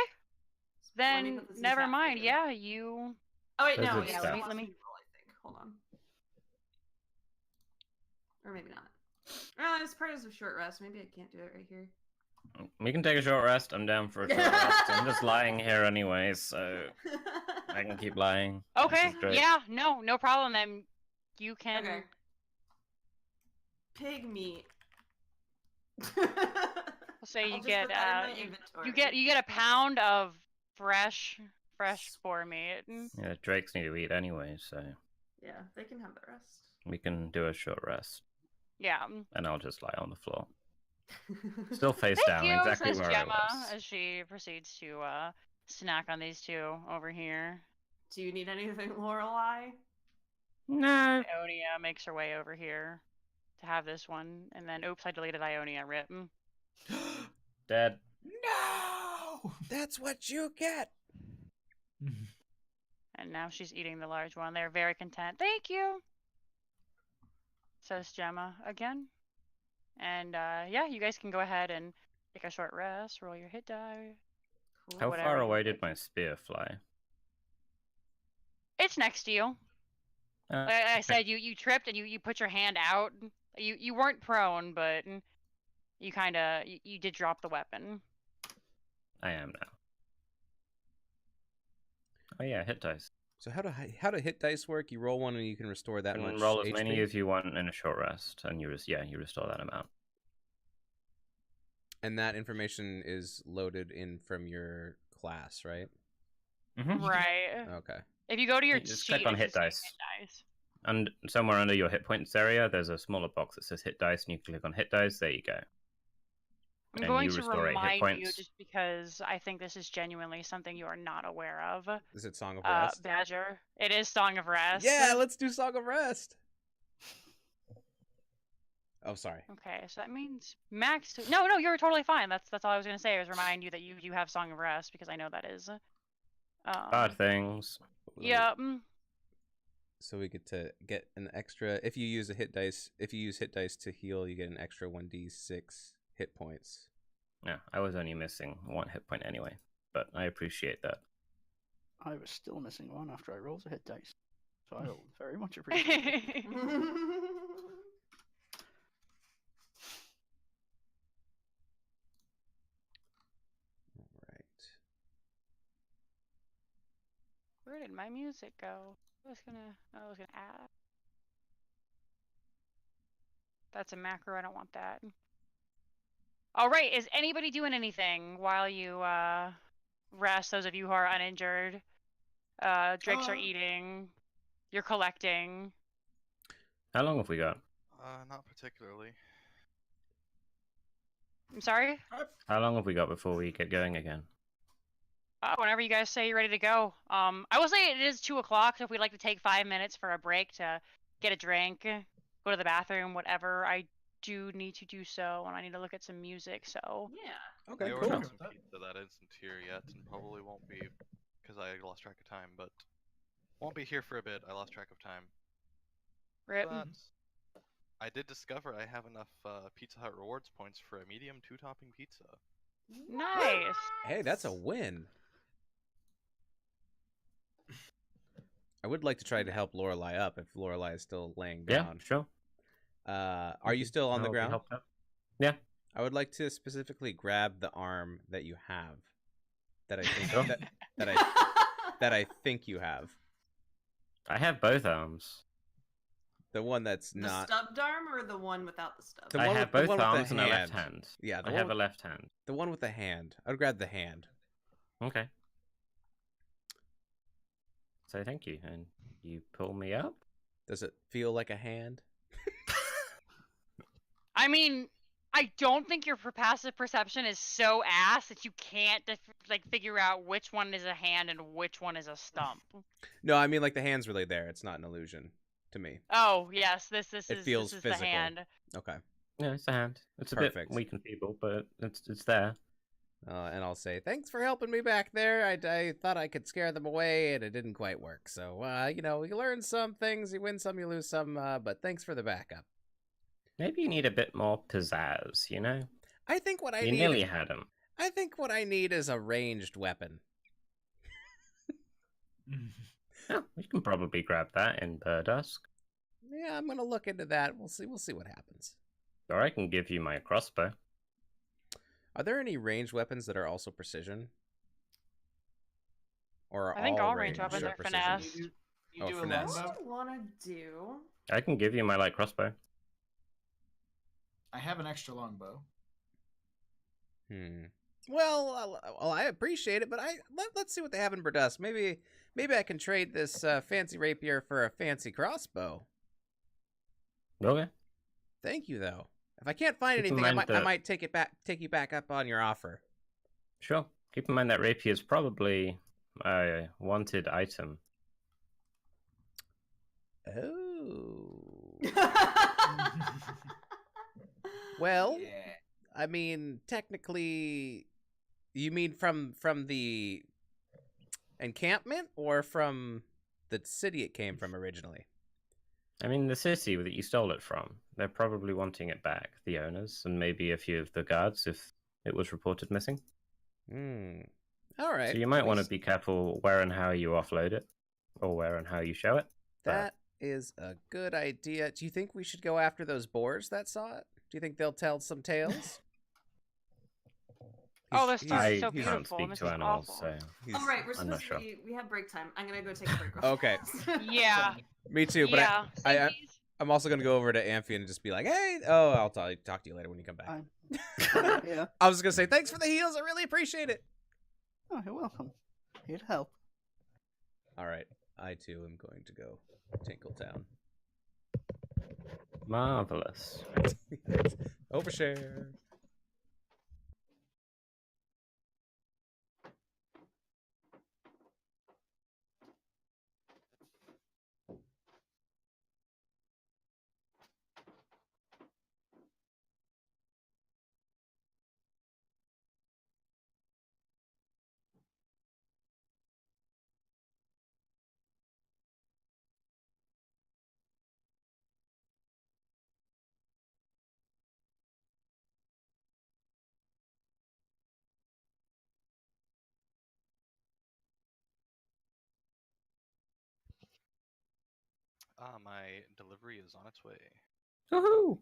Let me Then put this in never chat for mind. you. Yeah, you. Oh wait, Those no. are Yeah, stats. let me roll. I think. Hold on. Or maybe not. It's part of a short rest. Maybe I can't do it right here. We can take a short rest. I'm down for a short rest. I'm just lying here anyway, so I can keep lying. This Okay. is great. Yeah. No problem. Then you can. Okay. Pig meat. So I'll you just get put that in my inventory. you get a pound of fresh boar meat. Yeah, drakes need to eat anyway, so Yeah, they can have the rest. we can do a short rest. Yeah. And I'll just lie on the floor. Still face Thank down, you, exactly says where Gemma, I was. as she proceeds to snack on these two over here. Do you need anything, Lorelai? No. Ionia makes her way over here to have this one, and then oops, I deleted Ionia. Rip. Dead. No. That's what you get. And now she's eating the large one. They're very content. Thank you, says Gemma again. And yeah, you guys can go ahead and take a short rest. Roll your hit die. Cool. How Whatever far you away like. did my spear fly? It's next to you. Like I said, you tripped and you put your hand out. You weren't prone, but you kind of you did drop the weapon. I am now. Oh yeah, hit dice. So how do hit dice work? You roll one and you can restore that You much can roll as HP? many as you want in a short rest, and you restore that amount. And that information is loaded in from your class, right? Mm-hmm. Right. Okay. If you go to your You just sheet, click on it hit should say dice. hit dice. And somewhere under your hit points area, there's a smaller box that says hit dice, and you click on hit dice. There you go. I'm And going you to restore 8 hit remind you points. just because I think this is genuinely something you are not aware of. Is it Song of Rest? Badger. It is Song of Rest. Yeah, let's do Song of Rest. Oh, sorry. Okay, so that means max. No, you're totally fine. That's all I was gonna say. Was remind you that you have Song of Rest because I know that is. Bad things. Yeah. So we get to get an extra. If you use hit dice to heal, you get an extra 1d6 hit points. Yeah, I was only missing 1 hit point anyway, but I appreciate that. I was still missing one after I rolled a hit dice. So I will very much appreciate it. All right. Where did my music go? I was gonna add. That's a macro. I don't want that. All right. Is anybody doing anything while you rest? Those of you who are uninjured. Drakes are eating. You're collecting. How long have we got? Not particularly. I'm sorry. How long have we got before we get going again? Whenever you guys say you're ready to go. I will say it is 2 o'clock, so if we'd like to take 5 minutes for a break to get a drink, go to the bathroom, whatever, I do need to do so, and I need to look at some music, so... Yeah. Okay, I cool. ordered some pizza that isn't here yet, and probably won't be because I lost track of time. But won't be here for a bit. I lost track of time. Rip. But I did discover I have enough Pizza Hut rewards points for a medium 2-topping pizza. Nice. Hey, that's a win. I would like to try to help Lorelai up if Lorelai is still laying Yeah, down. sure. Are you still on the I'll be ground? helped out. Yeah. I would like to specifically grab the arm that you have, that I think Sure. that I think you have. I have both arms. The one that's The not. stubbed arm or the one without the stub? I one have with- the both one with the arms and a left hand. hand. Yeah, the I one have with- a left hand. The one with the hand. I would grab the hand. Okay. So thank you, and you pull me up. Does it feel like a hand? I mean, I don't think your passive perception is so ass that you can't figure out which one is a hand and which one is a stump. No, I mean like the hand's really there. It's not an illusion to me. Oh yes, this It is feels this is physical. the hand. Okay. Yeah, it's a hand. It's a Perfect. bit weak and feeble, but it's there. And I'll say, thanks for helping me back there. I thought I could scare them away, and it didn't quite work. So, you know, you learn some things, you win some, you lose some, but thanks for the backup. Maybe you need a bit more pizzazz, you know? I think what I You need nearly is, had him. I think what I need is a ranged weapon. Yeah, we can probably grab that in Burdusk. Yeah, I'm gonna look into that. We'll see what happens. Or I can give you my crossbow. Are there any ranged weapons that are also precision? Or are I think all ranged ranged weapons or are precision? finesse. You Oh, do a finesse. What longbow? do you want to do? I can give you my light crossbow. I have an extra longbow. Well, I appreciate it, but let's see what they have in Burdusk. Maybe I can trade this fancy rapier for a fancy crossbow. Okay. Thank you, though. If I can't find Keep in anything, mind I that- might take you back up on your offer. Sure. Keep in mind that rapier is probably a wanted item. Oh. Well, Yeah. I mean, technically, you mean from the encampment or from the city it came from originally? I mean, the city that you stole it from, they're probably wanting it back, the owners, and maybe a few of the guards if it was reported missing. All right. So you might want to be careful where and how you offload it, or where and how you show it. That is a good idea. Do you think we should go after those boars that saw it? Do you think they'll tell some tales? Oh, this He's- town is I so can't beautiful. speak and this to is animals, awful. so he's- All right, we're I'm not supposed to sure. be. We have break time. I'm gonna go take a break. real Okay. fast. Yeah. Me too, but Yeah. I'm also going to go over to Amphion and just be like, hey, I'll talk to you later when you come back. I'm yeah. I was going to say, thanks for the heals. I really appreciate it. Oh, you're welcome. Here to help. All right. I, too, am going to go Tinkletown. marvelous. Overshare. My delivery is on its way. Woohoo!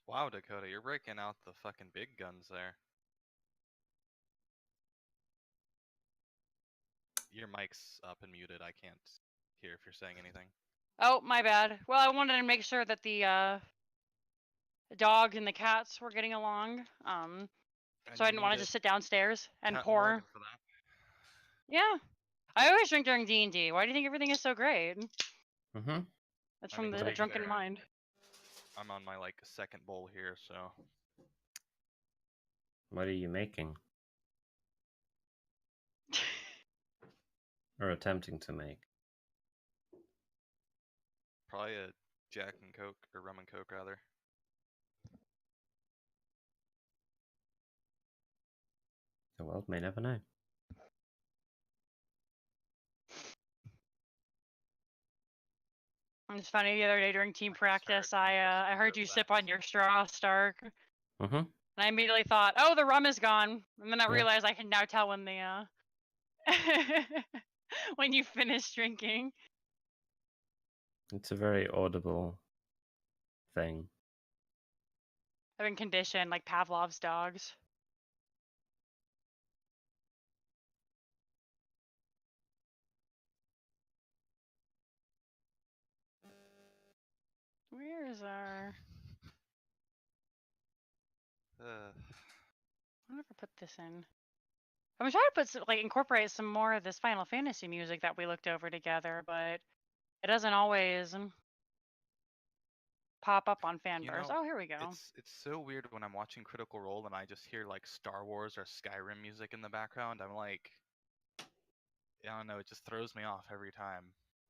Wow, Dakota, you're breaking out the fucking big guns there. Your mic's up and muted. I can't hear if you're saying anything. Oh, my bad. Well, I wanted to make sure that the dog and the cats were getting along. And So I you didn't want to need just sit downstairs a and Cat pour. Morgan for that. Yeah. I always drink during D&D. Why do you think everything is so great? Mm-hmm. That's I from mean, the to be drunken fair. mind. I'm on my like second bowl here, so What are you making? Or attempting to make? probably a Jack and Coke or rum and Coke rather. The world may never know. It's funny, the other day during team practice, I heard you sip on your straw, Stark. Mm-hmm. And I immediately thought, oh, the rum is gone. And then I Yeah. realized I can now tell when the when you finish drinking. It's a very audible thing. I've been conditioned like Pavlov's dogs. Where is our... I never put this in. I'm trying to put like incorporate some more of this Final Fantasy music that we looked over together, but it doesn't always pop up on Fanverse. know, Oh, here we go. It's so weird when I'm watching Critical Role and I just hear like Star Wars or Skyrim music in the background. I'm like, I don't know, it just throws me off every time.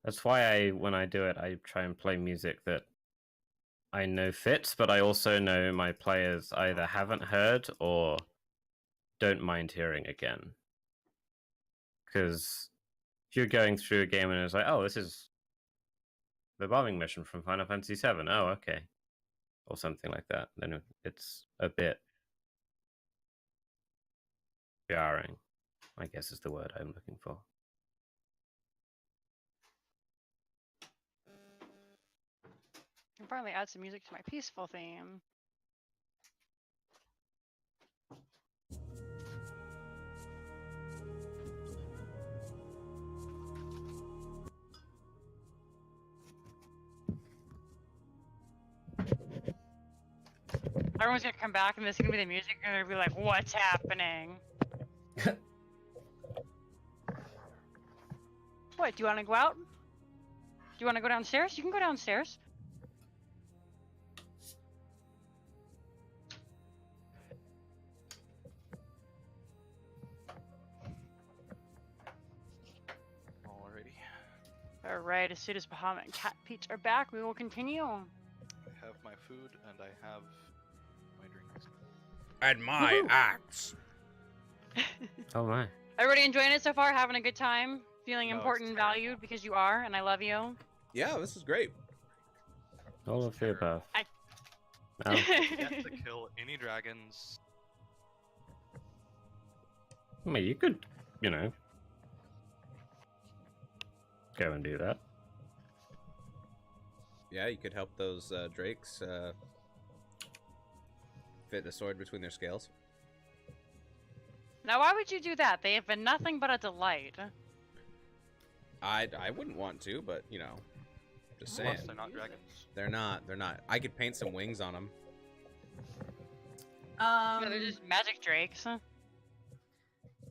That's why when I do it, I try and play music that I know fits, but I also know my players either haven't heard or don't mind hearing again. Because if you're going through a game and it's like, oh, this is the bombing mission from Final Fantasy VII. Oh, okay. Or something like that. Then it's a bit jarring, I guess is the word I'm looking for. I'll probably add some music to my peaceful theme. Everyone's gonna come back and this is gonna be the music and they're gonna be like, what's happening? What, do you wanna go out? Do you wanna go downstairs? You can go downstairs. Alrighty. Alright, as soon as Bahamut and Cat Peach are back, we will continue. I have my food and I have my drinks. And my axe. Oh my. Everybody enjoying it so far? Having a good time? Feeling No, it's important and terrible. valued because you are, and I love you. Yeah, this is great. All of the above. I- Oh, Get to kill any dragons. I mean, you could, you know, go and do that. Yeah, you could help those drakes fit the sword between their scales. Now, why would you do that? They have been nothing but a delight. I wouldn't want to, but you know, just saying. Plus, they're not dragons. They're not. They're not. I could paint some wings on them. No, they're just magic drakes. And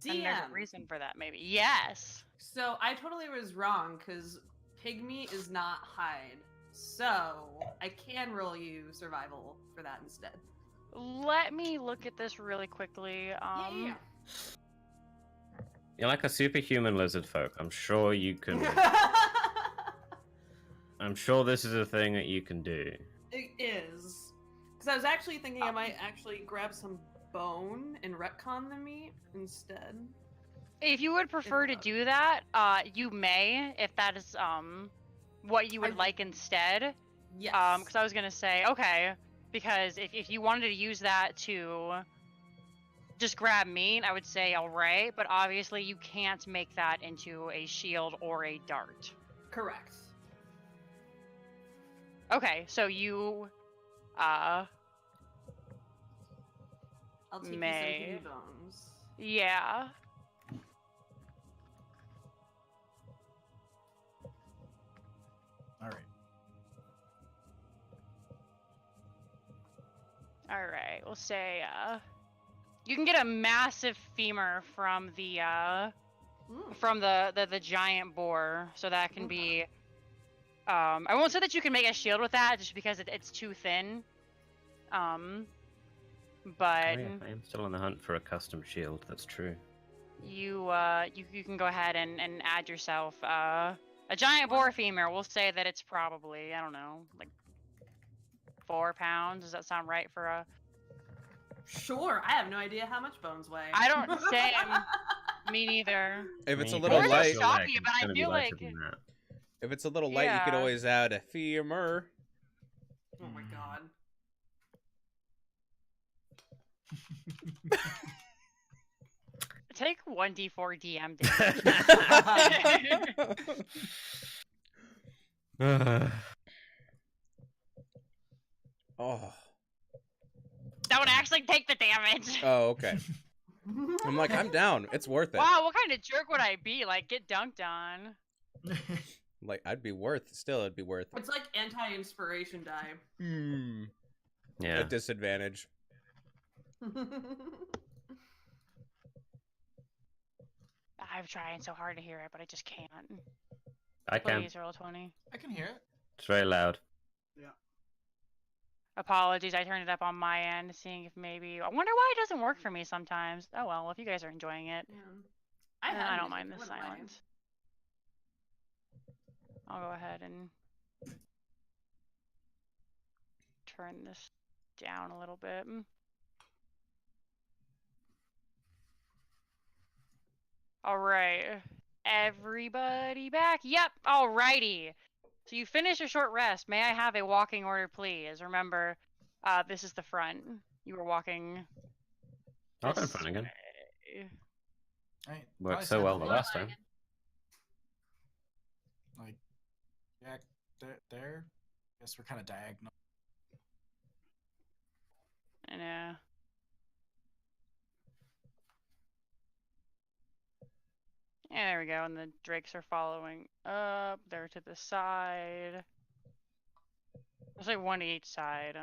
there's DM. a reason for that, maybe. Yes! So I totally was wrong because pygmy is not hide. So I can roll you survival for that instead. Let me look at this really quickly. Yeah. You're like a superhuman lizard folk. I'm sure you can. I'm sure this is a thing that you can do. It is. Because I was actually thinking I might actually grab some bone and retcon the meat instead. If you would prefer to do that, you may, if that is what you would like instead. Yes. Because I was gonna say, okay, because if you wanted to use that to just grab meat, I would say alright, but obviously you can't make that into a shield or a dart. Correct. Okay, so you I'll take May. you some kidney bones. yeah. All right. Alright, we'll say you can get a massive femur from the the giant boar, so that can be I won't say that you can make a shield with that just because it's too thin. But Oh, yeah, I am still on the hunt for a custom shield. That's true. you can go ahead and add yourself a giant boar femur. We'll say that it's probably, I don't know, like 4 pounds. Does that sound right for a... Sure, I have no idea how much bones weigh. I don't say me neither. If it's a I mean, little Boars are light, soft. Stoppy, but I it's gonna be feel lighter like- than that. If it's a little light, you could Yeah. always add a femur. Oh my god. Take 1d4 DM damage. Oh. Don't actually take the damage. Oh, okay. I'm like, I'm down. It's worth it. Wow, what kind of jerk would I be? Like, get dunked on. Like, it'd be worth it. It's like anti-inspiration die. Hmm. Yeah. At disadvantage. I'm trying so hard to hear it, but I just can't. I can. Please roll 20. I can hear it. It's very loud. Apologies, I turned it up on my end, seeing if maybe. I wonder why it doesn't work for me sometimes. Oh well, if you guys are enjoying it, I don't mind the silence. I'll go ahead and turn this down a little bit. All right, everybody back? Yep. Alrighty. So you finish your short rest. May I have a walking order, please? Remember, this is the front. You were walking. I'll go in front again. way. Right. Worked so well the last time. Like, yeah, there. Guess we're kind of diagonal. I know. Yeah, there we go. And the drakes are following up. They're to the side. There's like one to each side.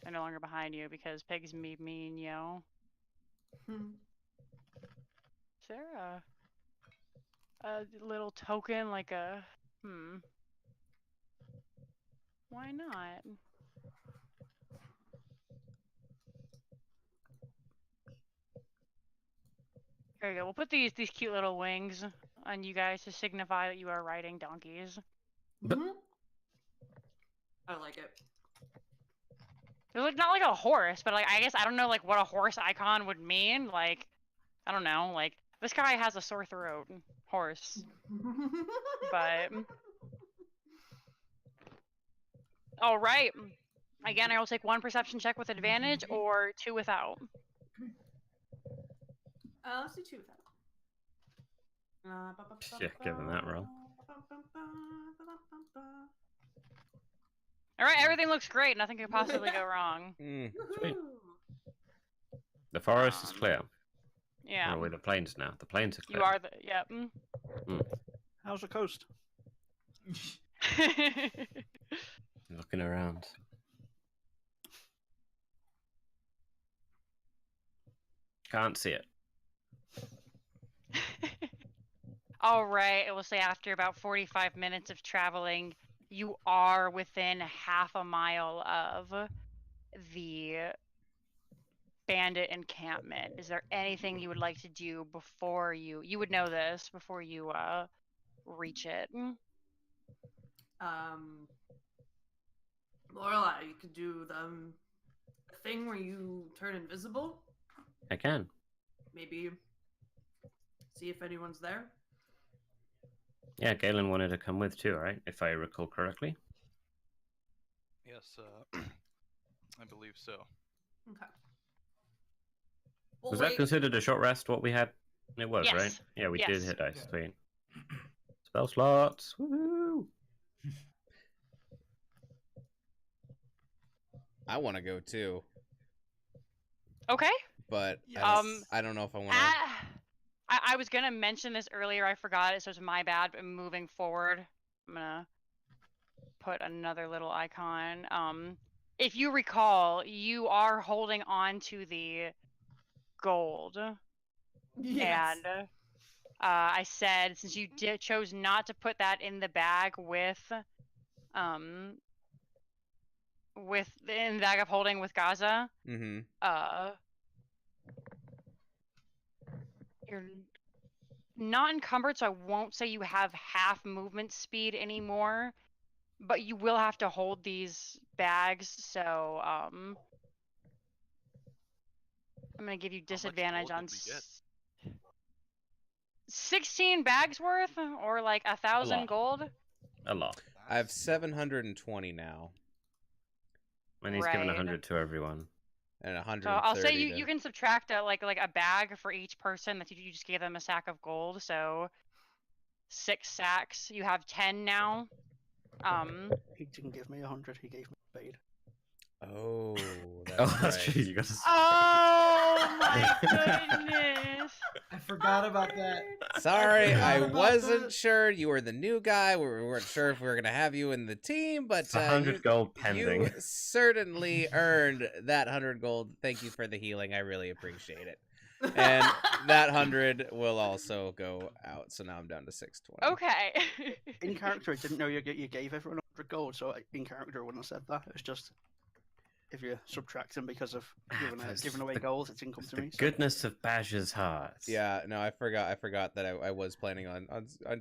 They're no longer behind you because pigs mean yo. Is there a little token like a Why not? There you go. We'll put these cute little wings on you guys to signify that you are riding donkeys. I like it. They're like not like a horse, but like I guess I don't know like what a horse icon would mean. Like I don't know. Like this guy has a sore throat. Horse. But all right. Again, I will take 1 perception check with advantage or 2 without. Let's do 2 without. Yeah, given that roll. All right, everything looks great. Nothing could possibly go wrong. Sweet. The forest is clear. Yeah. Or with the plains now. The plains are clear. You are the yep. How's the coast? Looking around. Can't see it. All right, it will say after about 45 minutes of traveling, you are within half a mile of the bandit encampment. Is there anything you would like to do before you would know this before you reach it? Lorelai, you could do the thing where you turn invisible. I can. Maybe see if anyone's there. Yeah, Galen wanted to come with too, right? If I recall correctly. Yes, I believe so. Okay. Was that considered a short rest, what we had? It was, Yes. right? Yeah, we did Yes. hit dice. Yeah. Sweet. Spell slots. Woohoo! I want to go too, Okay. but Yeah. I don't know if I want to. I was gonna mention this earlier. I forgot it, so it's my bad. But moving forward, I'm gonna put another little icon. If you recall, you are holding on to the gold, Yes. and I said since you chose not to put that in the bag with in the bag of holding with Gaza, Mm-hmm. You're not encumbered, so I won't say you have half movement speed anymore, but you will have to hold these bags, so I'm gonna give you disadvantage gold on did we get? 16 bags worth, or like 1,000 lot. gold. A lot. I have 720 now, And he's given Right. 100 to everyone. and 130. So I'll say to... you can subtract like a bag for each person that you just gave them a sack of gold. So 6 sacks. You have 10 now. He didn't give me 100. He gave me spade. Oh, that's Oh, that's right. true. You got to. Oh my goodness! I forgot about that. Sorry, I forgot about wasn't that. sure. You were the new guy. We weren't sure if we were gonna have you in the team, but 100 gold you pending. certainly earned that 100 gold. Thank you for the healing. I really appreciate it. And that 100 will also go out. So now I'm down to 620. Okay. In character, I didn't know you gave everyone 100 gold, so in character, I wouldn't have said that. It's just if you subtract them because of giving away gold, it didn't come to The me. So. goodness of Badger's heart. Yeah, no, I forgot that I was planning on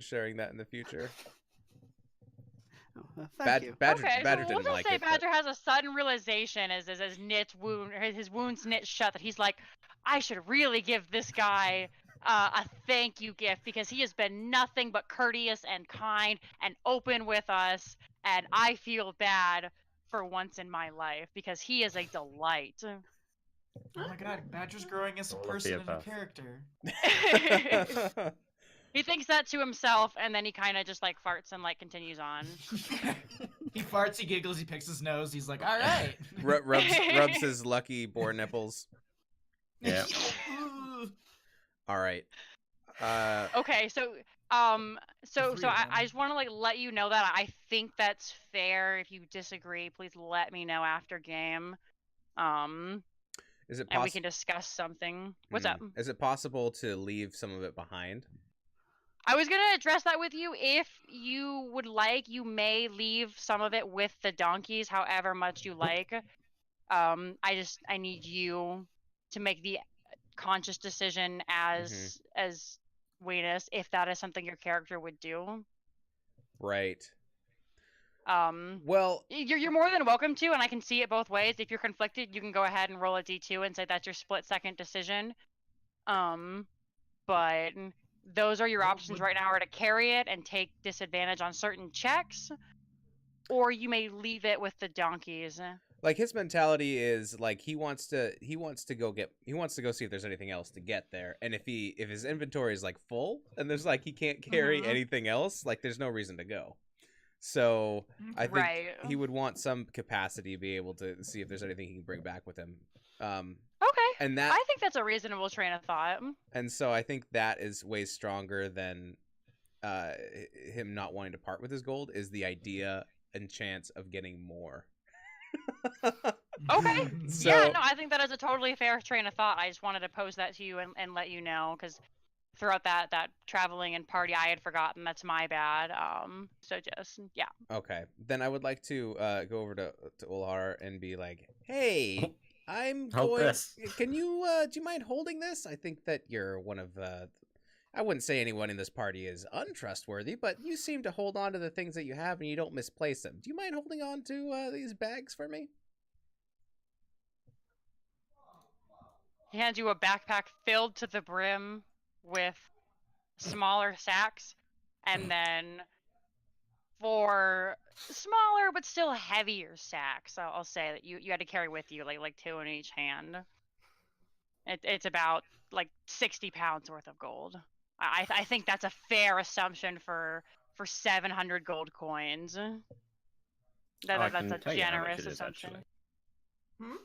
sharing that in the future. Oh, thank you. Badger Okay, Badger so we'll didn't just like say it. but- Badger has a sudden realization as his wounds knit shut that he's like, I should really give this guy a thank you gift because he has been nothing but courteous and kind and open with us, and I feel bad for once in my life because he is a delight. Oh my god, Badger's growing as a All of the person and a above. character. He thinks that to himself, and then he kind of just like farts and like continues on. He farts, he giggles, he picks his nose, he's like, alright. rubs his lucky boar nipples. Yeah. All right. Okay, so three of I them. just want to like let you know that I think that's fair. If you disagree, please let me know after game. Is it And we possible? can discuss something. What's up? Is it possible to leave some of it behind? I was gonna address that with you. If you would like, you may leave some of it with the donkeys, however much you like. I need you to make the conscious decision as Weenus, if that is something your character would do. Right. Well, you're more than welcome to, and I can see it both ways. If you're conflicted, you can go ahead and roll a d2 and say that's your split second decision. But those are your options right now: are to carry it and take disadvantage on certain checks, or you may leave it with the donkeys. Like his mentality is like he wants to go see if there's anything else to get there, and if his inventory is like full and there's like he can't carry anything else, like there's no reason to go. So I think he would want some capacity to be able to see if there's anything he can bring back with him. Okay. And that I think that's a reasonable train of thought. And so I think that is way stronger than him not wanting to part with his gold, is the idea and chance of getting more. Okay. So- Yeah, no, I think that is a totally fair train of thought. I just wanted to pose that to you and let you know, because throughout that traveling and party, I had forgotten. That's my bad. So just, yeah. Okay. Then I would like to go over to Ulhar and be like, hey, I'm Hold going... this. Can you, do you mind holding this? I think that you're one of... I wouldn't say anyone in this party is untrustworthy, but you seem to hold on to the things that you have and you don't misplace them. Do you mind holding on to these bags for me? He hands you a backpack filled to the brim with smaller sacks, and then 4 smaller but still heavier sacks. I'll say that you had to carry with you, like 2 in each hand. It's about like 60 pounds worth of gold. I think that's a fair assumption for 700 gold coins. I That's can a tell you how much generous it is, assumption. actually.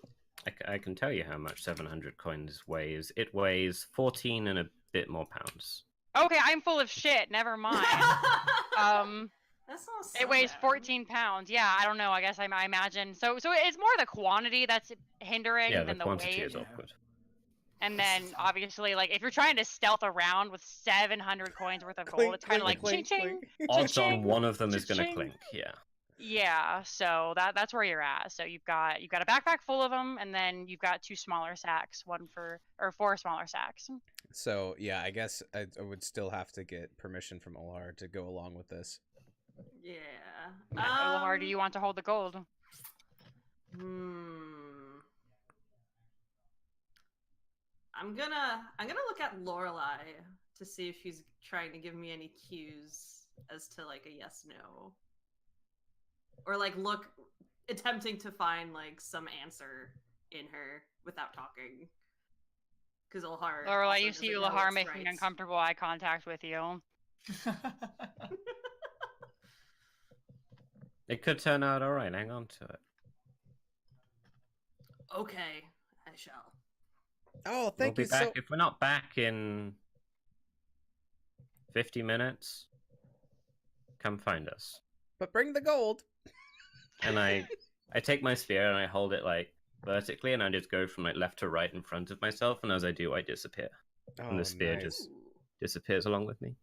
I can tell you how much 700 coins weighs. It weighs 14 and a bit more pounds. Okay, I'm full of shit. Never mind. That's not so It weighs bad. 14 pounds. Yeah, I don't know. I guess I imagine. So it's more the quantity that's hindering Yeah, the than the quantity weight. is awkward. And then obviously, like if you're trying to stealth around with 700 coins worth of gold, Clink, it's kind of like clink, ching clink, ching. Odds on Cha-ching, one of them is going to cha-ching. clink, yeah. Yeah, so that's where you're at. So you've got a backpack full of them, and then you've got 2 smaller sacks, 4 smaller sacks. So, yeah, I guess I would still have to get permission from Ulhar to go along with this. Yeah. How hard do you want to hold the gold? I'm gonna look at Lorelai to see if she's trying to give me any cues as to like a yes no. or like look, attempting to find like some answer in her without talking. Because Ulhar. Lorelei, also you see doesn't know Ulhar what's making right. uncomfortable eye contact with you. It could turn out all right. Hang on to it. Okay, I shall. Oh, We'll thank be you back so. if we're not back in 50 minutes. Come find us. But bring the gold. And I take my spear and I hold it like vertically, and I just go from like left to right in front of myself. And as I do, I disappear, Oh, and the spear nice. just disappears along with me.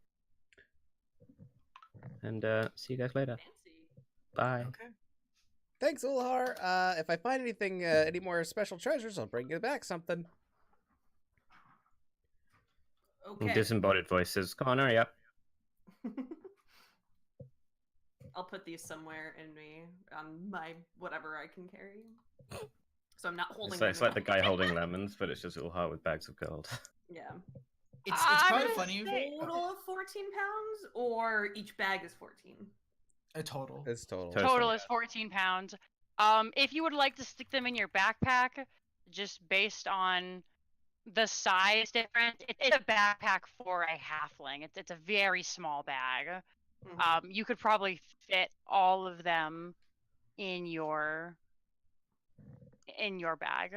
And see you guys later. Fancy. Bye. Okay. Thanks, Ulhar. If I find anything, any more special treasures, I'll bring you back something. Okay. Disembodied voices. Come on, hurry up. I'll put these somewhere in me on my whatever I can carry. So I'm not holding. It's like the guy holding lemons, but it's just Ulhar with bags of gold. Yeah. It's I'm kind of gonna funny. say- Total of 14 pounds, or each bag is 14. A total. It's total. Total is 14 pounds. If you would like to stick them in your backpack, just based on the size difference, it's a backpack for a halfling. It's a very small bag. You could probably fit all of them in your bag.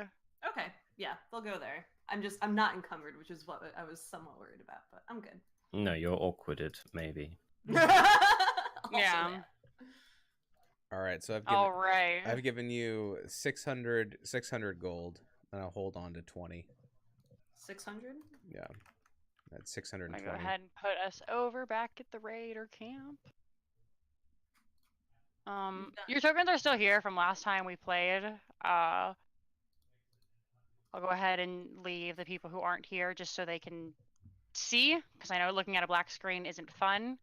Okay, yeah, they'll go there. I'm not encumbered, which is what I was somewhat worried about, but I'm good. No, you're awkwarded, maybe. Also Yeah. that. All right, so All right. I've given you 600 gold, and I'll hold on to 20. 600? Yeah, that's I'm 620. gonna go ahead and put us over back at the raider camp. Your tokens are still here from last time we played. I'll go ahead and leave the people who aren't here just so they can see, because I know looking at a black screen isn't fun.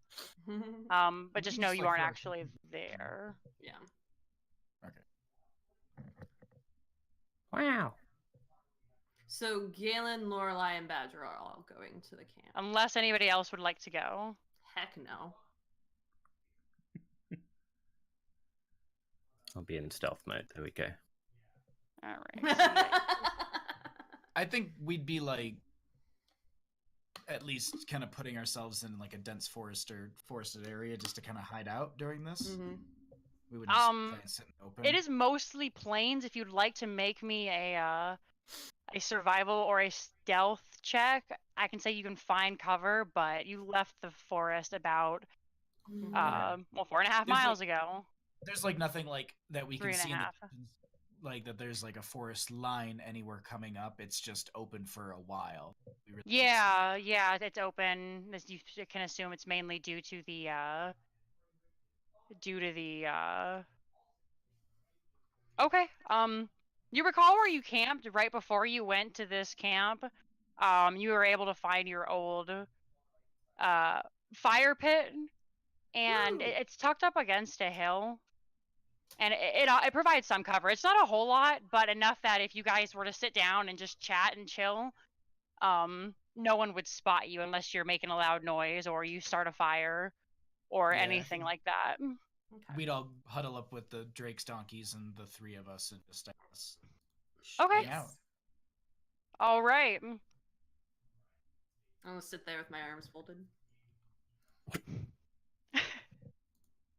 But just know Just you like aren't for- actually there. Yeah. Wow. So Galen, Lorelei, and Badger are all going to the camp. Unless anybody else would like to go. Heck no. I'll be in stealth mode. There we go. Alright. I think we'd be like, at least kind of putting ourselves in like a dense forested area just to kind of hide out during this. Mhm. We would just try and sit in the open. It is mostly plains. If you'd like to make me a survival or a stealth check, I can say you can find cover, but you left the forest about 4.5 miles ago. There's like nothing like that we can 3.5. see in the distance, like that there's like a forest line anywhere coming up. It's just open for a while. We really don't see it. Yeah, it's open. You can assume it's mainly due to the Okay. You recall where you camped right before you went to this camp? You were able to find your old fire pit, and it's tucked up against a hill, and it provides some cover. It's not a whole lot, but enough that if you guys were to sit down and just chat and chill, no one would spot you unless you're making a loud noise or you start a fire or Yeah, I anything think- like that. Okay. We'd all huddle up with the Drake's donkeys and the three of us and just Okay. hang out. All right. I'm gonna sit there with my arms folded.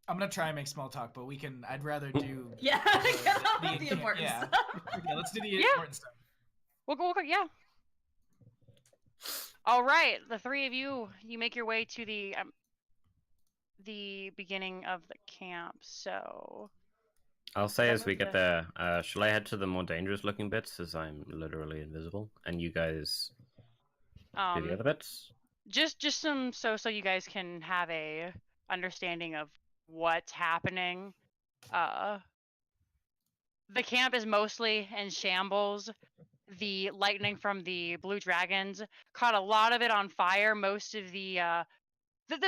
I'm gonna try and make small talk, but we can. I'd rather do. Yeah, get on with the important yeah. stuff. Yeah, let's do the Yeah. important stuff. We'll go, yeah. All right, the three of you make your way to the beginning of the camp. So I'll say Yeah, as we move get there, shall I head to the more dangerous looking bits as I'm literally invisible, and you guys do the other bits? just some so you guys can have a understanding of what's happening. The camp is mostly in shambles. The lightning from the blue dragons caught a lot of it on fire. Most of the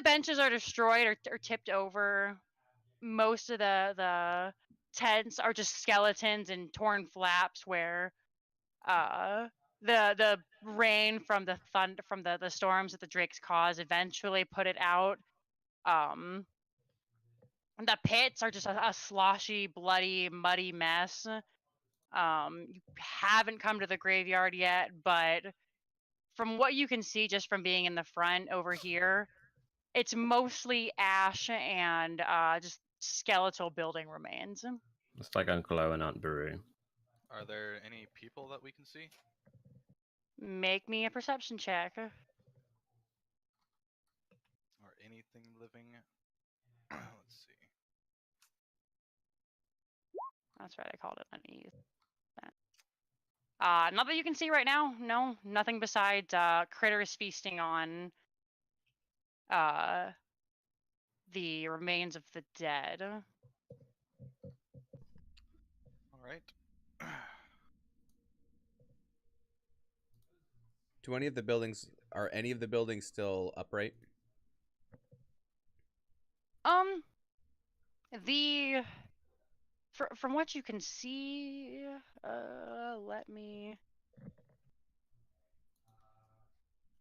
benches are destroyed or tipped over. Most of the tents are just skeletons and torn flaps where the rain from the thunder from the storms that the drakes cause eventually put it out. The pits are just a sloshy, bloody, muddy mess. You haven't come to the graveyard yet, but from what you can see just from being in the front over here, it's mostly ash and just skeletal building remains. It's like Uncle Owen, Aunt Beru. Are there any people that we can see? Make me a perception check. Or anything living? Let's see. That's right, I called it unease. Not that you can see right now. No, nothing besides critters feasting on the remains of the dead. All right. Do any of the buildings are any of the buildings still upright? The from what you can see, let me.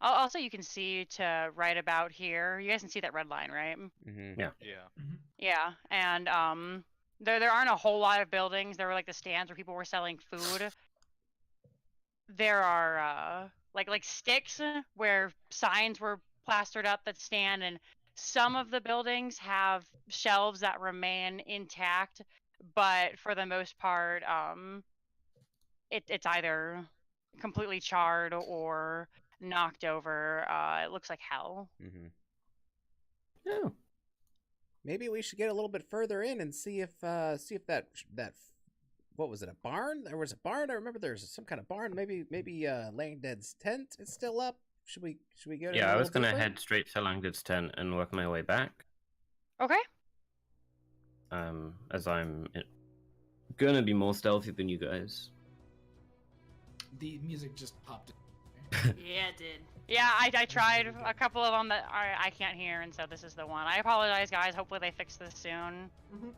I'll say you can see to right about here. You guys can see that red line, right? Mm-hmm. Yeah. Yeah. Yeah, and there aren't a whole lot of buildings. There were like the stands where people were selling food. There are like sticks where signs were plastered up that stand, and some of the buildings have shelves that remain intact, but for the most part, it's either completely charred or knocked over. It looks like hell. Mm-hmm. Oh. Maybe we should get a little bit further in and see if that what was it, a barn? There was a barn. I remember there was some kind of barn. Maybe Langdead's tent is still up. Should we go? Yeah, I was gonna head straight to Langdon's tent and work my way back. Okay. As I'm gonna be more stealthy than you guys. The music just popped in. Yeah, it did. Yeah, I tried a couple of them that I can't hear, and so this is the one. I apologize, guys. Hopefully they fix this soon.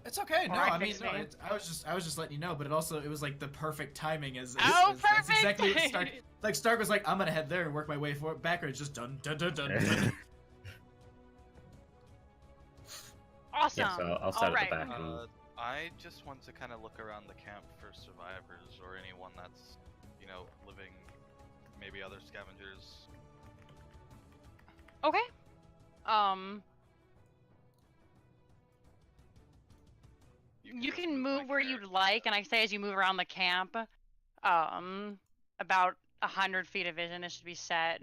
It's okay. No, Alright, I mean, fix no, me. I was just letting you know, but it was like the perfect timing as Perfect! exactly what Stark. Like Stark was like, I'm gonna head there and work my way backwards. Just dun dun dun dun. dun. Awesome. Yeah, so I'll set All right. at the back. I just want to kind of look around the camp for survivors or anyone that's, living, maybe other scavengers. Okay. You can move where you'd like, and I say as you move around the camp, about 100 feet of vision this should be set.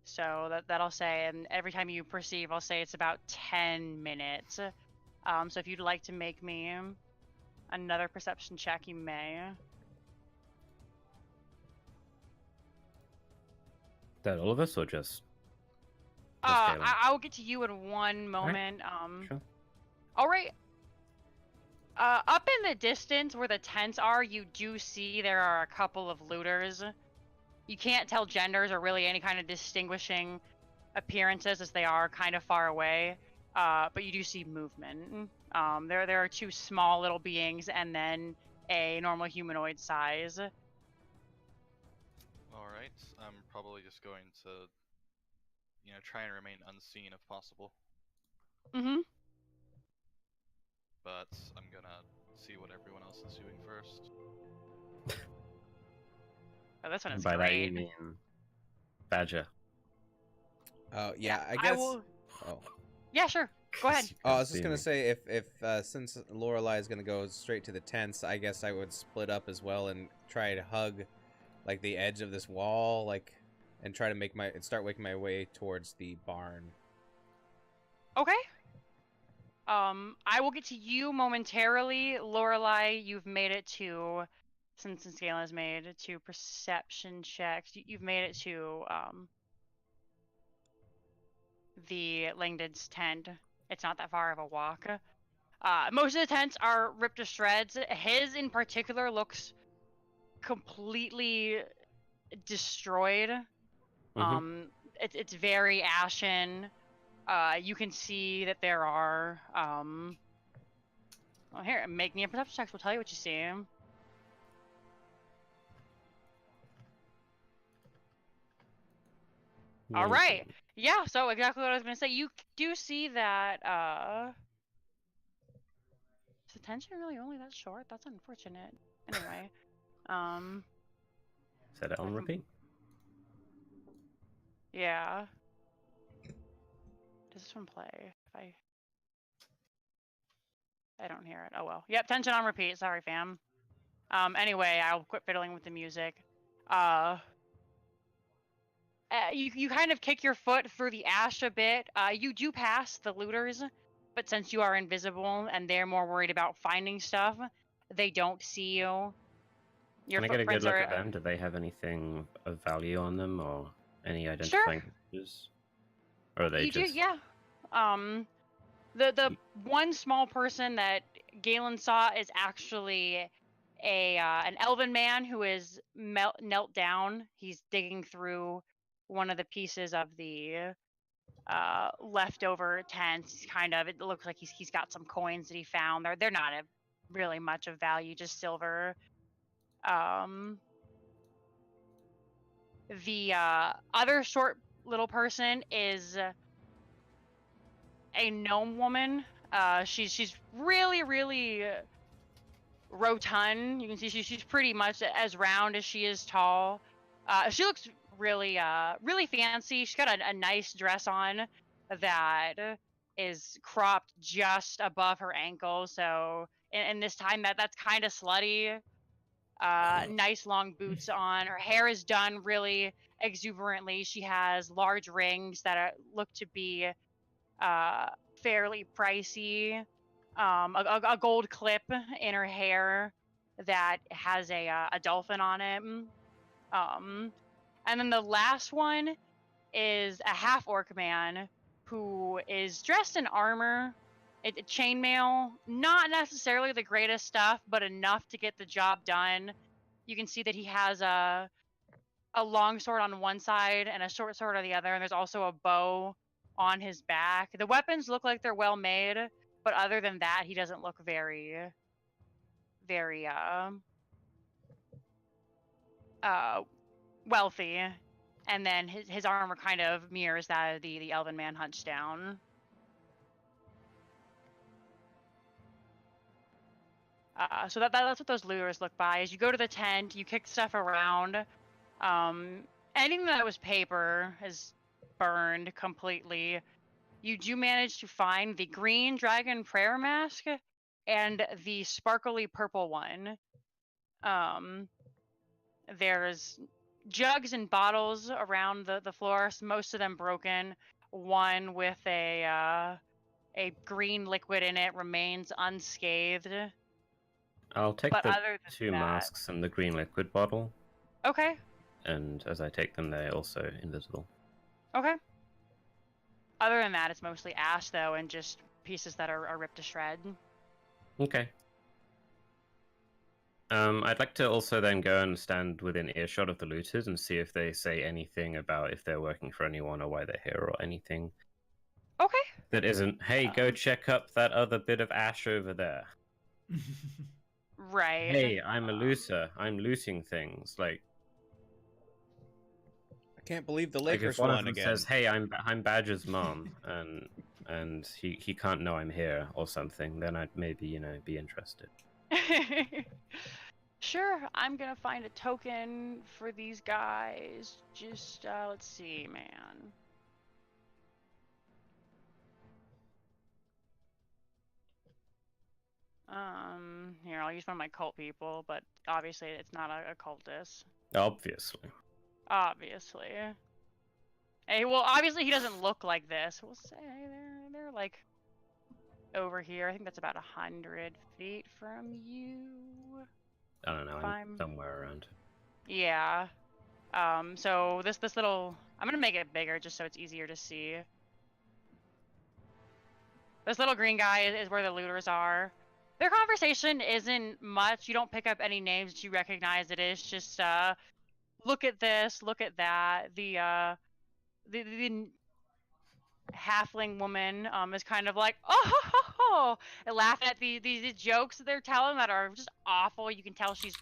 So that'll say, and every time you perceive, I'll say it's about 10 minutes. So if you'd like to make me another perception check, you may. That all of us or just? I'll get to you in one moment. Sure. All right. Up in the distance where the tents are, you do see there are a couple of looters. You can't tell genders or really any kind of distinguishing appearances as they are kind of far away. But you do see movement. There are two small little beings and then a normal humanoid size. Alright, I'm probably just going to, try and remain unseen if possible. Mm-hmm. But I'm gonna see what everyone else is doing first. Oh, this one And is by great. that you mean Badger. Oh yeah, I I guess. will- Oh. Yeah, sure. Go ahead. Oh, I was just gonna say if since Lorelei is gonna go straight to the tents, I guess I would split up as well and try to hug, like the edge of this wall, and try to start making my way towards the barn. Okay. I will get to you momentarily. Lorelei, you've made it to, since Galen has made it to perception checks, you've made it to, the Langdon's tent. It's not that far of a walk. Most of the tents are ripped to shreds. His in particular looks completely destroyed. It's very ashen. You can see that there are well, here, make me a perception check. We'll tell you what you see. All right. Yeah, so exactly what I was going to say. You do see that tension really only that short? That's unfortunate. Anyway, Set it on repeat. yeah. Does this one play? If I don't hear it. Oh well. Yep, tension on repeat. Sorry, fam. Anyway, I'll quit fiddling with the music. You kind of kick your foot through the ash a bit. You do pass the looters, but since you are invisible and they're more worried about finding stuff, they don't see you. Your Can I get a good footprints look are. at them? Do they have anything of value on them, or any identifying features? Or are they You just... do, yeah. The one small person that Galen saw is actually an elven man who is knelt down. He's digging through one of the pieces of the leftover tents. Kind of, it looks like he's got some coins that he found. They're not really much of value, just silver. The other short little person is a gnome woman. She's really rotund. You can see she's pretty much as round as she is tall. She looks really fancy. She's got a nice dress on that is cropped just above her ankle. So in this time that's kind of slutty. Nice long boots on. Her hair is done really exuberantly. She has large rings that look to be fairly pricey. A gold clip in her hair that has a dolphin on it. And then the last one is a half-orc man who is dressed in armor. Chainmail, not necessarily the greatest stuff, but enough to get the job done. You can see that he has a long sword on one side and a short sword on the other, and there's also a bow on his back. The weapons look like they're well made, but other than that, he doesn't look very wealthy. And then his armor kind of mirrors that of the elven man hunched down. So that's what those looters look by. As you go to the tent, you kick stuff around. Anything that was paper is burned completely. You do manage to find the green dragon prayer mask and the sparkly purple one. There's jugs and bottles around the floor, most of them broken. One with a green liquid in it remains unscathed. I'll take But the other than two that- masks and the green liquid bottle, Okay. and as I take them, they're also invisible. Okay. Other than that, it's mostly ash, though, and just pieces that are ripped to shred. Okay. I'd like to also then go and stand within earshot of the looters and see if they say anything about if they're working for anyone or why they're here or anything. Okay. That isn't, hey, go check up that other bit of ash over there. Right. Hey, I'm a looter. I'm looting things. Like, I can't believe the like Lakers if one of won them again. says, "Hey, I'm Badger's mom," and he can't know I'm here or something, then I'd maybe be interested. Sure, I'm gonna find a token for these guys. Just, let's see, man. Here, I'll use one of my cult people, but obviously it's not a cultist. Obviously. Obviously. Hey, well, obviously he doesn't look like this. We'll say they're like over here. I think that's about 100 feet from you. I don't know. If I'm I'm- somewhere around. Yeah. So this little, I'm gonna make it bigger just so it's easier to see. This little green guy is where the looters are. Their conversation isn't much. You don't pick up any names that you recognize. It is just, look at this, look at that. The halfling woman is kind of like, oh, ho, ho, ho, and laughing at these jokes that they're telling that are just awful. You can tell she's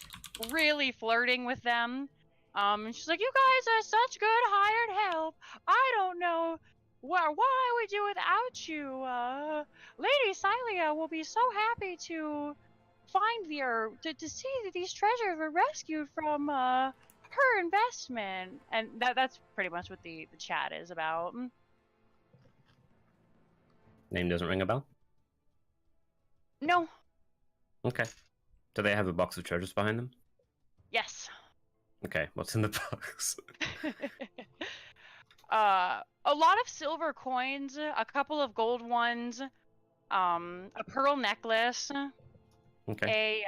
really flirting with them. And she's like, you guys are such good hired help. I don't know why would we do without you? Lady Silia will be so happy to find to see that these treasures were rescued from her investment. And that's pretty much what the chat is about. Name doesn't ring a bell? No. Okay. Do they have a box of treasures behind them? Yes. Okay, what's in the box? A lot of silver coins, a couple of gold ones, a pearl necklace, Okay.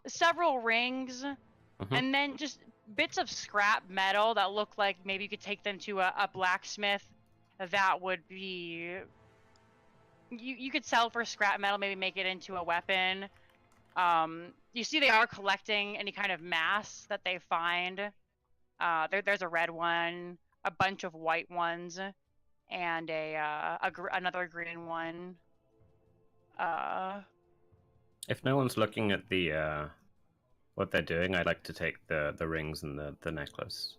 several rings, Mhm. and then just bits of scrap metal that look like maybe you could take them to a blacksmith. That would be you could sell for scrap metal, maybe make it into a weapon. You see they are collecting any kind of mass that they find. There's a red one, a bunch of white ones, and another green one. If no one's looking at the what they're doing, I'd like to take the rings and the necklace.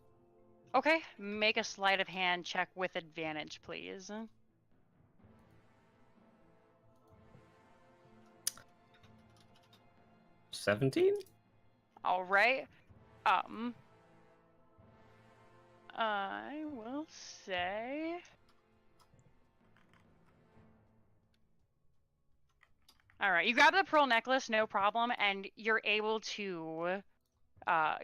Okay, make a sleight of hand check with advantage, please. 17? All right. I will say. All right, you grab the pearl necklace, no problem, and you're able to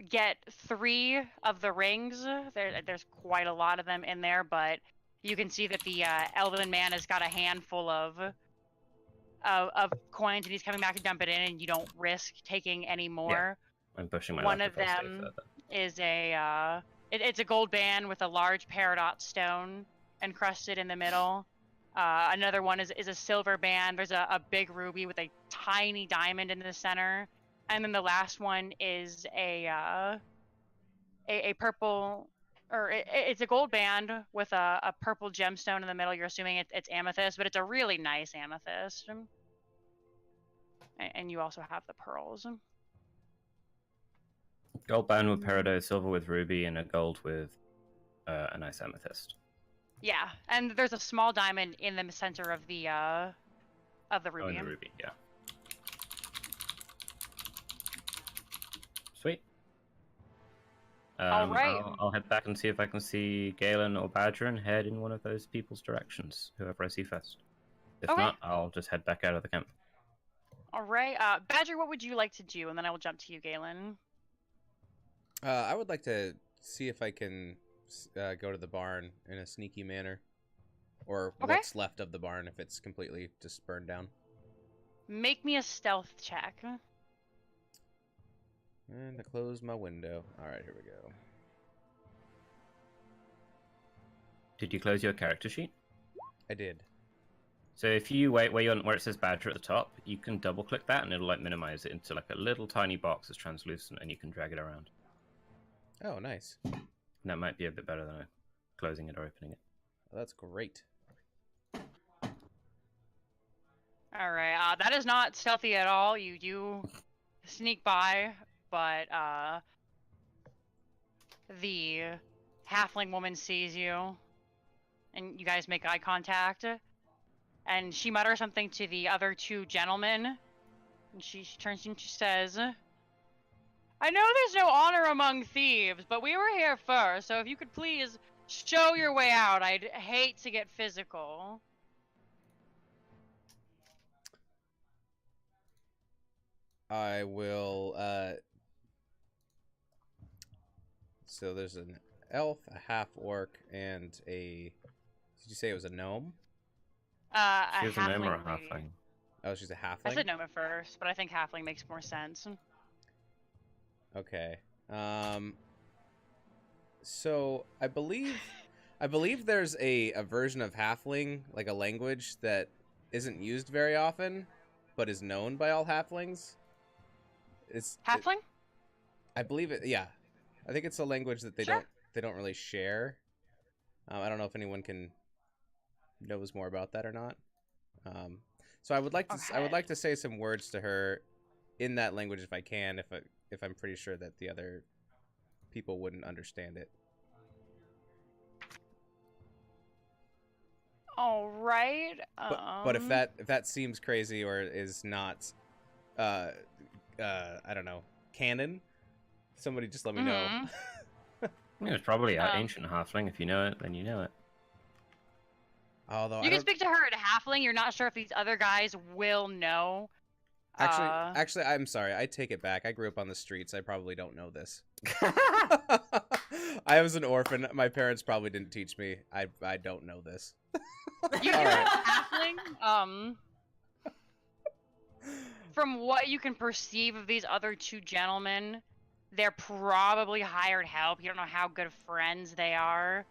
get 3 of the rings. There's quite a lot of them in there, but you can see that the elven man has got a handful of coins, and he's coming back to dump it in, and you don't risk taking any more. Yeah, I'm pushing my One luck of if I stay them further. is it's a gold band with a large peridot stone encrusted in the middle. Another one is a silver band. There's a big ruby with a tiny diamond in the center. And then the last one is a purple, or it's a gold band with a purple gemstone in the middle. You're assuming it's amethyst, but it's a really nice amethyst. And you also have the pearls. Gold band with peridot, silver with ruby, and a gold with a nice amethyst. Yeah, and there's a small diamond in the center of the ruby. Oh, in the ruby, yeah. Sweet. All right. I'll head back and see if I can see Galen or Badger and head in one of those people's directions, whoever I see first. If Okay. not, I'll just head back out of the camp. All right, Badger, what would you like to do? And then I will jump to you, Galen. I would like to see if I can go to the barn in a sneaky manner, or Okay. what's left of the barn if it's completely just burned down. Make me a stealth check. And I close my window. All right, here we go. Did you close your character sheet? I did. So if you wait where it says Badger at the top, you can double click that and it'll like minimize it into like a little tiny box that's translucent and you can drag it around. Oh, nice. And that might be a bit better than closing it or opening it. Well, that's great. All right, that is not stealthy at all. You do sneak by, but the halfling woman sees you, and you guys make eye contact, and she mutters something to the other 2 gentlemen, and she turns and she says, I know there's no honor among thieves, but we were here first, so if you could please show your way out, I'd hate to get physical. I will, so there's an elf, a half-orc, and did you say it was a gnome? She was a gnome or a halfling lady. halfling? Oh, she's a halfling? I said gnome at first, but I think halfling makes more sense. Okay. So I believe there's a version of halfling, like a language that isn't used very often, but is known by all halflings. Halfling? I believe it. Yeah, I think it's a language that they Sure. don't really share. I don't know if anyone knows more about that or not. So I would like to say some words to her in that language if I can, if I'm pretty sure that the other people wouldn't understand it. All right. But if that seems crazy or is not, I don't know, canon, somebody just let me know. Mhm. Yeah, it's probably an Um, ancient halfling. If you know it, then you know it. Although You can speak to her at halfling. You're not sure if these other guys will know. actually, I'm sorry. I take it back. I grew up on the streets. I probably don't know this. I was an orphan. My parents probably didn't teach me. I don't know this. You do Alright. halfling. From what you can perceive of these other two gentlemen, they're probably hired help. You don't know how good friends they are.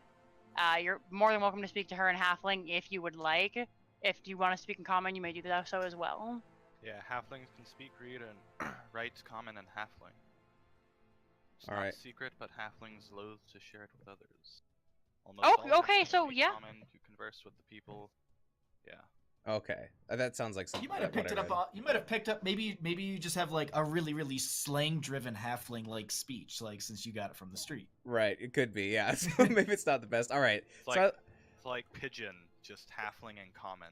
You're more than welcome to speak to her in halfling if you would like. If you want to speak in common, you may do so as well. Yeah, halflings can speak, read, and write common and halfling. It's not Alright. secret, but halflings loathe to share it with others. Oh, all okay, halflings so speak yeah. common, you converse with the people. Yeah. Okay, that sounds like something. You might have picked it up. You might have picked up. Maybe you just have like a really slang-driven halfling like speech, like since you got it from the street. Right, it could be. Yeah, so maybe it's not the best. All right, It's like pigeon, just halfling and common.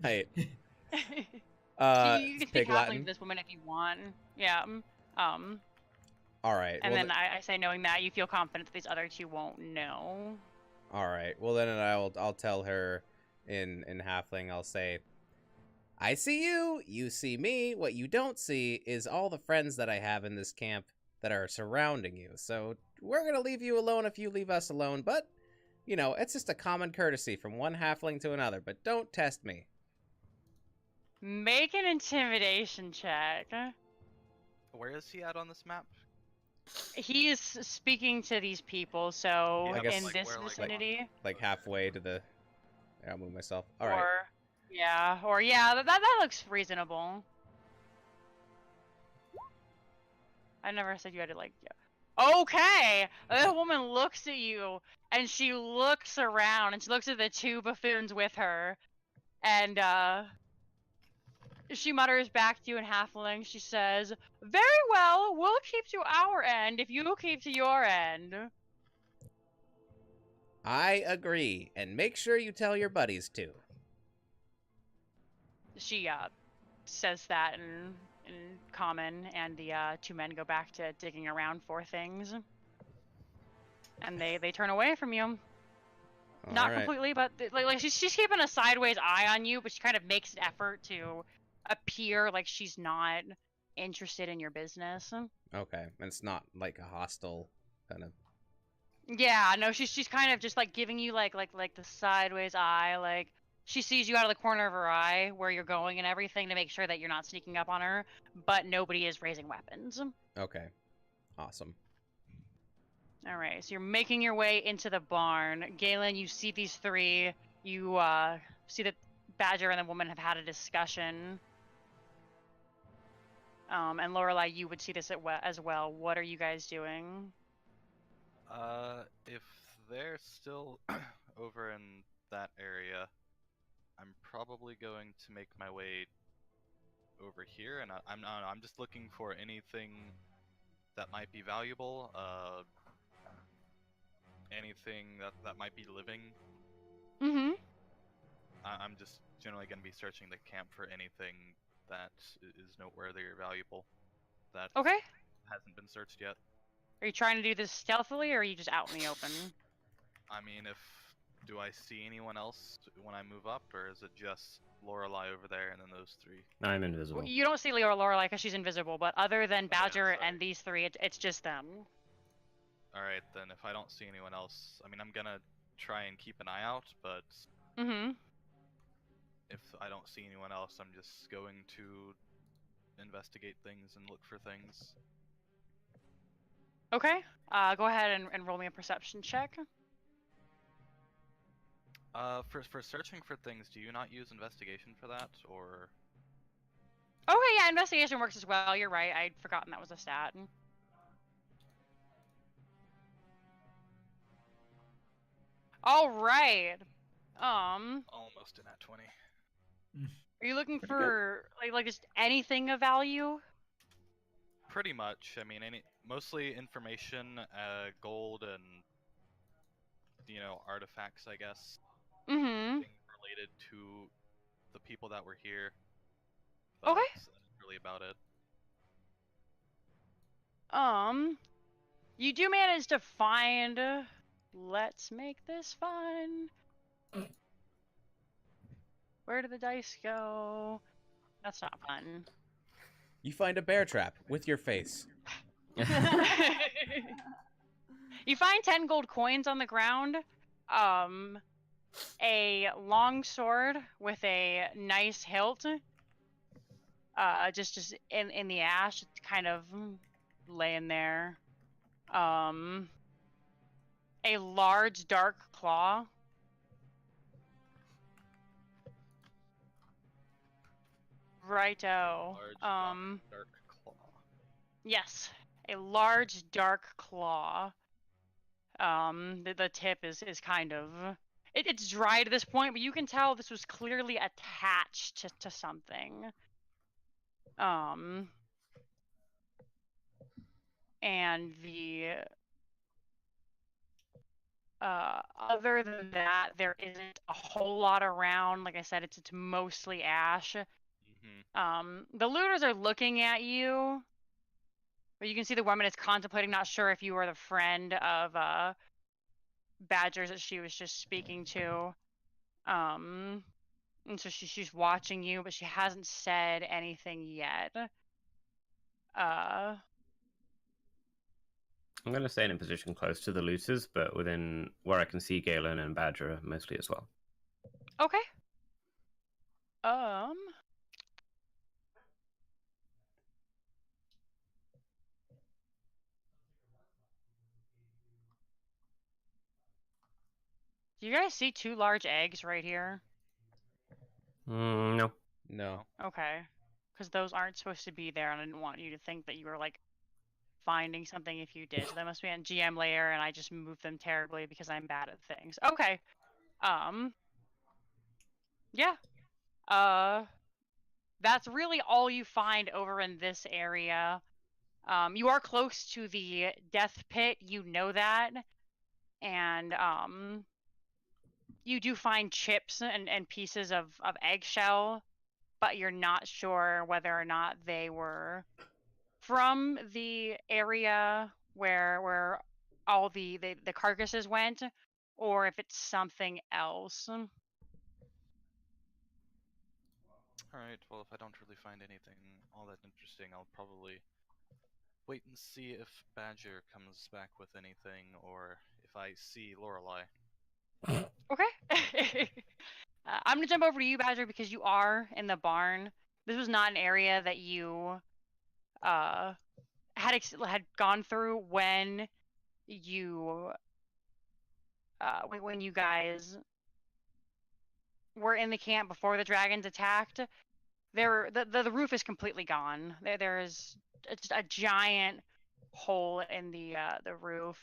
right. So you can speak Pig halfling Latin. to this woman if you want. Yeah. All right. And well, then I say, knowing that, you feel confident that these other two won't know. all right. Well, then I'll tell her in halfling. I'll say, I see you. You see me. What you don't see is all the friends that I have in this camp that are surrounding you. So we're gonna leave you alone if you leave us alone. But you know, it's just a common courtesy from one halfling to another. But don't test me. Make an intimidation check. Where is he at on this map? He is speaking to these people, so I guess, in like, this where, like, vicinity. Like halfway to the. I'll move myself. All right. Or yeah, that looks reasonable. I never said you had to like. Yeah. Okay, the woman looks at you, and she looks around, and she looks at the two buffoons with her, and she mutters back to you in halfling. She says, "Very well, we'll keep to our end if you keep to your end." I agree, and make sure you tell your buddies too. She says that in common, and the two men go back to digging around for things, and they turn away from you. Not All right. completely, but like she's keeping a sideways eye on you, but she kind of makes an effort to appear like she's not interested in your business. Okay, and it's not like a hostile kind of. Yeah, no, she's kind of just like giving you like the sideways eye, like she sees you out of the corner of her eye where you're going and everything to make sure that you're not sneaking up on her, but nobody is raising weapons. Okay, awesome. All right, so you're making your way into the barn. Galen, you see these three. You see that Badger and the woman have had a discussion. And Lorelai, you would see this as well. What are you guys doing? If they're still over in that area, I'm probably going to make my way over here, and I'm just looking for anything that might be valuable. Anything that might be living. Mm-hmm. I'm just generally going to be searching the camp for anything that is noteworthy or valuable that Okay. hasn't been searched yet. Are you trying to do this stealthily, or are you just out in the open? I mean, do I see anyone else when I move up, or is it just Lorelai over there and then those three? I'm invisible. Well, you don't see Lorelai because she's invisible, but other than Badger sorry. and these three, it's just them. Alright, then if I don't see anyone else, I mean, I'm gonna try and keep an eye out, but Mm-hmm. if I don't see anyone else, I'm just going to investigate things and look for things. Okay. Go ahead and roll me a perception check. For searching for things, do you not use investigation for that, or? Okay, yeah, investigation works as well. You're right. I'd forgotten that was a stat. All right. Almost in at 20. Are you looking for like just anything of value? Pretty much. I mean, mostly information, gold, and artifacts, I guess. Mm-hmm. Thing related to the people that were here. Okay. That's really about it. You do manage to find. Let's make this fun. Where did the dice go? That's not fun. You find a bear trap with your face. You find 10 gold coins on the ground. A long sword with a nice hilt. Just in the ash, it's kind of laying there. A large dark claw. Righto. Large, dark claw. Yes, a large dark claw. The tip is kind of it's dry to this point, but you can tell this was clearly attached to something. And the other than that, there isn't a whole lot around. Like I said, it's mostly ash. The looters are looking at you, but you can see the woman is contemplating, not sure if you are the friend of Badgers that she was just speaking to. And so she's watching you, but she hasn't said anything yet. I'm going to stay in a position close to the looters, but within where I can see Galen and Badger mostly as well. Okay. Do you guys see 2 large eggs right here? No. No. Okay. Because those aren't supposed to be there, and I didn't want you to think that you were, like, finding something if you did. So that must be on GM layer, and I just moved them terribly because I'm bad at things. Okay. Yeah. That's really all you find over in this area. You are close to the death pit, you know that. And, you do find chips and pieces of eggshell, but you're not sure whether or not they were from the area where all the carcasses went, or if it's something else. Alright, well, if I don't really find anything all that interesting, I'll probably wait and see if Badger comes back with anything, or if I see Lorelei. Okay. I'm gonna jump over to you, Badger, because you are in the barn. This was not an area that you had gone through when you when you guys were in the camp before the dragons attacked. The roof is completely gone. There is just a giant hole in the roof.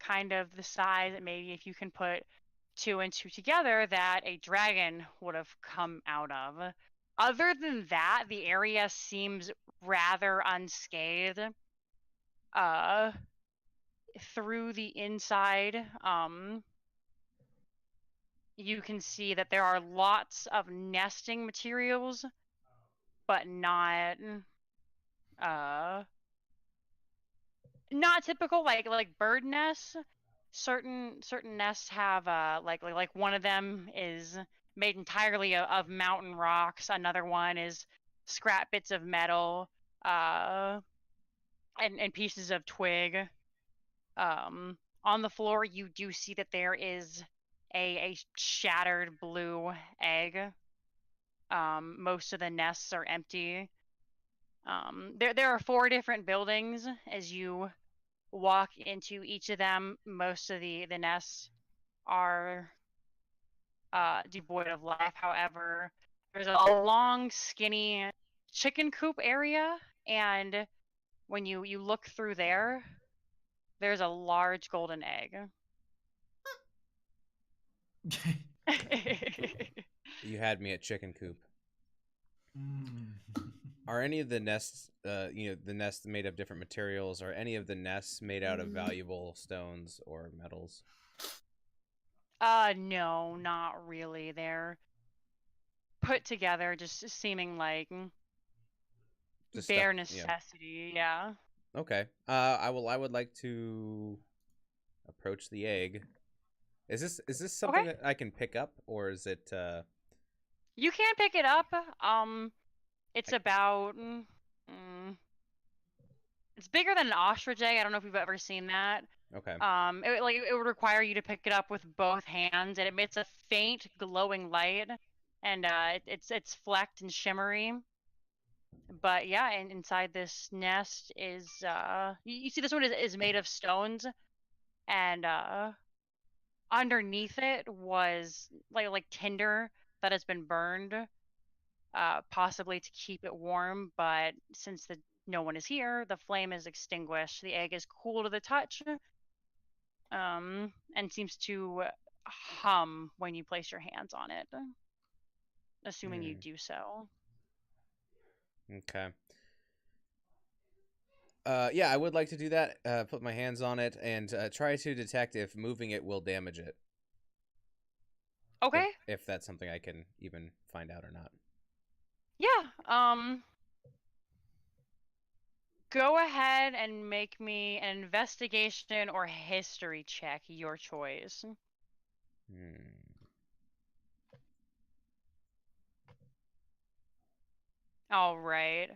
Kind of the size that maybe if you can put 2 and 2 together that a dragon would have come out of. Other than that, the area seems rather unscathed. Through the inside, you can see that there are lots of nesting materials, but not typical like bird nests. Certain nests have like one of them is made entirely of mountain rocks. Another one is scrap bits of metal, and pieces of twig. On the floor, you do see that there is a shattered blue egg. Most of the nests are empty. There are 4 different buildings. As you walk into each of them, most of the nests are devoid of life. However, there's a long, skinny chicken coop area, and when you look through there, there's a large golden egg. You had me at chicken coop. Are any of the nests, the nests made of different materials? Are any of the nests made out of valuable stones or metals? No, not really. They're put together, just seeming like Just bare stuff, yeah. necessity. Yeah. Okay. I would like to approach the egg. Is this something Okay. that I can pick up, or is it? You can pick it up. It's about. It's bigger than an ostrich egg. I don't know if you've ever seen that. Okay. It would require you to pick it up with both hands. It emits a faint glowing light, and it's flecked and shimmery. But yeah, and inside this nest is you see this one is made of stones, and underneath it was like tinder that has been burned, possibly to keep it warm. But since no one is here, the flame is extinguished. The egg is cool to the touch, and seems to hum when you place your hands on it, assuming you do so. Okay. Yeah, I would like to do that. Put my hands on it and try to detect if moving it will damage it. Okay. If that's something I can even find out or not. Yeah. Go ahead and make me an investigation or history check, your choice. All right.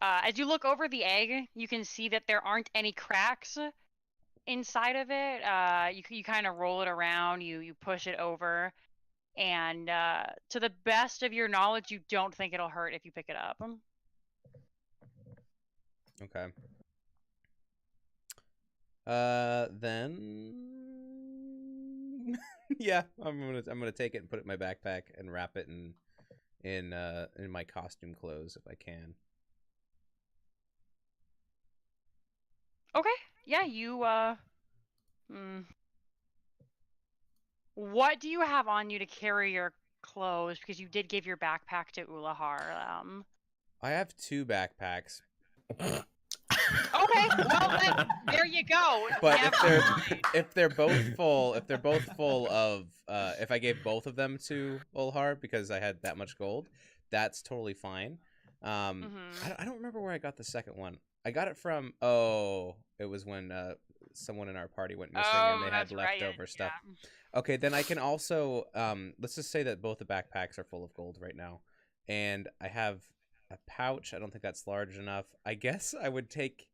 As you look over the egg, you can see that there aren't any cracks inside of it. You kind of roll it around, you push it over, and to the best of your knowledge, you don't think it'll hurt if you pick it up. Okay. Then yeah, I'm gonna take it and put it in my backpack and wrap it in my costume clothes if I can. Okay. Yeah, you what do you have on you to carry your clothes? Because you did give your backpack to Ulahar. I have 2 backpacks. Okay, well then, there you go. But if they're both full of if I gave both of them to Ulahar because I had that much gold, that's totally fine. I don't remember where I got the second one. I got it from it was when someone in our party went missing and they had leftover stuff. Yeah. Okay, then I can also let's just say that both the backpacks are full of gold right now, and I have a pouch. I don't think that's large enough. I guess I would take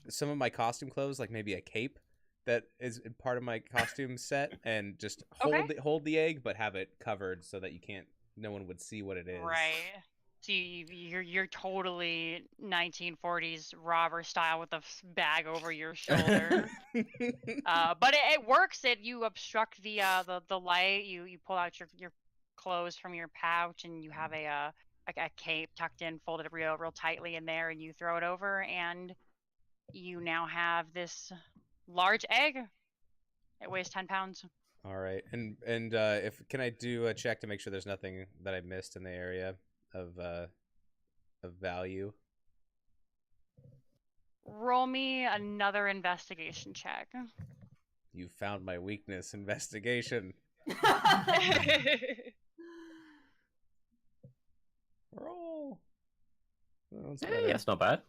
some of my costume clothes, like maybe a cape that is part of my costume set, and just hold the egg, but have it covered so that no one would see what it is. Right. So you're totally 1940s robber style with a bag over your shoulder. But it works. You obstruct the light. You pull out your clothes from your pouch, and you have a cape tucked in, folded real tightly in there, and you throw it over, and you now have this large egg. It weighs 10 pounds. All right, and can I do a check to make sure there's nothing that I missed in the area of value? Roll me another investigation check. You found my weakness, investigation. Roll. Hey, that's not bad.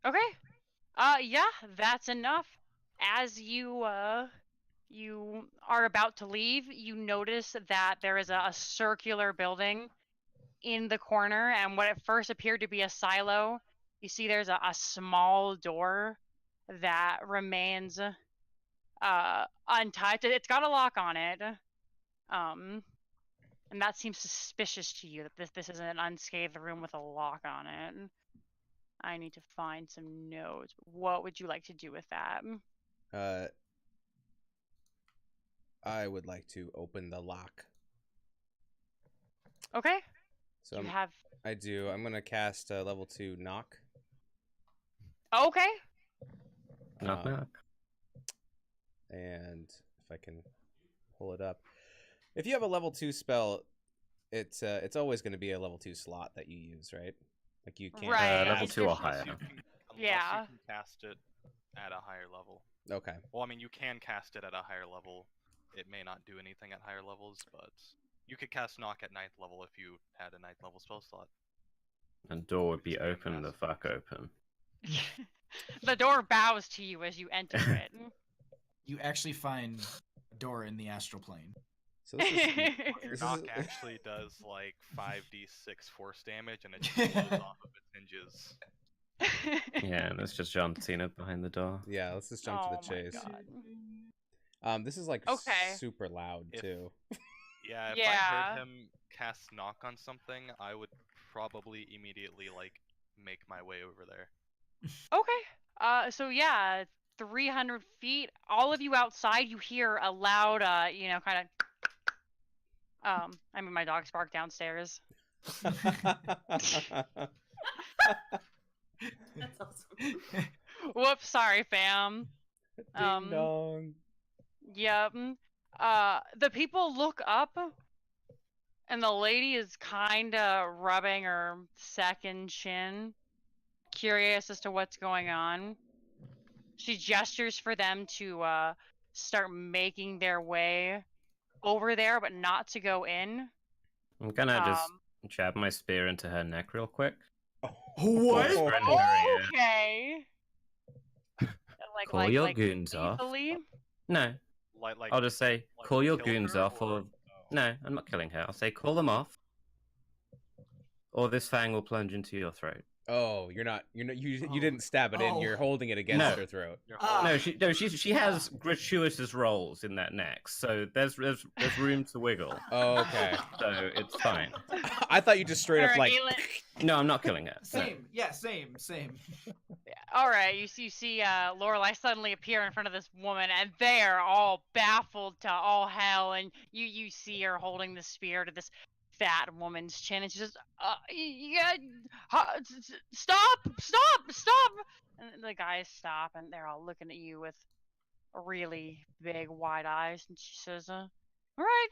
Okay. Yeah, that's enough. As you are about to leave, you notice that there is a circular building in the corner, and what at first appeared to be a silo, you see there's a small door that remains untouched. It's got a lock on it. And that seems suspicious to you, that this is an unscathed room with a lock on it. I need to find some notes. What would you like to do with that? I would like to open the lock. Okay. So I do. I'm gonna cast level 2 knock. Okay. Knock knock. And if I can pull it up. If you have a level 2 spell, it's always going to be a level 2 slot that you use, right? Like you can't. Right. level 2 or Unless higher. Unless Yeah. you can cast it at a higher level. Okay. Well, I mean, you can cast it at a higher level. It may not do anything at higher levels, but you could cast Knock at 9th level if you had a 9th level spell slot. And door would be It's being open the massive. fuck open. The door bows to you as you enter it. You actually find a door in the astral plane. So this is. Your This knock is- actually does like 5d6 force damage, and it just blows off of its hinges. Yeah, and it's just John Cena behind the door. Yeah, let's just jump Oh to the my chase. God. This is like Okay. super loud If- too. Yeah, if I Yeah. heard him cast Knock on something, I would probably immediately like make my way over there. Okay. So yeah, 300 feet. All of you outside, you hear a loud, kind of. I mean, my dog's bark downstairs. That's awesome. Whoops, sorry, fam. Ding dong. Yep. The people look up, and the lady is kinda rubbing her second chin, curious as to what's going on. She gestures for them to start making their way over there, but not to go in. I'm gonna just Um, jab my spear into her neck real quick. What? Just friend her, yeah. Okay. Call your goons off. easily? No, Like I'll just say, like call your kill goons her, off, or... oh. No, I'm not killing her. I'll say, call them off, or this fang will plunge into your throat. Oh, you Oh. didn't stab it in. Oh. You're holding it against No. her throat. You're Ah. holding- No, she has gratuitous rolls in that neck, so there's room to wiggle. Oh, okay. So it's fine. I thought you just straight up Alright, like. Galen. No, I'm not killing her. No. Same. Yeah, same. All right, you see Lorelai suddenly appear in front of this woman, and they are all baffled to all hell. And you see her holding the spear to this fat woman's chin, and she says, stop! And the guys stop, and they're all looking at you with really big, wide eyes. And she says, "All right.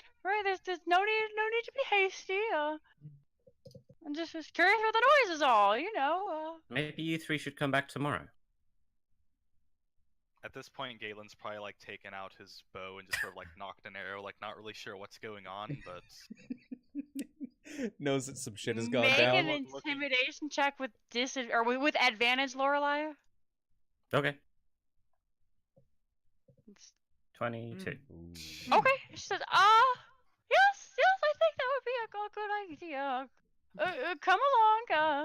There's no need to be hasty. I'm just curious what the noise is all, Maybe you three should come back tomorrow. At this point, Galen's probably like taken out his bow and just sort of like knocked an arrow, like not really sure what's going on, but Knows that some shit has gone Make down. an intimidation check with with advantage, Lorelai. Okay. It's- 22. Ooh. Okay. She says, yes, I think that would be a good idea. Come along,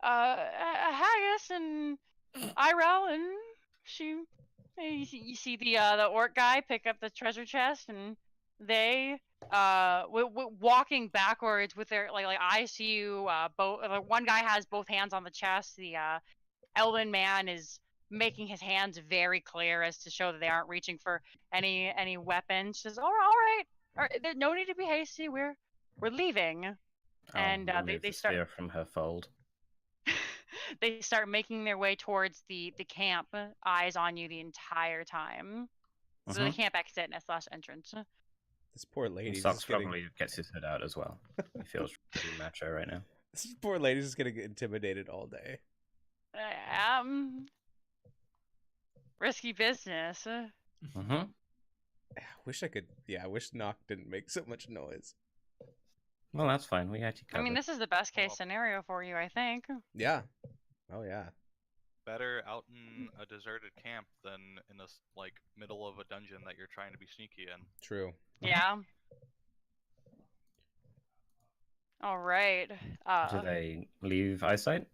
Haggis and Irel, and you see the orc guy pick up the treasure chest, and they walking backwards with their like I see you both. One guy has both hands on the chest. The elven man is making his hands very clear as to show that they aren't reaching for any weapons. She says, all right, there's no need to be hasty. We're leaving. And I'll they remove the start spear from her fold. they start making their way towards the camp, eyes on you the entire time. So the Mhm. camp exit / entrance. This poor And lady's Socks just getting. probably gets his hood out as well. He feels pretty macho right now. This poor lady's just getting intimidated all day. Risky business. Mm-hmm. Wish I could. Yeah, I wish Knock didn't make so much noise. Well, that's fine. We actually I covered. mean, this is the best case Well- scenario for you, I think. Yeah. Oh yeah. better out in a deserted camp than in this like middle of a dungeon that you're trying to be sneaky in. True. Yeah. All right. Do they leave eyesight?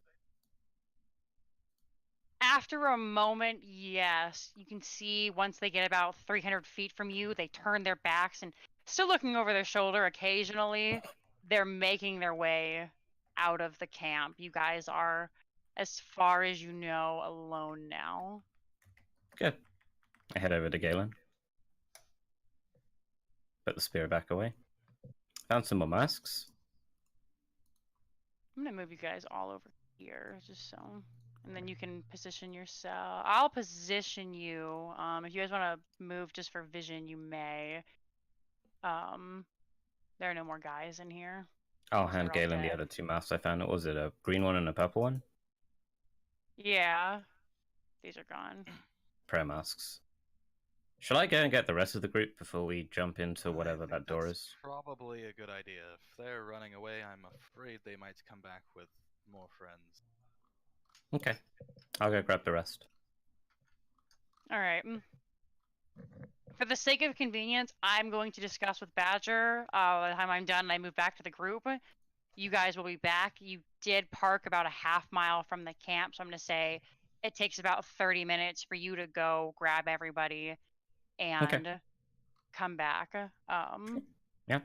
After a moment, yes. You can see once they get about 300 feet from you, they turn their backs and still looking over their shoulder occasionally. They're making their way out of the camp. You guys are, as far as you know, alone now. Good. I head over to Galen. Put the spear back away. Found some more masks. I'm gonna move you guys all over here, just so, and then you can position yourself. I'll position you. If you guys want to move just for vision, you may. There are no more guys in here. I'll They're hand all Galen the dead. other 2 masks I found. What was it, a green one and a purple one? Yeah. These are gone. Prayer masks. Shall I go and get the rest of the group before we jump into I whatever think that door that's is? probably a good idea. If they're running away, I'm afraid they might come back with more friends. Okay. I'll go grab the rest. All right. For the sake of convenience, I'm going to discuss with Badger. By the time I'm done and I move back to the group, you guys will be back. You did park about a half mile from the camp, so I'm going to say it takes about 30 minutes for you to go grab everybody and come back. Yeah.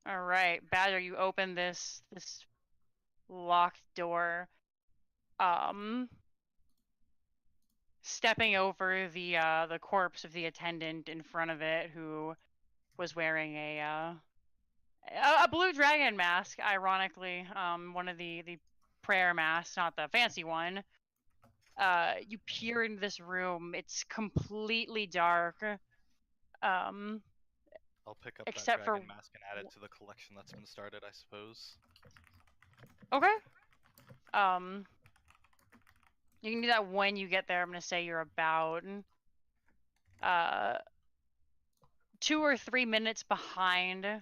All right, Badger, you open this locked door. Stepping over the corpse of the attendant in front of it, who was wearing a blue dragon mask, ironically, one of the prayer masks, not the fancy one. You peer into this room. It's completely dark. I'll pick up Except that for- dragon mask and add it to the collection that's been started, I suppose. Okay. You can do that when you get there. I'm gonna say you're about 2 or 3 minutes behind. I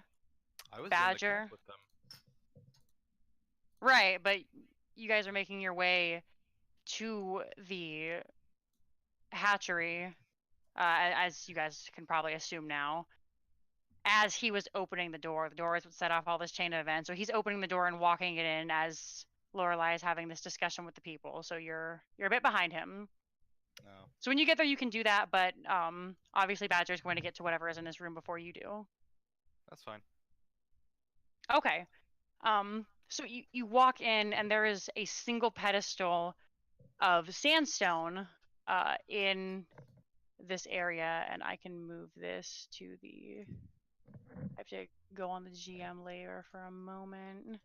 was in the Badger. camp with them. Right, but you guys are making your way to the hatchery, as you guys can probably assume now. As he was opening the door is what set off all this chain of events. So he's opening the door and walking it in as Lorelai is having this discussion with the people. So you're a bit behind him. No. So when you get there, you can do that. But obviously Badger's going to get to whatever is in this room before you do. That's fine. Okay. So you walk in and there is a single pedestal of sandstone in this area, and I can move this to the. I have to go on the GM layer for a moment.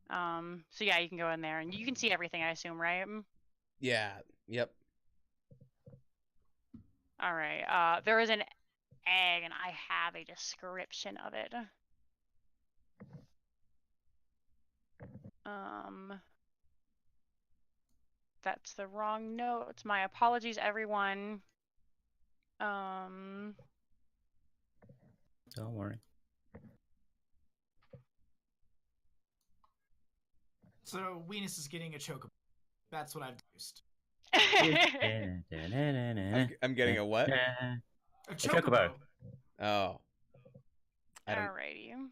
So yeah, you can go in there and you can see everything, I assume, right? Yeah. Yep. All right. There is an egg, and I have a description of it. That's the wrong note. My apologies, everyone. Don't worry. So Venus is getting a chocobo. That's what I've deduced. I'm getting a what? A chocobo. Oh. I don't. Alrighty.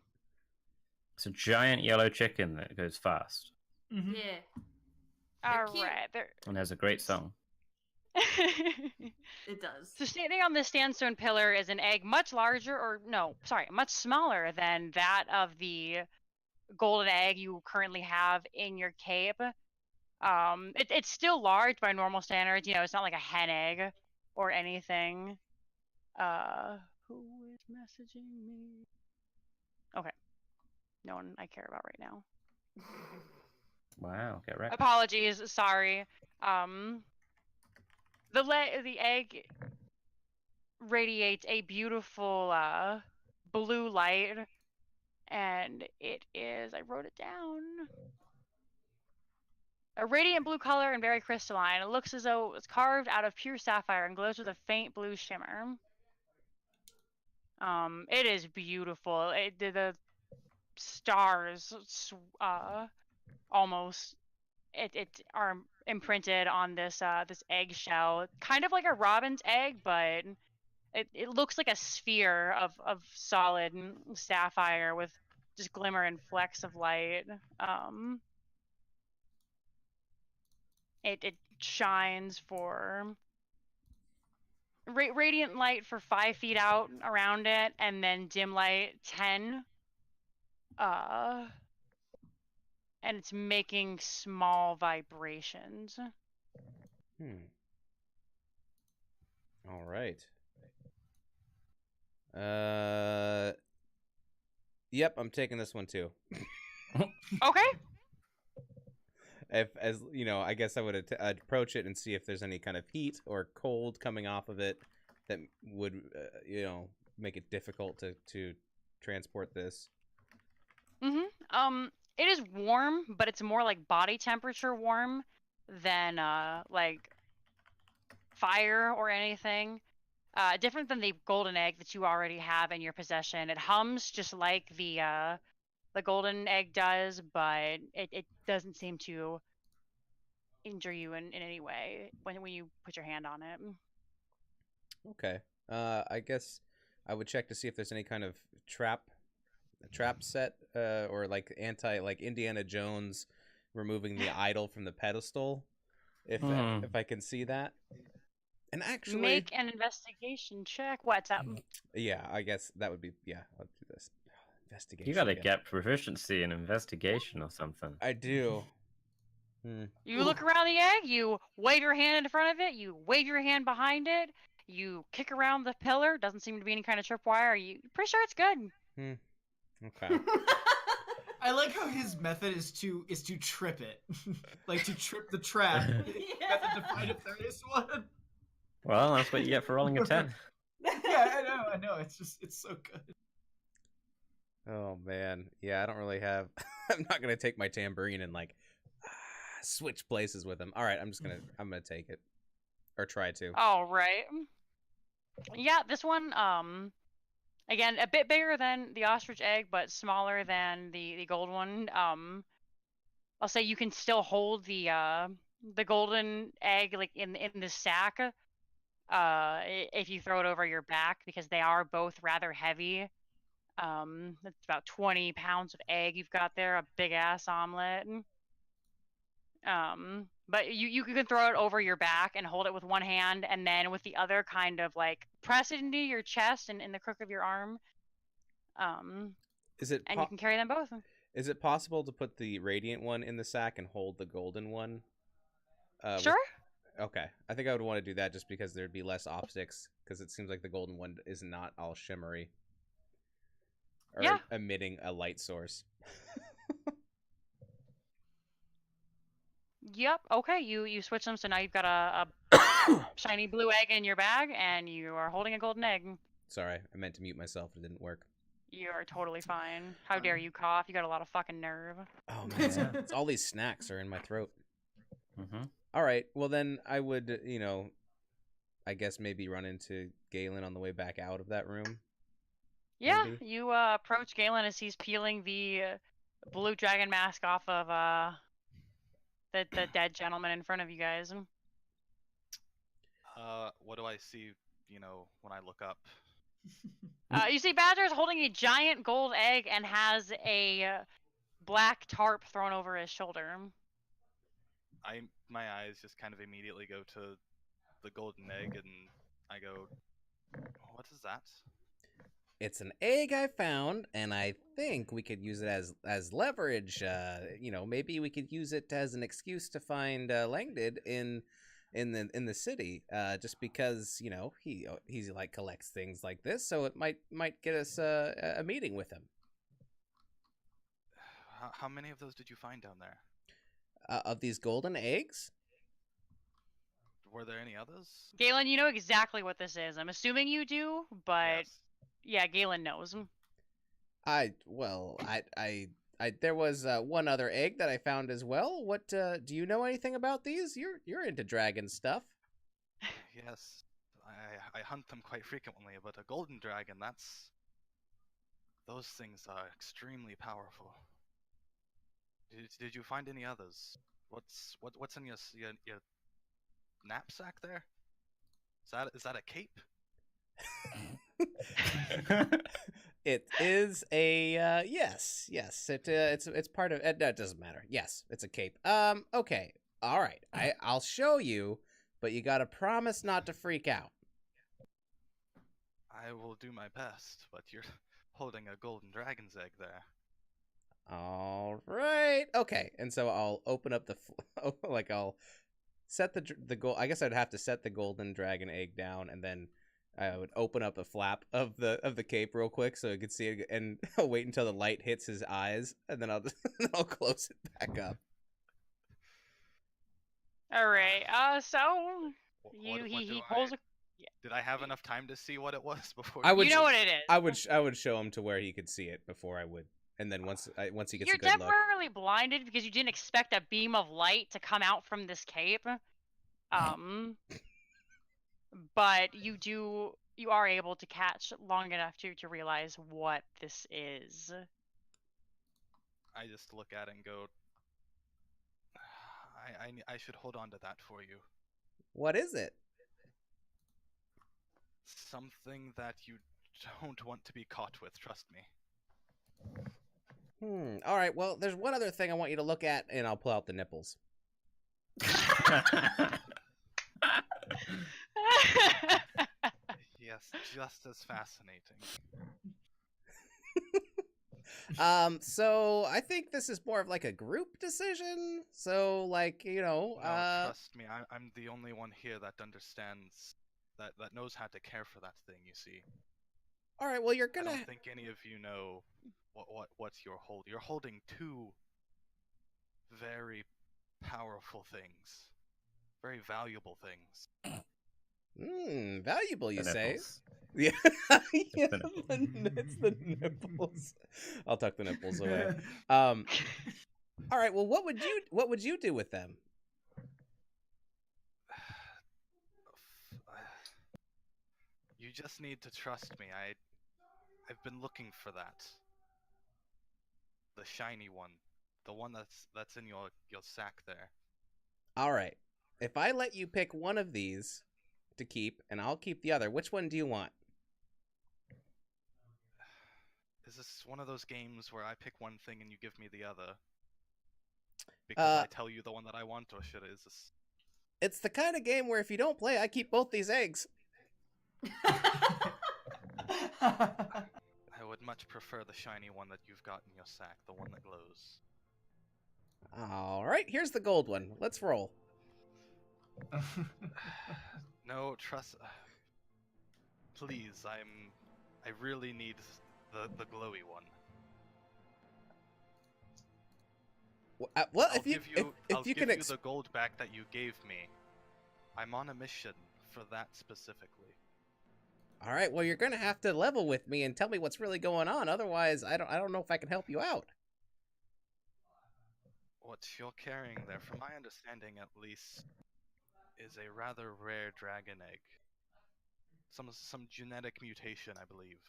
It's a giant yellow chicken that goes fast Mhm. Yeah. All cute. right. There. and has a great song. It does. So standing on this sandstone pillar is an egg much larger, or no, sorry, much smaller than that of the golden egg you currently have in your cape. It's still large by normal standards. You know, it's not like a hen egg or anything. Who is messaging me? Okay. No one I care about right now. Wow, get wrecked. Apologies, sorry. The egg radiates a beautiful blue light, and it is, I wrote it down, a radiant blue color and very crystalline. It looks as though it was carved out of pure sapphire and glows with a faint blue shimmer. It is beautiful. The stars almost are imprinted on this this eggshell, kind of like a robin's egg, but it looks like a sphere of solid sapphire with just glimmer and flecks of light. It shines for radiant light for 5 feet out around it, and then dim light 10. And it's making small vibrations. All right. Yep, I'm taking this one too. Okay. As you know, I guess I would approach it and see if there's any kind of heat or cold coming off of it that would, make it difficult to transport this. It is warm, but it's more like body temperature warm than like fire or anything. Different than the golden egg that you already have in your possession. It hums just like the golden egg does, but it doesn't seem to injure you in any way when you put your hand on it. Okay. I guess I would check to see if there's any kind of trap set, or like Indiana Jones removing the idol from the pedestal. If I can see that. And actually, make an investigation check. What's up? Yeah, I guess that would be. Yeah, I'll do this. Investigation. You gotta get proficiency in investigation or something. I do. You look around the egg. You wave your hand in front of it. You wave your hand behind it. You kick around the pillar. Doesn't seem to be any kind of tripwire. You pretty sure it's good. Okay. I like how his method is to trip it, like to trip the trap. Method to find if there is one. Well, that's what you get for rolling a 10. Yeah, I know. It's so good. Oh man, yeah. I don't really have. I'm not gonna take my tambourine and like switch places with him. All right, I'm gonna take it, or try to. All right. Yeah, this one. Again, a bit bigger than the ostrich egg, but smaller than the gold one. I'll say you can still hold the golden egg like in the sack. If you throw it over your back, because they are both rather heavy. It's about 20 pounds of egg you've got there, a big ass omelet. But you can throw it over your back and hold it with one hand, and then with the other kind of like press it into your chest and in the crook of your arm. Is it? And you can carry them both. Is it possible to put the radiant one in the sack and hold the golden one? Sure. Okay, I think I would want to do that just because there'd be less optics, because it seems like the golden one is not all shimmery or emitting a light source. Yep. Okay. You switch them, so now you've got a shiny blue egg in your bag, and you are holding a golden egg. Sorry, I meant to mute myself. It didn't work. You are totally fine. How dare you cough? You got a lot of fucking nerve. Oh man, it's all these snacks are in my throat. All right. Well, then I would, I guess maybe run into Galen on the way back out of that room. Yeah, maybe? you approach Galen as he's peeling the blue dragon mask off of the dead gentleman in front of you guys. What do I see, when I look up? You see Badger's holding a giant gold egg and has a black tarp thrown over his shoulder. My eyes just kind of immediately go to the golden egg, and I go, "What is that?" It's an egg I found, and I think we could use it as leverage. Maybe we could use it as an excuse to find Langdid in the city. Just because he like collects things like this, so it might get us a meeting with him. How many of those did you find down there? Of these golden eggs? Were there any others? Galen, you know exactly what this is. I'm assuming you do, but Yes. yeah, Galen knows. There was one other egg that I found as well. What do you know anything about these? You're into dragon stuff. Yes, I hunt them quite frequently, but a golden dragon, those things are extremely powerful. Did you find any others? What's in your knapsack there? Is that a cape? It is a yes. It's part of it. That doesn't matter. Yes, it's a cape. Okay. All right. I'll show you, but you got to promise not to freak out. I will do my best, but you're holding a golden dragon's egg there. All right. Okay. And so I'll open up I'll set the gold. I guess I'd have to set the golden dragon egg down, and then I would open up a flap of the cape real quick so I could see it, and I'll wait until the light hits his eyes, and then I'll close it back up. All right. So he pulls a. Did I have enough time to see what it was before? I would. You know what it is. I would show him to where he could see it before I would and then once he gets You're a good look. temporarily blinded because you didn't expect a beam of light to come out from this cape. But you are able to catch long enough to realize what this is. I just look at it and go, I should hold on to that for you. What is it? Something that you don't want to be caught with, trust me. All right. Well, there's one other thing I want you to look at, and I'll pull out the nipples. Yes, just as fascinating. So I think this is more of like a group decision. So, like, No, trust me, I'm the only one here that understands, that knows how to care for that thing, you see. All right. Well, you're I gonna. don't think any of you know what you're holding. You're holding two very powerful things, very valuable things. Valuable, you The say? nipples. Yeah, yeah, the it's the nipples. I'll tuck the nipples away. All right. Well, what would you do with them? You just need to trust me. I've been looking for that. The shiny one, the one that's in your sack there. All right. If I let you pick one of these to keep, and I'll keep the other, which one do you want? Is this one of those games where I pick one thing and you give me the other? Because I tell you the one that I want, or is this? It's the kind of game where if you don't play, I keep both these eggs. I would much prefer the shiny one that you've got in your sack, the one that glows. All right, here's the gold one. Let's roll. No, trust. Please, I really need the glowy one. Well, I'll if you give you, if I'll you give can you the gold back that you gave me. I'm on a mission for that specifically. All right, well, you're gonna have to level with me and tell me what's really going on. Otherwise, I don't know if I can help you out. What you're carrying there, from my understanding at least, is a rather rare dragon egg. Some genetic mutation, I believe,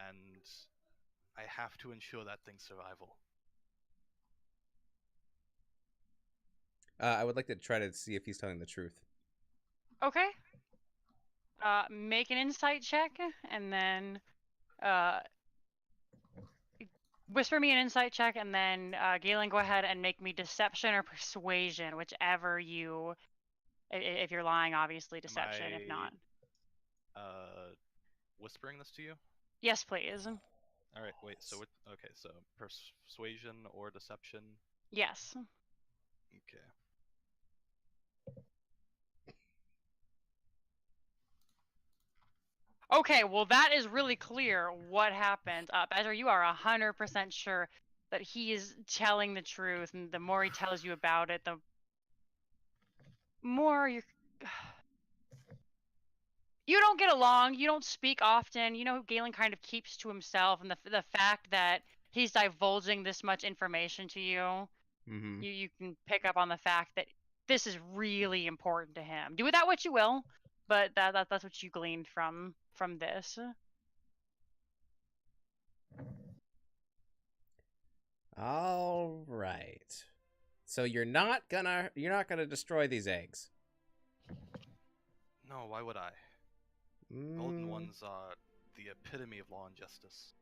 and I have to ensure that thing's survival. I would like to try to see if he's telling the truth. Okay. Make an insight check, and then whisper me an insight check, and then Galen, go ahead and make me deception or persuasion, whichever you. If you're lying, obviously deception. If not, Whispering this to you? yes, please. All right, wait. So okay, so persuasion or deception? Yes. Okay. Okay, well that is really clear what happened. Badger, you are 100% sure that he is telling the truth, and the more he tells you about it, the more you're... You don't get along, you don't speak often, you know, Galen kind of keeps to himself, and the fact that he's divulging this much information to you, you can pick up on the fact that this is really important to him. Do with that what you will, but that's what you gleaned from this. All right. So you're not gonna destroy these eggs. No, why would I? Golden ones are the epitome of law and justice.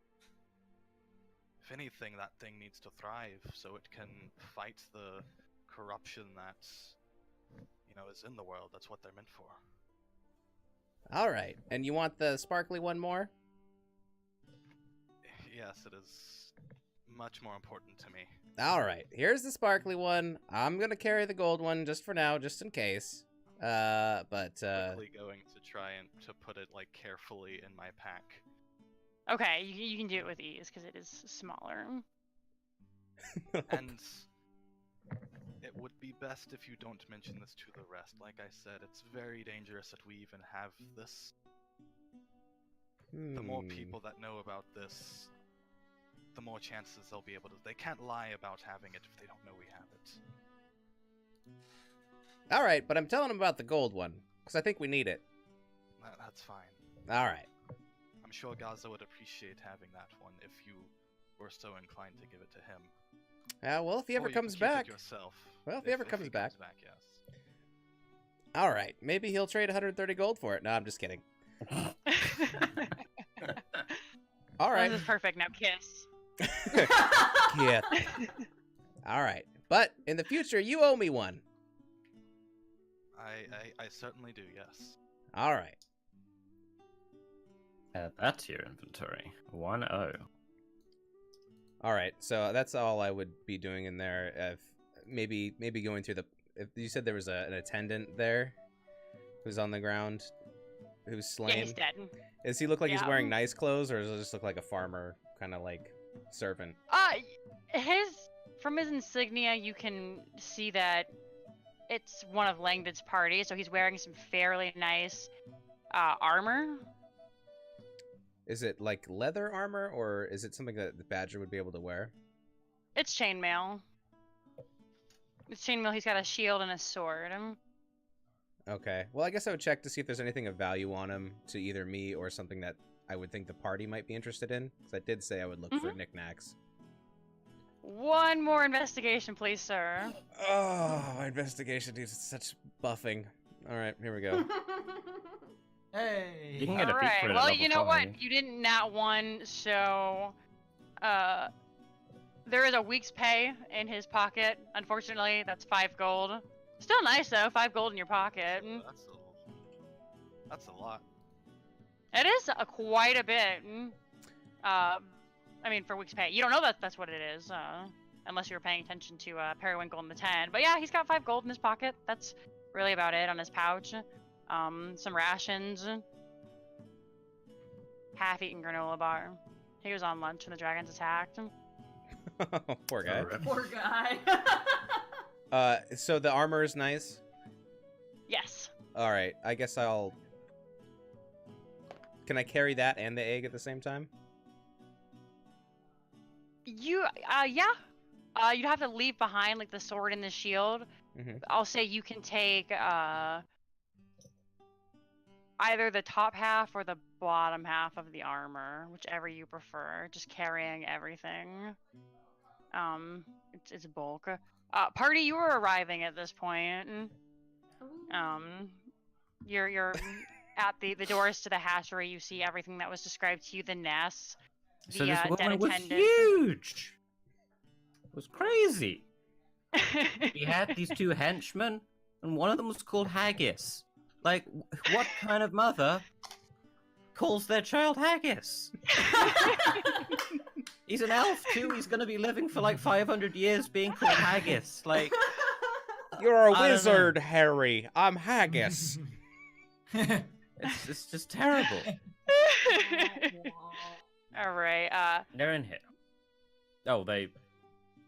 If anything, that thing needs to thrive so it can fight the corruption that, is in the world. That's what they're meant for. All right. And you want the sparkly one more? Yes, it is much more important to me. All right. Here's the sparkly one. I'm going to carry the gold one just for now, just in case. Quickly going to try and to put it carefully in my pack. Okay, you can do it with ease because it is smaller. And it would be best if you don't mention this to the rest. Like I said, it's very dangerous that we even have this. The more people that know about this, the more chances they'll be able to. They can't lie about having it if they don't know we have it. All right, but I'm telling them about the gold one because I think we need it. That's fine. All right. I'm sure Gaza would appreciate having that one if you were so inclined to give it to him. Well, if he ever Or you can comes keep it back. yourself, Well, if he ever comes back. yes. All right, maybe he'll trade 130 gold for it. No, I'm just kidding. All right. This is perfect. Now kiss. Yeah. All right, but in the future, you owe me one. I certainly do, yes. All right. Add that to your inventory. 1-0. All right, so that's all I would be doing in there. If maybe going through the. If you said there was an attendant there, who's on the ground, who's slain. Yeah, he's dead. Does he look like he's Yeah. wearing nice clothes, or does it just look like a farmer, kind of like servant? From his insignia, you can see that it's one of Langdon's party, so he's wearing some fairly nice armor. Is it like leather armor, or is it something that the Badger would be able to wear? It's chainmail. It's chainmail. He's got a shield and a sword. Okay. Well, I guess I would check to see if there's anything of value on him to either me or something that I would think the party might be interested in. Because I did say I would look for knickknacks. One more investigation, please, sir. Oh, my investigation needs such buffing. All right, here we go. Hey. You can get a feat Alright, for it at well, level you know what? 5. You didn't nat one, so there is a week's pay in his pocket. Unfortunately, that's 5 gold. Still nice though, 5 gold in your pocket. That's a lot. It is quite a bit. I mean, for week's pay. You don't know that that's what it is, unless you were paying attention to Periwinkle in the 10. But yeah, he's got 5 gold in his pocket. That's really about it on his pouch. Some rations. Half-eaten granola bar. He was on lunch when the dragons attacked. Poor guy. Poor guy. So the armor is nice. Yes. All right, I guess I'll. Can I carry that and the egg at the same time? Yeah. You'd have to leave behind like the sword and the shield. I'll say you can take either the top half or the bottom half of the armor, whichever you prefer. Just carrying everything. It's bulk. Party, you are arriving at this point. You're at the doors to the hatchery. You see everything that was described to you. The nests. So The this dead woman was attendant. huge. It was crazy. He had these 2 henchmen, and one of them was called Haggis. Like, what kind of mother calls their child Haggis? He's an elf too. He's gonna be living for like 500 years being called Haggis. Like, You're a I don't know. wizard, Harry. I'm Haggis. it's just terrible. All right. They're in here. Oh,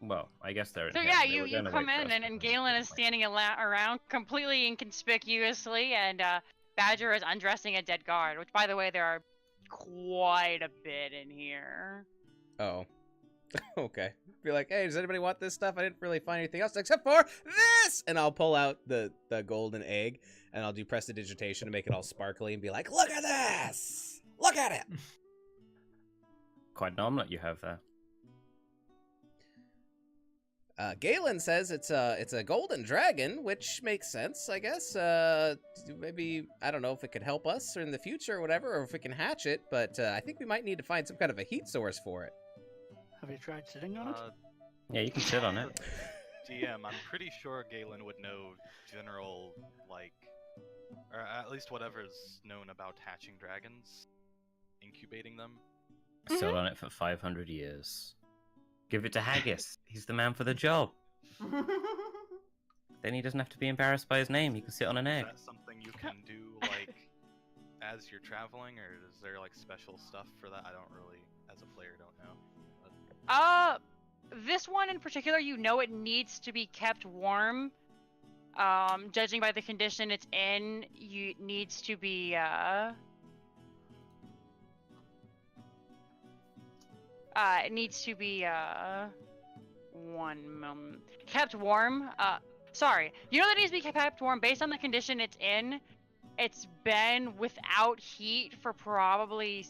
well, I guess they're in So here. yeah, They were you gonna come wait for in us. and Galen is standing around completely inconspicuously, and Badger is undressing a dead guard. Which, by the way, there are quite a bit in here. Oh. Okay. Be like, hey, does anybody want this stuff? I didn't really find anything else except for this! And I'll pull out the golden egg, and I'll do prestidigitation to make it all sparkly and be like, look at this! Look at it! Quite an omelet you have there. Galen says it's a golden dragon, which makes sense, I guess. Maybe, I don't know if it could help us or in the future or whatever, or if we can hatch it, but I think we might need to find some kind of a heat source for it. Have you tried sitting on it? Yeah, you can sit on it. DM, I'm pretty sure Galen would know general, or at least whatever's known about hatching dragons, incubating them. Sit on it for 500 years. Give it to Haggis. He's the man for the job. Then he doesn't have to be embarrassed by his name. He can sit on an egg. Is that something you can do, as you're traveling, or is there, special stuff for that? I don't really, as a player, don't know. This one in particular, you know it needs to be kept warm. Judging by the condition it's in, it needs to be, It needs to be kept warm. Sorry. You know that it needs to be kept warm based on the condition it's in. It's been without heat for probably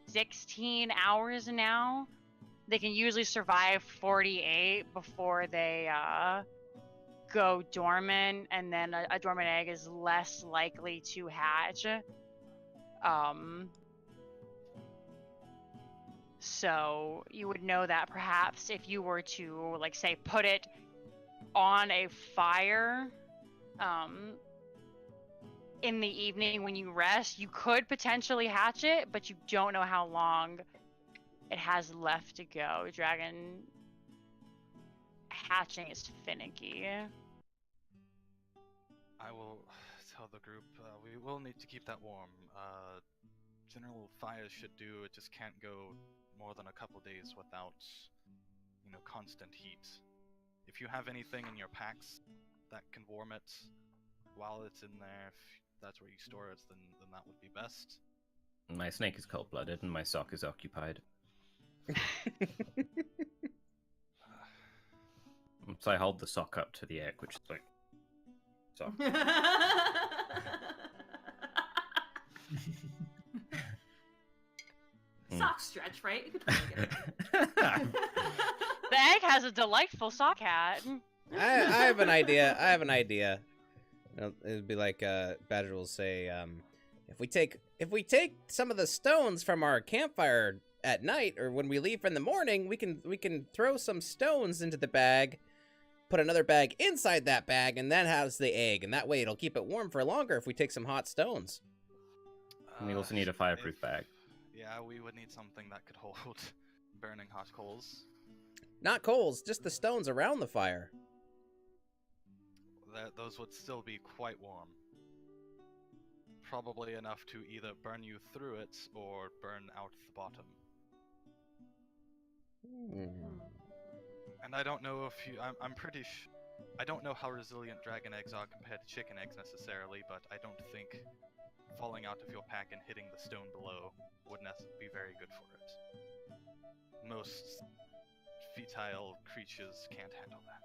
16 hours now. They can usually survive 48 before they go dormant, and then a dormant egg is less likely to hatch. So you would know that perhaps if you were to, like, say, put it on a fire in the evening when you rest, you could potentially hatch it, but you don't know how long it has left to go. Dragon hatching is finicky. I will tell the group we will need to keep that warm. General fires should do. It just can't go more than a couple days without, constant heat. If you have anything in your packs that can warm it while it's in there, if that's where you store it, then that would be best. My snake is cold-blooded and my sock is occupied. So I hold the sock up to the egg, which is like... sock. Sock stretch, right? You could totally get it. The egg has a delightful sock hat. I have an idea. It'd be like Badger will say, if we take some of the stones from our campfire at night, or when we leave in the morning, we can throw some stones into the bag, put another bag inside that bag, and that has the egg, and that way it'll keep it warm for longer if we take some hot stones. And we also need a fireproof bag. Yeah, we would need something that could hold burning hot coals. Not coals, just the stones around the fire. Those would still be quite warm. Probably enough to either burn you through it or burn out the bottom. And I don't know if you... I'm pretty I don't know how resilient dragon eggs are compared to chicken eggs necessarily, but I don't think falling out of your pack and hitting the stone below would be very good for it. Most fetile creatures can't handle that.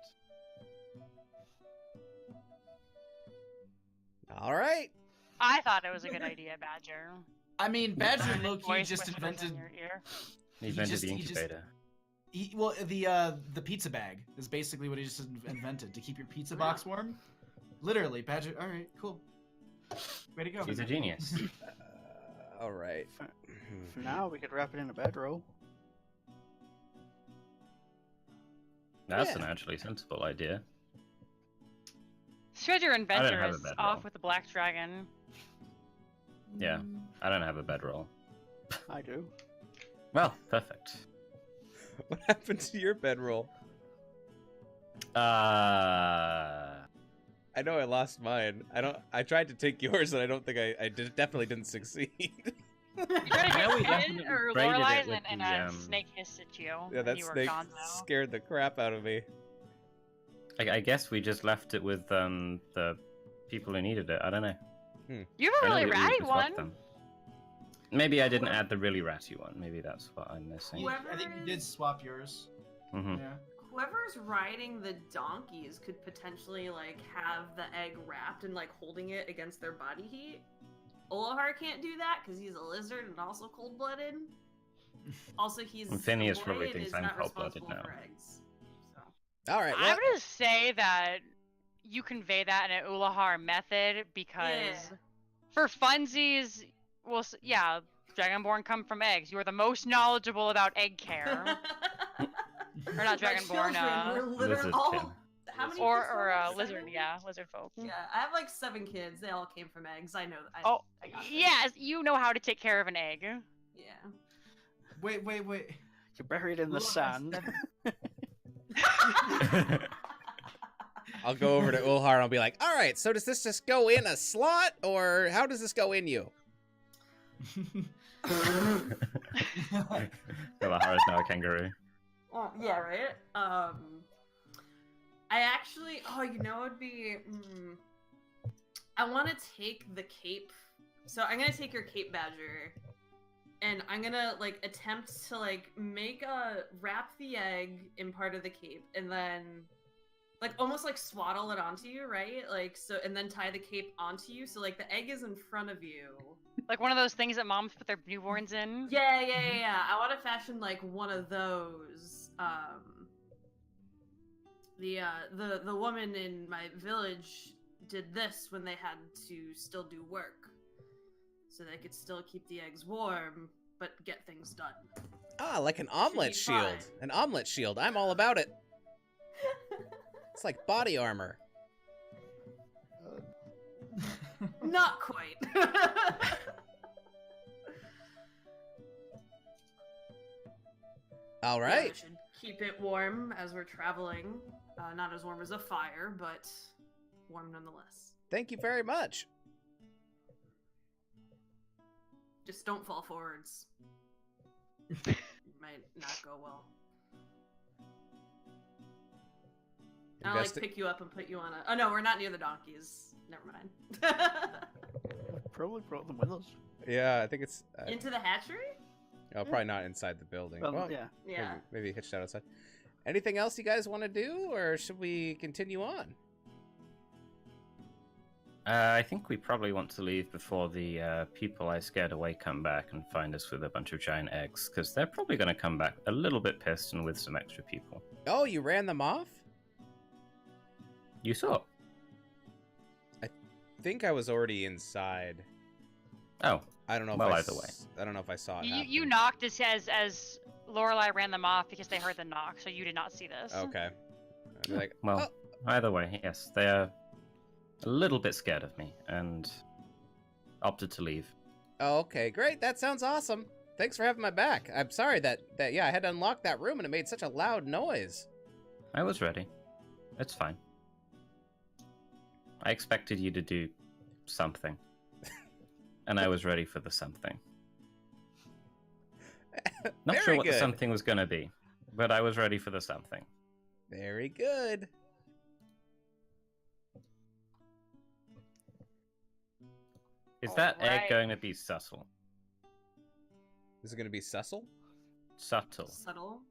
All right. I thought it was a good idea, Badger. I mean, Badger low-key Voice just whispers invented... in your ear. He invented the incubator. Well, the pizza bag is basically what he just invented to keep your pizza box warm. Literally, Badger. All right, cool. Way to go. He's a genius. All right. For now, we could wrap it in a bedroll. That's an actually sensible idea. Shred your inventor have a is bedroll. off with the black dragon. Yeah, I don't have a bedroll. I do. Well, perfect. What happened to your bedroll? I know I lost mine. I tried to take yours, and I don't think I definitely didn't succeed. You tried to know we get it, definitely or braided it Lorelai's with and the, a snake hissed at you. Yeah, when that you were snake gonzo. scared the crap out of me. I guess we just left it with the people who needed it. I don't know. You have a I know really we ratty swapped one. them. Maybe I didn't add the really ratty one. Maybe that's what I'm missing. I think you did swap yours. Mm-hmm. Yeah. Whoever's riding the donkeys could potentially, like, have the egg wrapped and, like, holding it against their body heat. Olahar can't do that because he's a lizard and also cold-blooded. Also, he's And Phineas a boy probably and thinks is I'm not cold-blooded responsible now. for eggs. All right. I'm gonna say that you convey that in an Ulahar method because, for funsies, well, yeah, Dragonborn come from eggs. You are the most knowledgeable about egg care. Or not My Dragonborn, children were literally Lizard all... kin. How many or kids were there? lizard, 7? yeah, lizard folk. Yeah, I have like 7 kids. They all came from eggs. I know. I got yes, you know how to take care of an egg. Yeah. Wait. You're buried in the sand. I'll go over to Ulhar and I'll be like, all right, so does this just go in a slot, or how does this go in you? Ulahar is now a kangaroo. Oh, yeah, right? I actually... Oh, you know, it'd be... I want to take the cape... So I'm going to take your cape, Badger, and I'm gonna like attempt to like wrap the egg in part of the cape, and then like almost like swaddle it onto you, right? Like so, and then tie the cape onto you, so like the egg is in front of you. Like one of those things that moms put their newborns in. Yeah. I want to fashion like one of those. The woman in my village did this when they had to still do work, so they could still keep the eggs warm but get things done. Ah, like an omelet be shield. fine. An omelet shield. I'm all about it. It's like body armor. Not quite. All Yeah, right. we should keep it warm as we're traveling. Not as warm as a fire, but warm nonetheless. Thank you very much. Just don't fall forwards. Might not go well. I'll like pick you up and put you on a. Oh no, we're not near the donkeys. Never mind. Probably brought them with us. Yeah, I think it's. Into the hatchery? Oh, probably not inside the building. Well, yeah. Yeah. Maybe hitched out outside. Anything else you guys want to do, or should we continue on? I think we probably want to leave before the people I scared away come back and find us with a bunch of giant eggs, because they're probably going to come back a little bit pissed and with some extra people. Oh, you ran them off? You saw? I think I was already inside. Oh, I don't know. Well, if either way. I don't know if I saw it. You happen. knocked as Lorelai ran them off because they heard the knock, so you did not see this. Okay. I'd be like, well, either way, yes, they are a little bit scared of me and opted to leave. oh, okay, great. That sounds awesome. Thanks for having my back. I'm sorry that I had to unlock that room and it made such a loud noise. I was ready. It's fine. I expected you to do something. And I was ready for the something. Not Very sure what good. the something was going to be, but I was ready for the something. Very good. Is that egg Alright. going to be subtle? Is it going to be Cecil? Subtle. Subtle.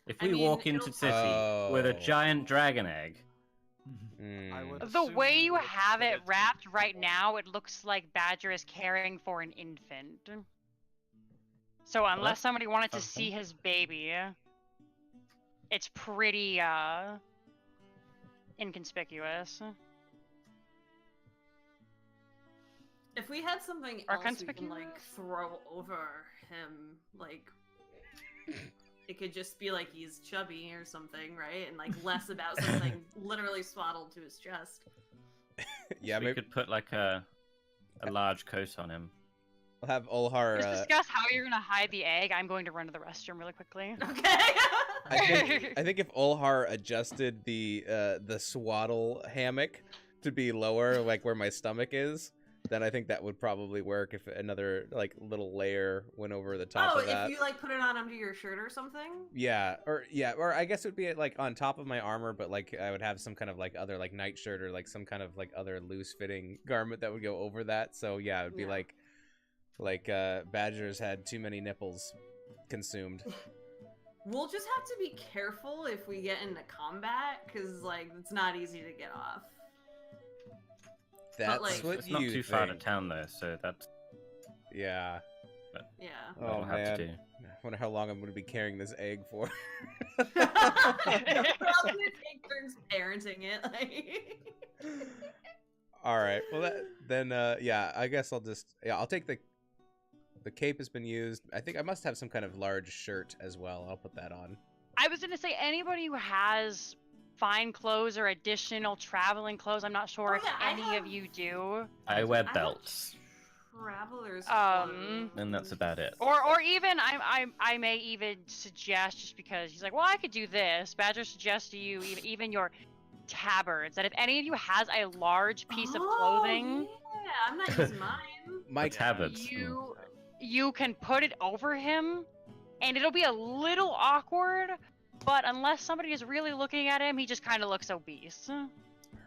If I we mean, walk into it'll- city with a Oh. giant dragon egg, I would The assume way you would have put it wrapped right now, it looks like Badger is caring for an infant. So unless that's somebody wanted to something. see his baby, it's pretty inconspicuous. If we had something Or else we can conspicuous? like throw over him, like it could just be like he's chubby or something, right? And like less about something literally swaddled to his chest. Yeah, we maybe could put like a large coat on him. we'll have Olhar. Just discuss how you're gonna hide the egg. I'm going to run to the restroom really quickly. Okay. I think if Olhar adjusted the swaddle hammock to be lower, like where my stomach is, then I think that would probably work. If another like little layer went over the top Oh, of that. if you like put it on under your shirt or something. Yeah, or I guess it would be like on top of my armor, but like I would have some kind of like other like nightshirt or like some kind of like other loose fitting garment that would go over that. So yeah, it would be Yeah. like Badger's had too many nipples consumed. We'll just have to be careful if we get into combat, because like it's not easy to get off. That's like- what It's you not too far to think. town though, so that's Yeah. Yeah. what Oh we'll have man. to do. I wonder how long I'm going to be carrying this egg for. We're all gonna take turns parenting it. Like... All right. Well, then yeah, I guess I'll take the cape has been used. I think I must have some kind of large shirt as well. I'll put that on. I was gonna say anybody who has fine clothes or additional traveling clothes. I'm not sure Oh, if yeah, I any have- of you do. I wear I have belts, Travelers. and that's about it. Or even I may even suggest, just because he's like, well, I could do this. Badger suggests to you even your tabards, that if any of you has a large piece of clothing, Yeah, I'm not using mine. My tabards. you can put it over him, and it'll be a little awkward. But unless somebody is really looking at him, he just kind of looks obese.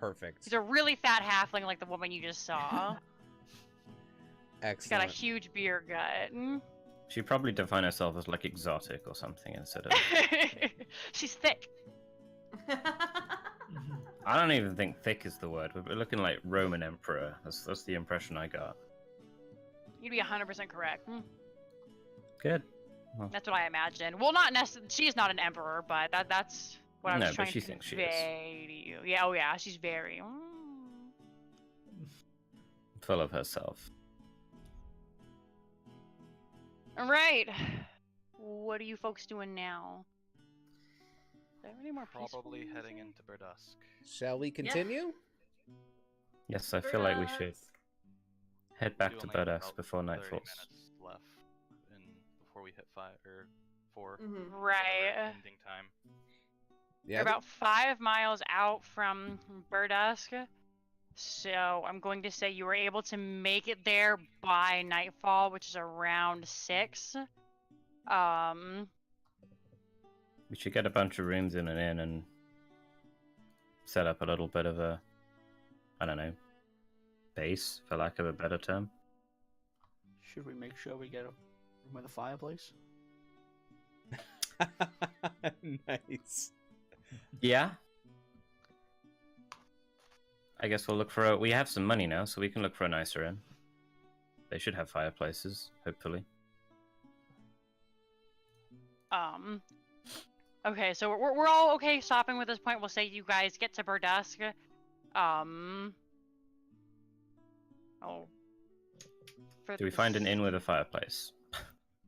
Perfect. He's a really fat halfling, like the woman you just saw. He's got a Excellent. huge beer gut. She'd probably define herself as like exotic or something instead of. She's thick. I don't even think thick is the word. We're looking like Roman emperor. That's the impression I got. You'd be 100% correct. Good. Well, That's what I imagine. Well, not necessarily. She's not an emperor, but that's what I No, was but trying she to thinks she convey to you. Yeah. Oh, yeah. She's very. full of herself. All right. What are you folks doing now? Is there any more peaceful Probably heading music? into Burdusk. Shall we continue? Yes, I feel like we should head back We to only have Burdusk about before night 30 falls. minutes left before we hit 5 or 4. Mhm. Right. Ending time. Yeah. They're about 5 miles out from Burdusk. So I'm going to say you were able to make it there by nightfall, which is around 6. We should get a bunch of rooms in an inn and set up a little bit of a, I don't know, base, for lack of a better term. Should we make sure we get a room with a fireplace? Nice. Yeah. I guess we'll look for a... We have some money now, so we can look for a nicer inn. They should have fireplaces, hopefully. Okay, so we're all okay stopping with this point. We'll say you guys get to Burdusk. Do we find an inn with a fireplace?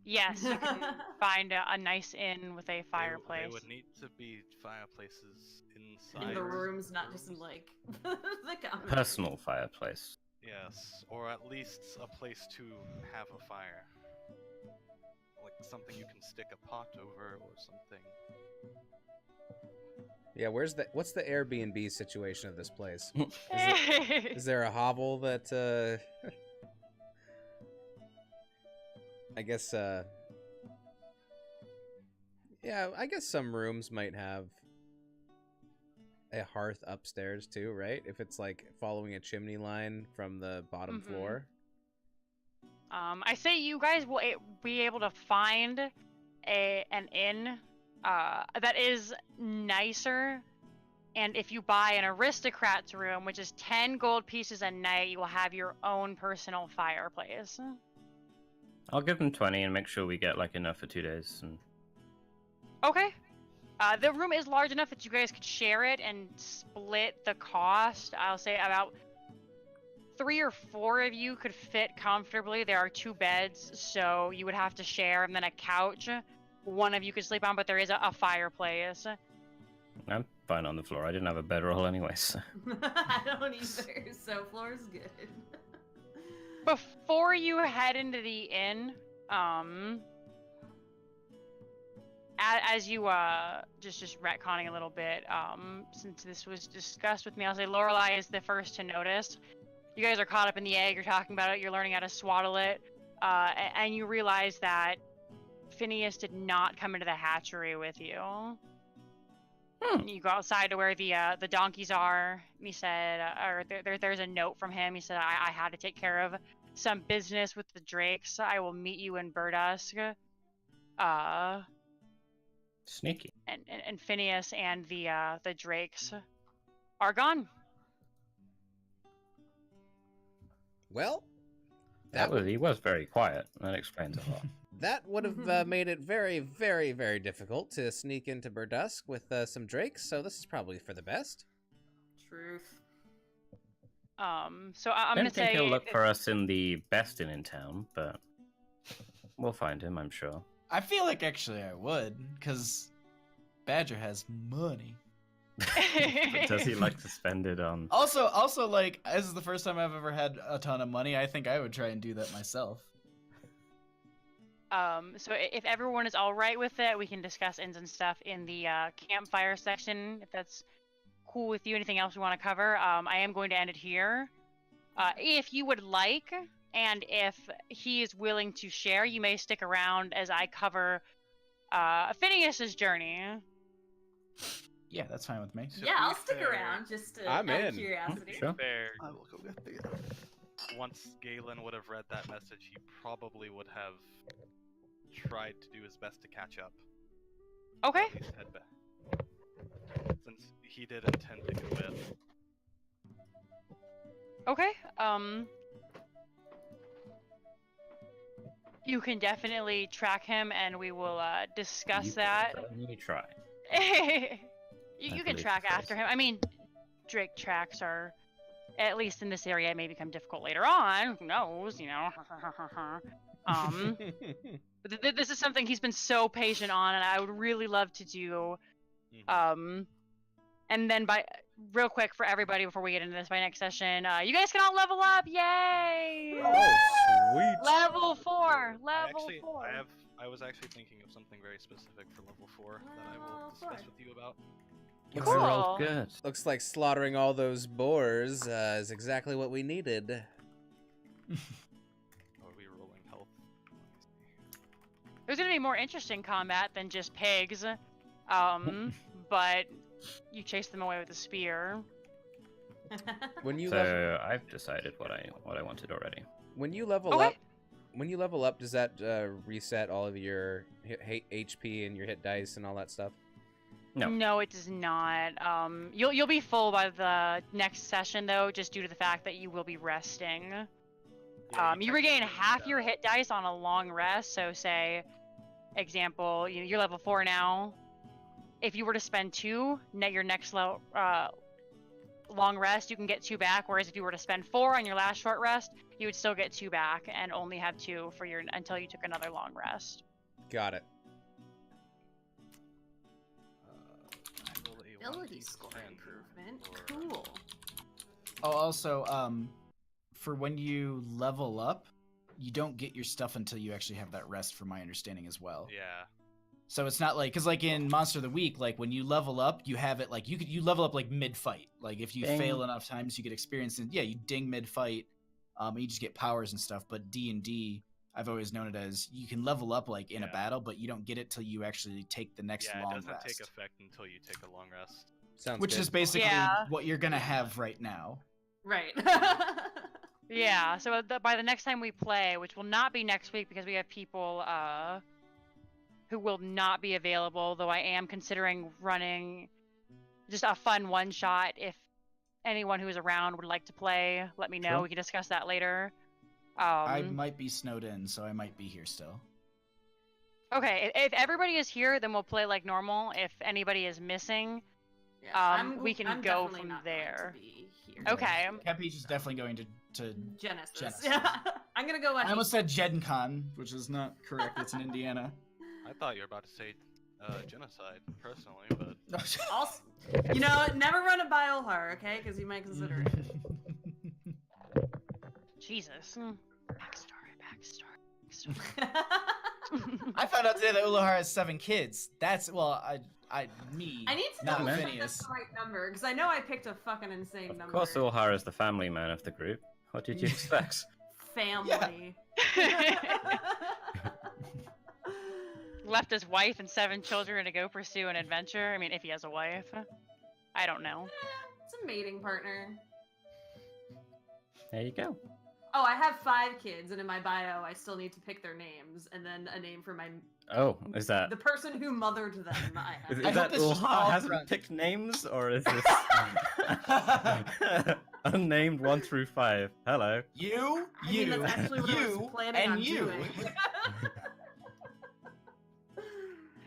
Yes, you can find a nice inn with a fireplace. They would need to be fireplaces inside. In the rooms, not just in like the common. Personal fireplace. Yes, or at least a place to have a fire. Like something you can stick a pot over or something. Yeah, what's the Airbnb situation of this place? Is there a hovel that I guess yeah, I guess some rooms might have a hearth upstairs too, right? If it's like following a chimney line from the bottom Mhm. floor. I say you guys will be able to find an inn that is nicer, and if you buy an aristocrat's room, which is 10 gold pieces a night, you will have your own personal fireplace. I'll give them 20 and make sure we get like enough for 2 days. And Okay. The room is large enough that you guys could share it and split the cost. I'll say about 3 or 4 of you could fit comfortably. There are 2 beds, so you would have to share, and then a couch. One of you could sleep on, but there is a fireplace. I'm fine on the floor. I didn't have a bedroll anyway, so. I don't either, so floor's good. Before you head into the inn, as you just retconning a little bit, since this was discussed with me, I'll say Lorelei is the first to notice. You guys are caught up in the egg, you're talking about it, you're learning how to swaddle it, and you realize that Phineas did not come into the hatchery with you. You go outside to where the donkeys are, and he said, there's a note from him. He said, I had to take care of some business with the Drakes. I will meet you in Burdusk. Sneaky. And Phineas and the Drakes are gone. Well, He was very quiet. That explains a lot. that would have made it very, very, very difficult to sneak into Burdusk with some drakes, so this is probably for the best. Truth. So I'm I gonna don't think say he'll look for us in the best inn in town, but we'll find him, I'm sure. I feel like actually I would, because Badger has money. But does he like to spend it on? Also, like, this is the first time I've ever had a ton of money. I think I would try and do that myself. So if everyone is all right with it, we can discuss inns and stuff in the campfire section, if that's cool with you. Anything else we want to cover? I am going to end it here. If you would like, and if he is willing to share, you may stick around as I cover Phineas's journey. Yeah, that's fine with me. To Yeah, be I'll stick fair- around just to I'm out in. of curiosity. Sure. Fair. I will go get the Once Galen would have read that message, he probably would have tried to do his best to catch up. Okay. At least head back. Since he did intend to go in. Okay. You can definitely track him, and we will discuss You that. certainly try. You can believe track the phrase. after him. I mean, Drake tracks are, at least in this area, may become difficult later on. Who knows? You know. But this is something he's been so patient on, and I would really love to do. And then real quick for everybody before we get into this, by next session, you guys can all level up! Yay! Oh, sweet. Level 4. Level Actually, 4. I was actually thinking of something very specific for level 4 that I will discuss with you about. Looks Cool. real good. Looks like slaughtering all those boars is exactly what we needed. Are we rolling health? Let me see. There's gonna be more interesting combat than just pigs. But you chase them away with a spear. When you So I've decided what I wanted already. when you level Okay. up, when you level up, does that reset all of your HP and your hit dice and all that stuff? No. No, it does not. You'll be full by the next session though, just due to the fact that you will be resting. Yeah, You regain technically half need, your hit dice on a long rest. So say, example, you're level 4 now. If you were to spend 2, your next long rest, you can get 2 back. Whereas if you were to spend 4 on your last short rest, you would still get 2 back and only have 2 for your until you took another long rest. Got it. I roll a Ability 1d10 score improvement. for- Cool. Oh, also, for when you level up, you don't get your stuff until you actually have that rest, from my understanding as well. Yeah. So it's not like, because like in Monster of the Week, like when you level up, you have it like you level up like mid fight. Like if you Ding. fail enough times, you get experience, and yeah, you ding mid fight, and you just get powers and stuff. But D&D, I've always known it as you can level up like in a Yeah. battle, but you don't get it till you actually take the next Yeah, it long doesn't rest, take effect until you take a long rest. Sounds which good. is basically Yeah. what you're gonna have right now. Right. Yeah, so by the next time we play, which will not be next week because we have people who will not be available, though I am considering running just a fun one-shot. If anyone who is around would like to play, let me know. Sure. We can discuss that later. I might be snowed in, so I might be here still. Okay, if everybody is here, then we'll play like normal. If anybody is missing, we can I'm go definitely from not going to there. be here. Okay. Capeach is definitely going to Genesis. Genesis. Yeah. I'm gonna go watch. I almost said GenCon, which is not correct. It's in Indiana. I thought you were about to say genocide, personally, but Also, never run a Biohar, okay? Because you might consider it. Jesus. Backstory. I found out today that Ulahar has 7 kids. That's I need to not know if Phineas. that's the right number because I know I picked a fucking insane number. Of course, Ulhar is the family man of the group. What did you expect? Family. Left his wife and 7 children to go pursue an adventure. I mean, if he has a wife. I don't know. It's a mating partner. There you go. Oh, I have 5 kids, and in my bio, I still need to pick their names and then a name for my Oh, is that the person who mothered them. I have. is I hope that this is Ulhar all hasn't front. picked names, or is this unnamed 1 through 5? Hello. You, I mean, that's actually what I was planning on you. doing.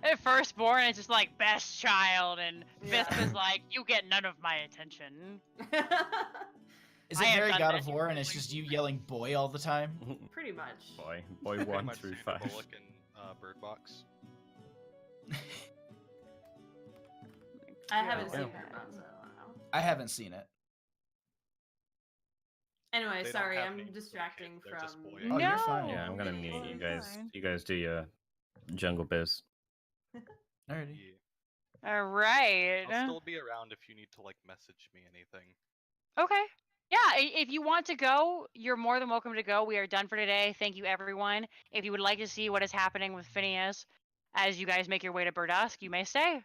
At firstborn is just like best child, and Yeah. Visp is like, you get none of my attention. Is I it have very done God that of War and it's just you yelling boy all the time? Pretty much. Boy Pretty 1 much through Sandra 5. Bullock and Bird Box. I haven't Yeah. seen Bird Box, so I don't know. I haven't seen it. Anyway, They don't sorry, have I'm names for distracting kids, they're just from. boys. Oh, you're fine. Yeah, I'm gonna mute Oh, you it's guys. fine. You guys do your jungle biz. Alrighty. Yeah. Alright. I'll still be around if you need to message me anything. Okay. Yeah, if you want to go, you're more than welcome to go. We are done for today. Thank you, everyone. If you would like to see what is happening with Phineas as you guys make your way to Burdusk, you may stay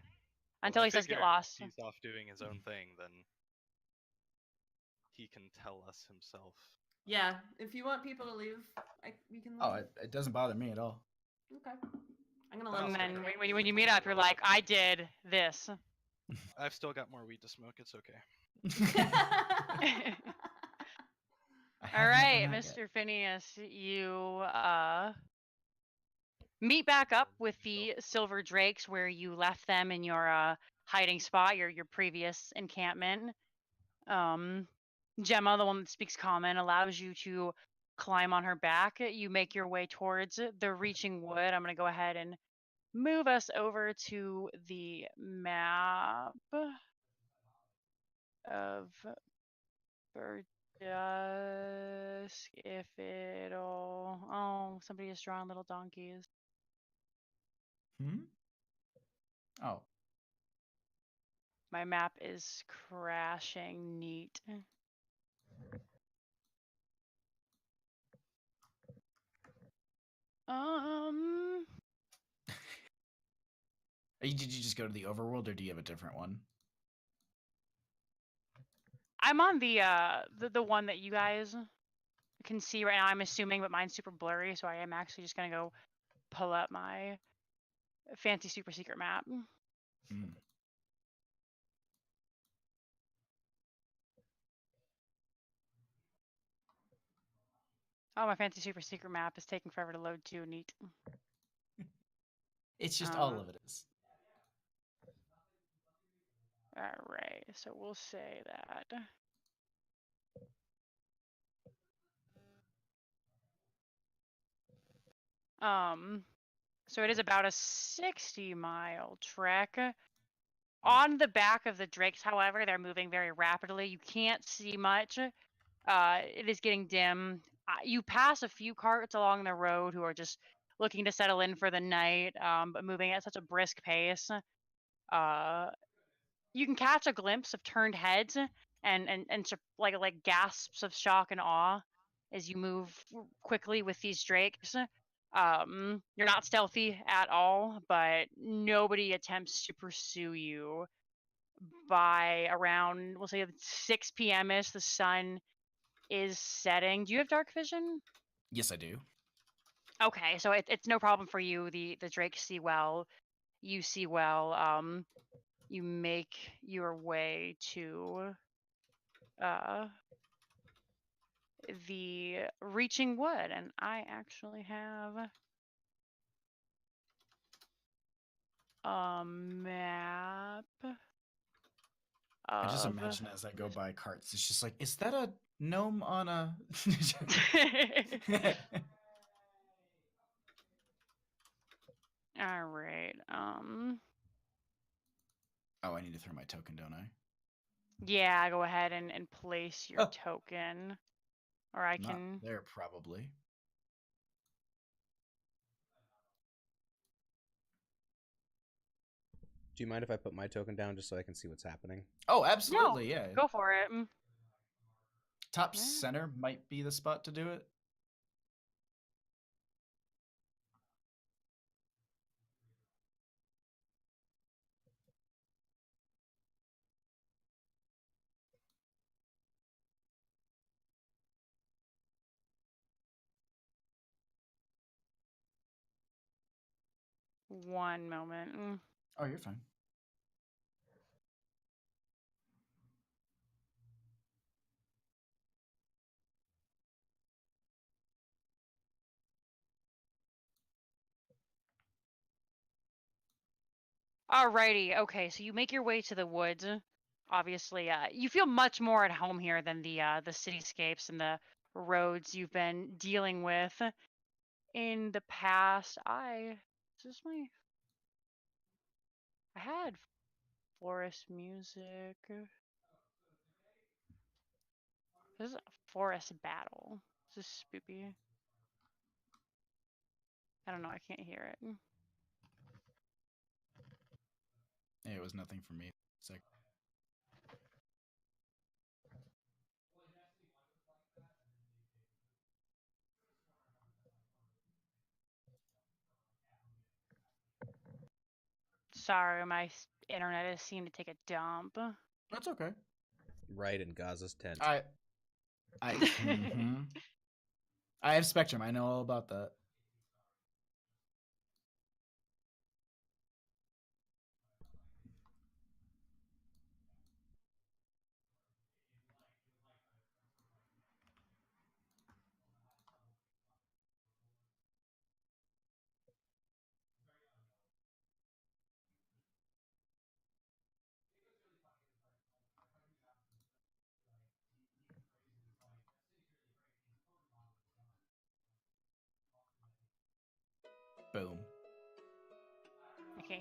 until Well, I he says get figure lost. If he's off doing his own thing, then he can tell us himself. Yeah, if you want people to leave, we can leave. Oh, it doesn't bother me at all. Okay. I'm gonna And let And you then when you meet up, you're like, I did this. I've still got more weed to smoke. It's okay. I All have right, never met yet. Mr. Phineas, you meet back up with the Silver Drakes where you left them in your hiding spot, your previous encampment. Gemma, the one that speaks common, allows you to climb on her back. You make your way towards the Reaching Wood. I'm going to go ahead and move us over to the map of Verdusk, if it'll... Oh, somebody is drawing little donkeys. Hmm? Oh. My map is crashing. Neat. Did you just go to the overworld, or do you have a different one? I'm on the one that you guys can see right now. I'm assuming, but mine's super blurry, so I am actually just gonna go pull up my fancy super secret map. Hmm. Oh, my fancy super secret map is taking forever to load too. Neat. It's just all of it is. All right, so we'll say that. So it is about a 60-mile trek. On the back of the Drakes, however, they're moving very rapidly. You can't see much. It is getting dim. You pass a few carts along the road who are just looking to settle in for the night, but moving at such a brisk pace. You can catch a glimpse of turned heads and like gasps of shock and awe as you move quickly with these Drakes. You're not stealthy at all, but nobody attempts to pursue you. By around, we'll say 6 p.m. ish, the sun is setting. Do you have dark vision? Yes, I do. Okay, so it's no problem for you. The Drakes see well. You see well. You make your way to the Reaching Wood, and I actually have a map. I just imagine as I go by carts, it's just like, is that a gnome on a? All right. Oh, I need to throw my token, don't I? Yeah, go ahead and place your Oh. token, or I Not can. there, probably. Do you mind if I put my token down just so I can see what's happening? Oh, absolutely, yeah. Go for it. Top Yeah. center might be the spot to do it. One moment. Oh, you're fine. Alrighty. Okay, so you make your way to the woods. Obviously, you feel much more at home here than the cityscapes and the roads you've been dealing with in the past. Is this my? I had forest music. This is a forest battle. Is this spoopy? I don't know. I can't hear it. Yeah, it was nothing for me. Sec. Sorry, my internet is seeming to take a dump. That's okay. Right in Gaza's tent. I have Spectrum. I know all about that.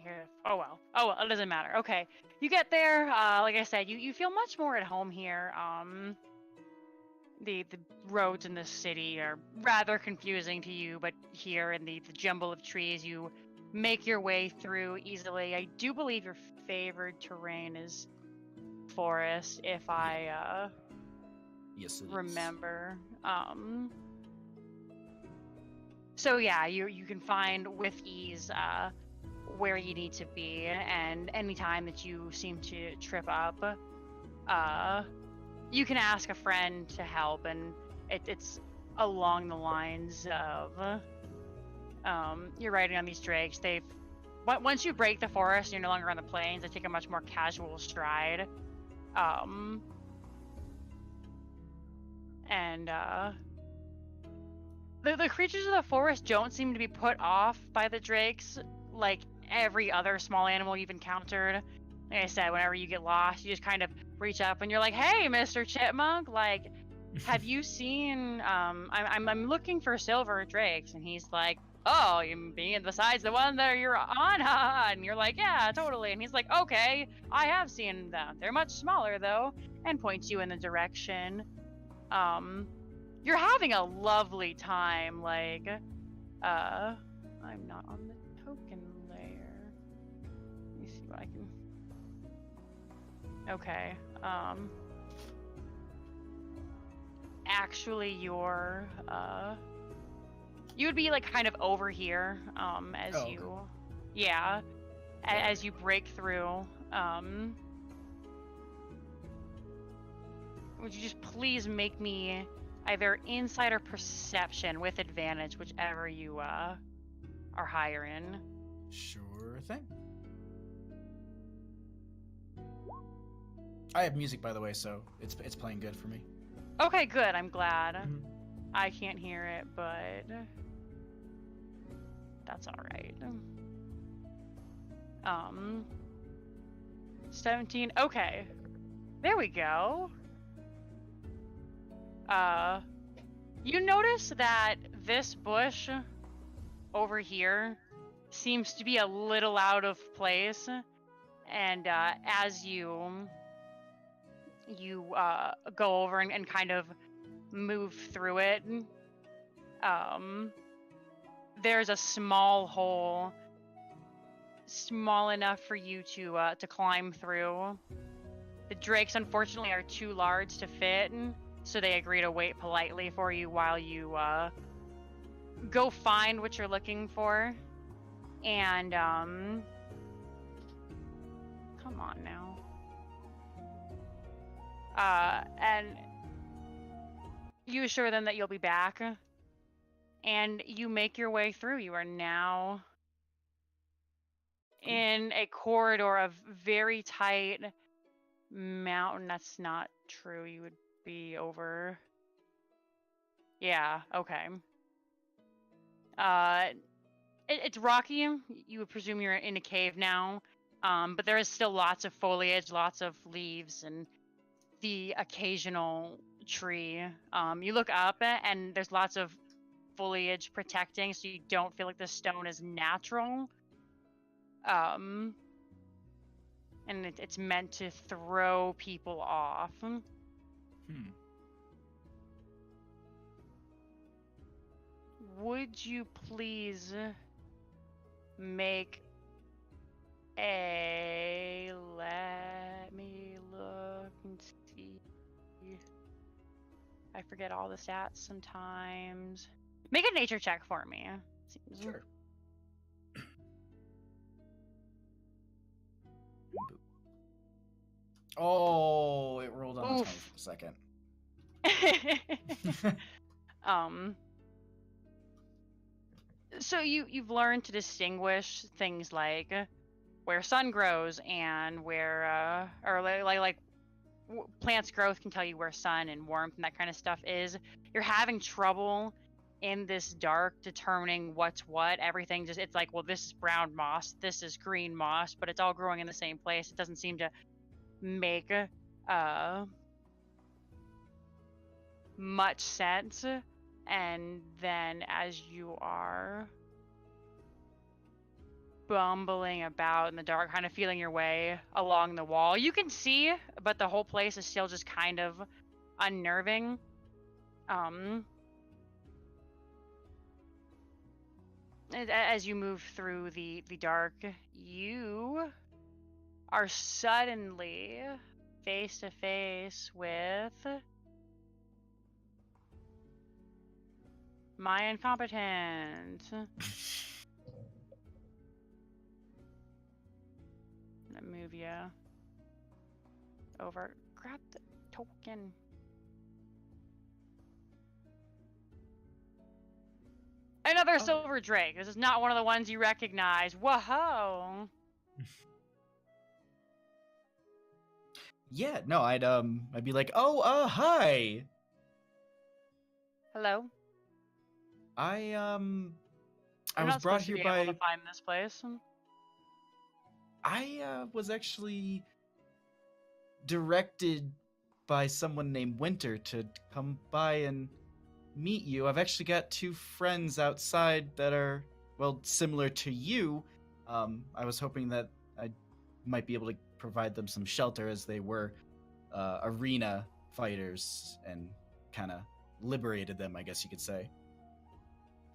here. Oh well, it doesn't matter. Okay, you get there. Like I said, you feel much more at home here. The roads in this city are rather confusing to you, but here in the jumble of trees, you make your way through easily. I do believe your favored terrain is forest, if I Yes, it is. remember. So yeah, you can find with ease where you need to be, and anytime that you seem to trip up, you can ask a friend to help, and it's along the lines of you're riding on these drakes. Once you break the forest, you're no longer on the plains. They take a much more casual stride, and the creatures of the forest don't seem to be put off by the drakes like every other small animal you've encountered. Like I said, whenever you get lost, you just kind of reach up and you're like, "Hey, Mr. Chipmunk, like, have you seen? I'm looking for silver drakes," and he's like, "Oh, you mean besides the one that you're on?" And you're like, "Yeah, totally." And he's like, "Okay, I have seen them. They're much smaller though," and points you in the direction. You're having a lovely time. Like, I'm not on the token layer. Let me see what I can. Okay. Actually, you're you would be like kind of over here, as Oh, you, okay. yeah, as you break through. Would you just please make me either insight or perception with advantage, whichever you are higher in? Sure thing. I have music, by the way, so it's playing good for me. Okay, good. I'm glad. Mhm. I can't hear it, but that's all right. 17. Okay. There we go. You notice that this bush over here seems to be a little out of place, and as you go over and kind of move through it, there's a small hole, small enough for you to climb through. The drakes, unfortunately, are too large to fit, so they agree to wait politely for you while you go find what you're looking for. And come on now. And you assure them that you'll be back, and you make your way through. You are now in a corridor of very tight mountain. That's not true. You would be over. Yeah, okay. It's rocky. You would presume you're in a cave now, but there is still lots of foliage, lots of leaves, and the occasional tree. You look up and there's lots of foliage protecting, so you don't feel like the stone is natural. And it's meant to throw people off. Would you please make a... Let me look and see. I forget all the stats sometimes. Make a nature check for me. Sure. Oh, it rolled on its own for a second. So you've learned to distinguish things like where sun grows and where plants growth can tell you where sun and warmth and that kind of stuff is. You're having trouble in this dark determining what's what. Everything just, it's like, well, this is brown moss, this is green moss, but it's all growing in the same place. It doesn't seem to make much sense. And then as you are bumbling about in the dark, kind of feeling your way along the wall. You can see, but the whole place is still just kind of unnerving. As you move through the dark, you are suddenly face to face with my incompetent. Gonna move you over. Grab the token. Another silver drake. This is not one of the ones you recognize. Whoa. Yeah, no, I'd be like, "Oh, hi. Hello. I You're was not brought supposed to here be able by to find this place. I was actually directed by someone named Winter to come by and meet you. I've actually got two friends outside that are, well, similar to you. I was hoping that I might be able to provide them some shelter, as they were arena fighters, and kind of liberated them, I guess you could say.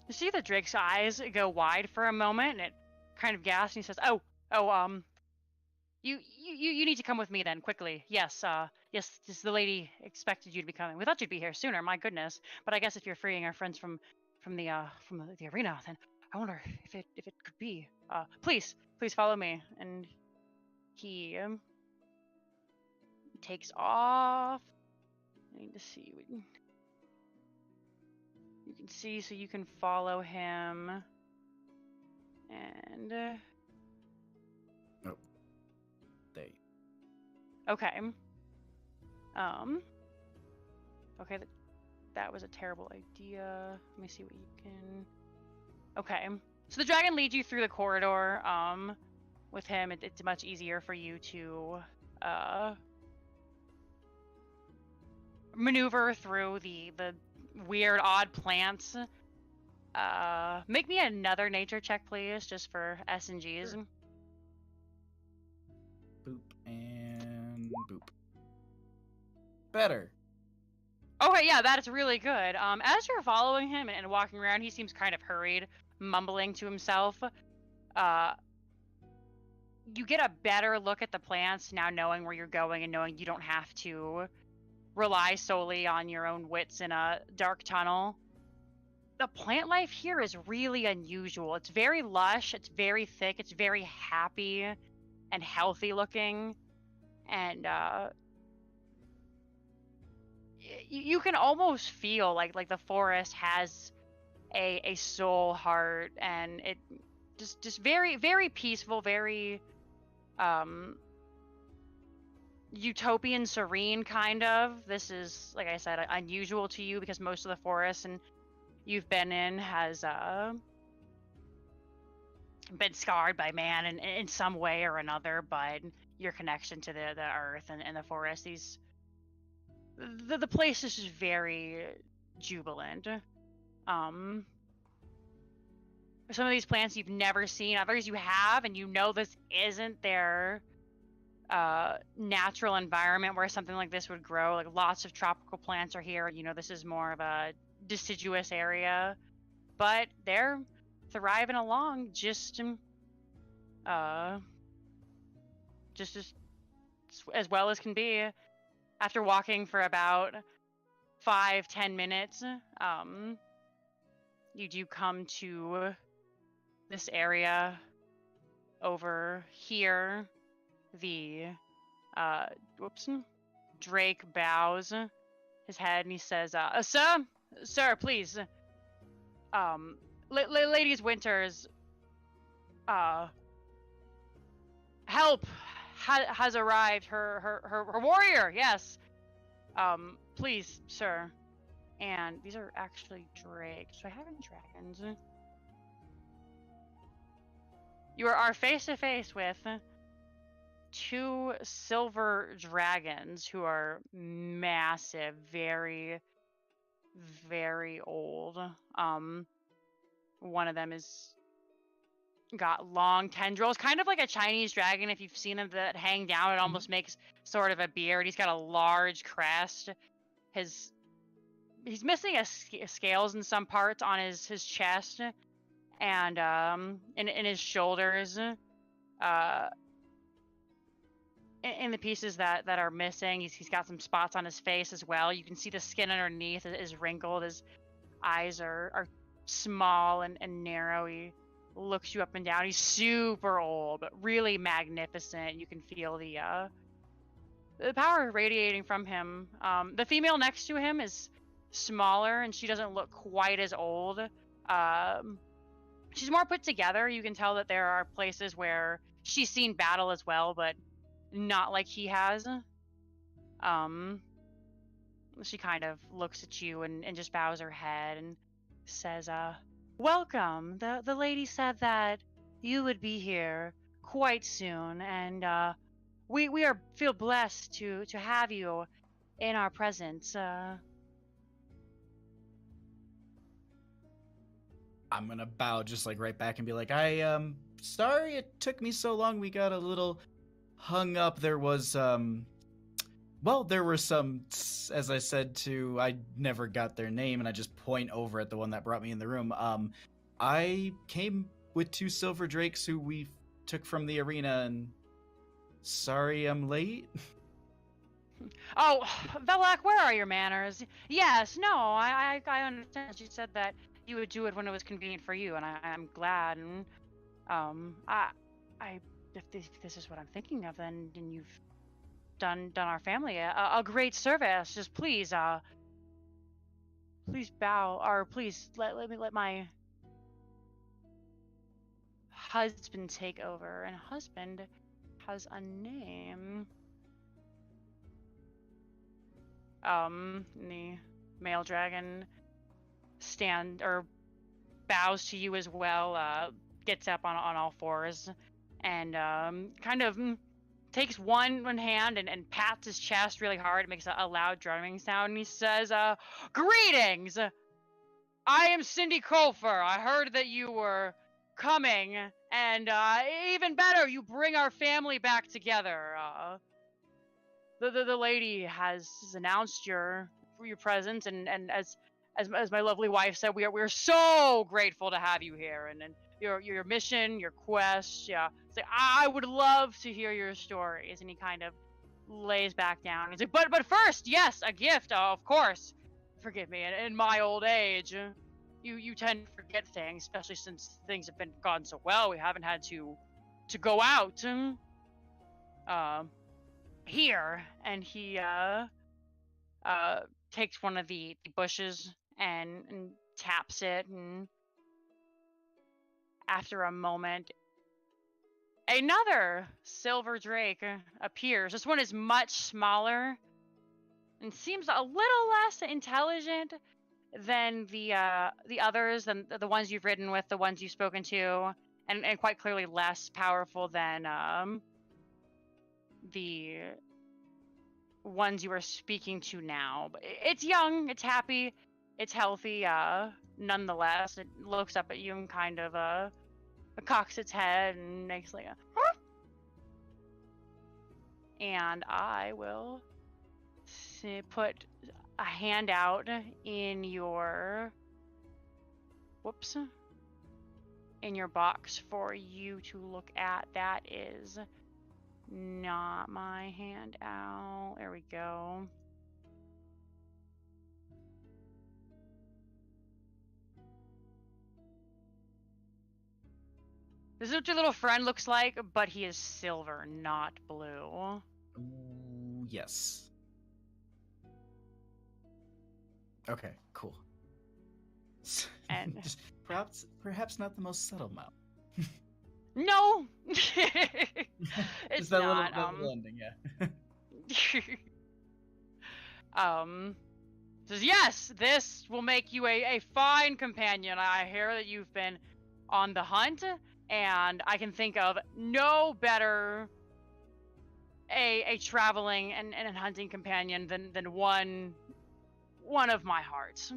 You see the drake's eyes go wide for a moment, and it kind of gasps, and he says, you need to come with me then, quickly. Yes, yes, the lady expected you to be coming. We thought you'd be here sooner, my goodness. But I guess if you're freeing our friends from the arena, then I wonder if it could be. Please follow me. And he takes off. I need to see what you can see, so you can follow him. And They. okay. Okay, that was a terrible idea. Let me see what you can. Okay, so the dragon leads you through the corridor. With him, it's much easier for you to maneuver through the weird, odd plants. Make me another nature check, please, just for S&Gs. Sure. Boop and boop. Better. Okay, yeah, that is really good. As you're following him and walking around, he seems kind of hurried, mumbling to himself. You get a better look at the plants now, knowing where you're going and knowing you don't have to rely solely on your own wits in a dark tunnel. The plant life here is really unusual. It's very lush, it's very thick, it's very happy and healthy looking, and you can almost feel like the forest has a soul, heart, and it just very, very peaceful, very utopian, serene, kind of. This is, like I said, unusual to you because most of the forest and you've been in has been scarred by man in some way or another. But your connection to the earth and the forest, the place is just very jubilant. Some of these plants you've never seen, others you have, and you know this isn't their natural environment where something like this would grow. Like, lots of tropical plants are here. You know, this is more of a deciduous area, but they're thriving along just as well as can be. After walking for about 5-10 minutes, you do come to this area over here. The Drake bows his head and he says, sir, please, Lady Winters, help has arrived. Her warrior, yes. Please, sir. And these are actually drakes. Do I have any dragons? You are face to face with 2 silver dragons who are massive, very, very old. One of them is got long tendrils, kind of like a Chinese dragon. If you've seen them that hang down, it almost makes sort of a beard. He's got a large crest. He's missing scales in some parts on his chest, and in his shoulders. In the pieces that are missing, he's got some spots on his face as well. You can see the skin underneath is wrinkled. His eyes are small and narrow. He looks you up and down. He's super old, but really magnificent. You can feel the power radiating from him. The female next to him is smaller, and she doesn't look quite as old. She's more put together. You can tell that there are places where she's seen battle as well, but not like he has. She kind of looks at you and just bows her head and says, welcome. The lady said that you would be here quite soon, and we feel blessed to have you in our presence. I'm gonna bow just like right back and be like, sorry it took me so long. We got a little hung up. There was there were some, as I said to, I never got their name, and I just point over at the one that brought me in the room. I came with 2 silver drakes who we took from the arena, and sorry I'm late. Oh, Velak, where are your manners? Yes, no, I understand. She said that you would do it when it was convenient for you, and I'm glad. And if this is what I'm thinking of, then you've done our family a great service. Just please bow, or please let my husband take over. And husband has a name. The male dragon bows to you as well, gets up on all fours, and kind of takes one hand and pats his chest really hard. It makes a loud drumming sound, and he says, greetings! I am Cindy Colfer. I heard that you were coming, and even better, you bring our family back together. The lady has announced your presence, and as my lovely wife said, we're so grateful to have you here, and your mission, your quest. Yeah, it's like, I would love to hear your stories. And he kind of lays back down. He's like, but first, yes, a gift, of course. Forgive me, in my old age, you tend to forget things, especially since things have been gone so well. We haven't had to go out. Here, and he takes one of the bushes and taps it, and after a moment, another silver drake appears. This one is much smaller and seems a little less intelligent than the others, than the ones you've ridden with, the ones you've spoken to, and quite clearly less powerful than the ones you are speaking to now. But it's young, it's happy, it's healthy. Nonetheless, it looks up at you and kind of cocks its head and makes like a huh? And I will put a hand out in your in your box for you to look at. That is not my handout. There we go. This is what your little friend looks like, but he is silver, not blue. Ooh, yes. Okay, cool. And just perhaps not the most subtle mount. no, it's Just that not. little ending, yeah. Says, yes, this will make you a fine companion. I hear that you've been on the hunt, and I can think of no better a traveling and hunting companion than one of my hearts.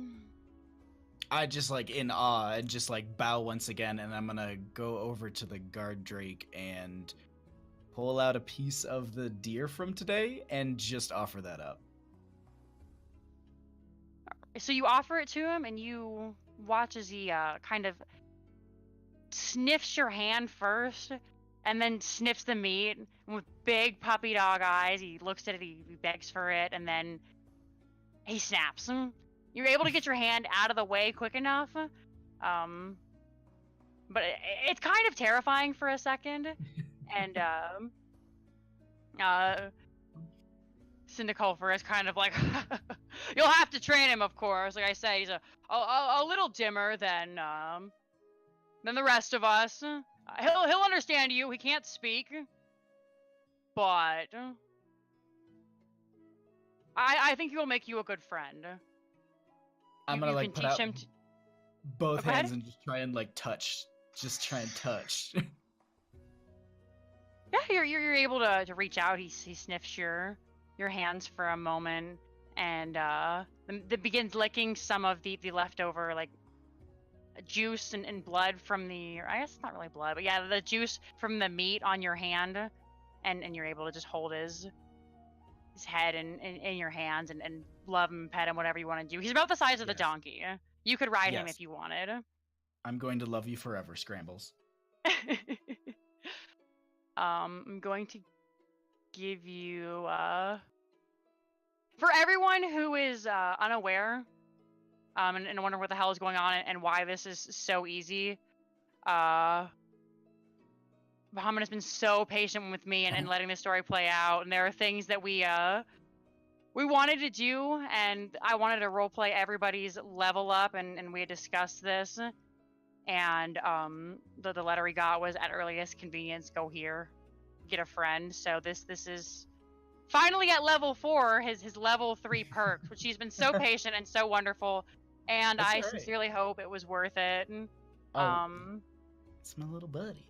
I just like in awe and just like bow once again, and I'm gonna go over to the guard drake and pull out a piece of the deer from today and just offer that up. So you offer it to him, and you watch as he kind of sniffs your hand first, and then sniffs the meat. And with big puppy dog eyes, he looks at it, he begs for it, and then he snaps. You're able to get your hand out of the way quick enough, but it's kind of terrifying for a second. And Cinderculfer is kind of like, you'll have to train him, of course. Like I say, he's a little dimmer than the rest of us. He'll understand you. He can't speak, but I think he will make you a good friend. I'm gonna like put out both Go ahead. hands and just try and like touch. Just try and touch. Yeah, you're able to reach out. He sniffs your hands for a moment, and begins licking some of the leftover like juice and blood from the, or I guess it's not really blood, but yeah, the juice from the meat on your hand, and you're able to just hold his head in your hands and love him, pet him, whatever you want to do. He's about the size of the donkey. You could ride him Yes. if you wanted. I'm going to love you forever, Scrambles. I'm going to give you for everyone who is unaware and wonder what the hell is going on and why this is so easy. Bahamut has been so patient with me and letting this story play out, and there are things that we wanted to do, and I wanted to roleplay everybody's level up, and we had discussed this. And the letter we got was, at earliest convenience, go here, get a friend. So this is finally at level 4, his level 3 perks, which he's been so patient and so wonderful. And That's I all right. sincerely hope it was worth it. Oh, it's my little buddy.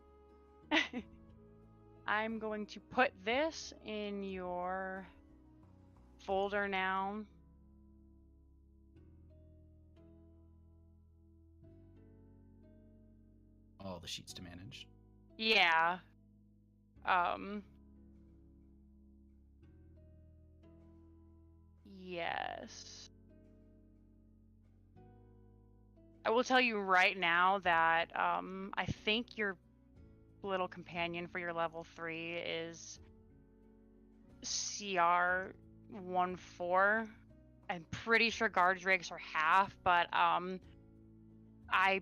I'm going to put this in your folder now. All the sheets to manage. Yeah. Yes. I will tell you right now that I think your little companion for your level 3 is CR 1-4. I'm pretty sure guard drakes are half, but I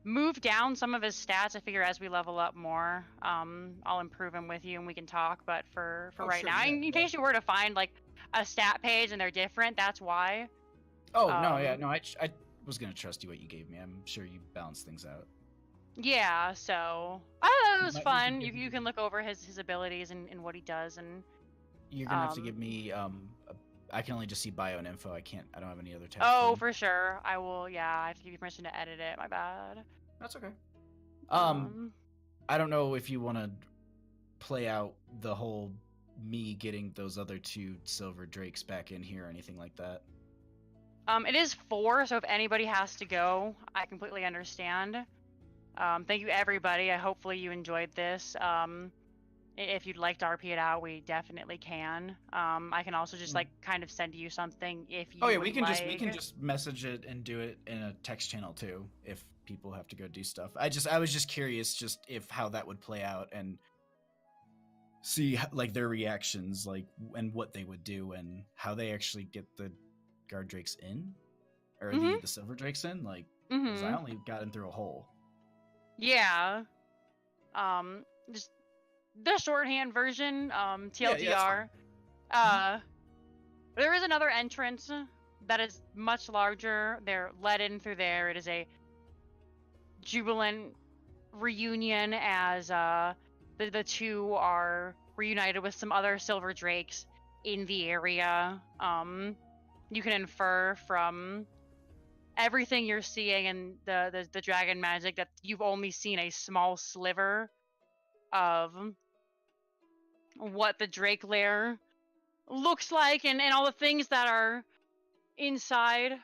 moved down some of his stats. I figure as we level up more, I'll improve him with you and we can talk. But for right sure, now, yeah, in case you were to find like a stat page and they're different, that's why. Oh no, yeah, no, I was gonna trust you what you gave me. I'm sure you balanced things out. Yeah, so I thought it was might need to fun. give You me- can look over his abilities and what he does, and You're gonna have to give Um, me I can only just see bio and info. I don't have any other tabs. oh, open. for sure, I will. Yeah, I have to give you permission to edit it. My bad. That's okay. I don't know if you want to play out the whole me getting those other 2 silver drakes back in here or anything like that. It is 4, so if anybody has to go, I completely understand. Thank you, everybody. Hopefully you enjoyed this. If you'd like to RP it out, we definitely can. I can also just like kind of send you something if you. Oh yeah, would we can like. just message it and do it in a text channel too if people have to go do stuff. I was just curious just if how that would play out and see like their reactions like and what they would do and how they actually get the guard drakes in or the silver drakes in like 'cause I only got in through a hole. Yeah. Just the shorthand version, TLDR. There is another entrance that is much larger. They're let in through there. It is a jubilant reunion as the 2 are reunited with some other silver drakes in the area. You can infer from everything you're seeing and the dragon magic that you've only seen a small sliver of what the Drake lair looks like and all the things that are inside.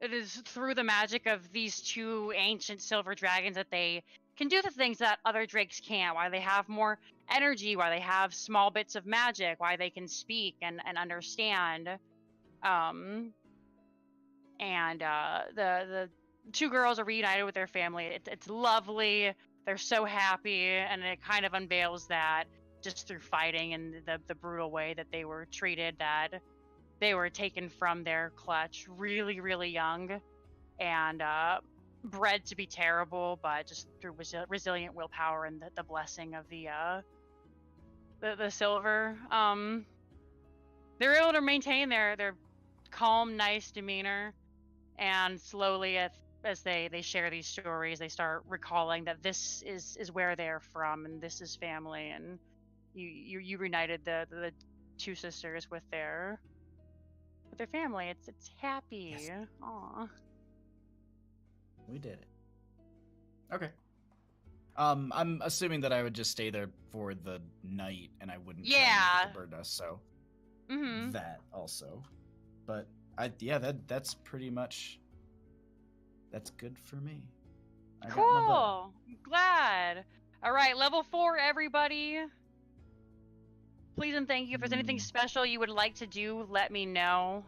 it is through the magic of these two ancient silver dragons that they can do the things that other drakes can't. Why they have more energy, why they have small bits of magic, why they can speak and understand. The two girls are reunited with their family. It's lovely. They're so happy, and it kind of unveils that just through fighting and the brutal way that they were treated, that they were taken from their clutch really, really young, and bred to be terrible, but just through resilient willpower and the blessing of the silver, they're able to maintain their calm, nice demeanor, and slowly as they share these stories, they start recalling that this is where they're from, and this is family, and you reunited the two sisters with their family. It's happy. Yes. Aw. We did it. Okay. I'm assuming that I would just stay there for the night, and I wouldn't try and Yeah. make the bird nest, so Mm-hmm. that also. But that's pretty much that's good for me. I got my bow. Cool. Glad. All right, level 4, everybody. Please and thank you. If there's anything special you would like to do, let me know.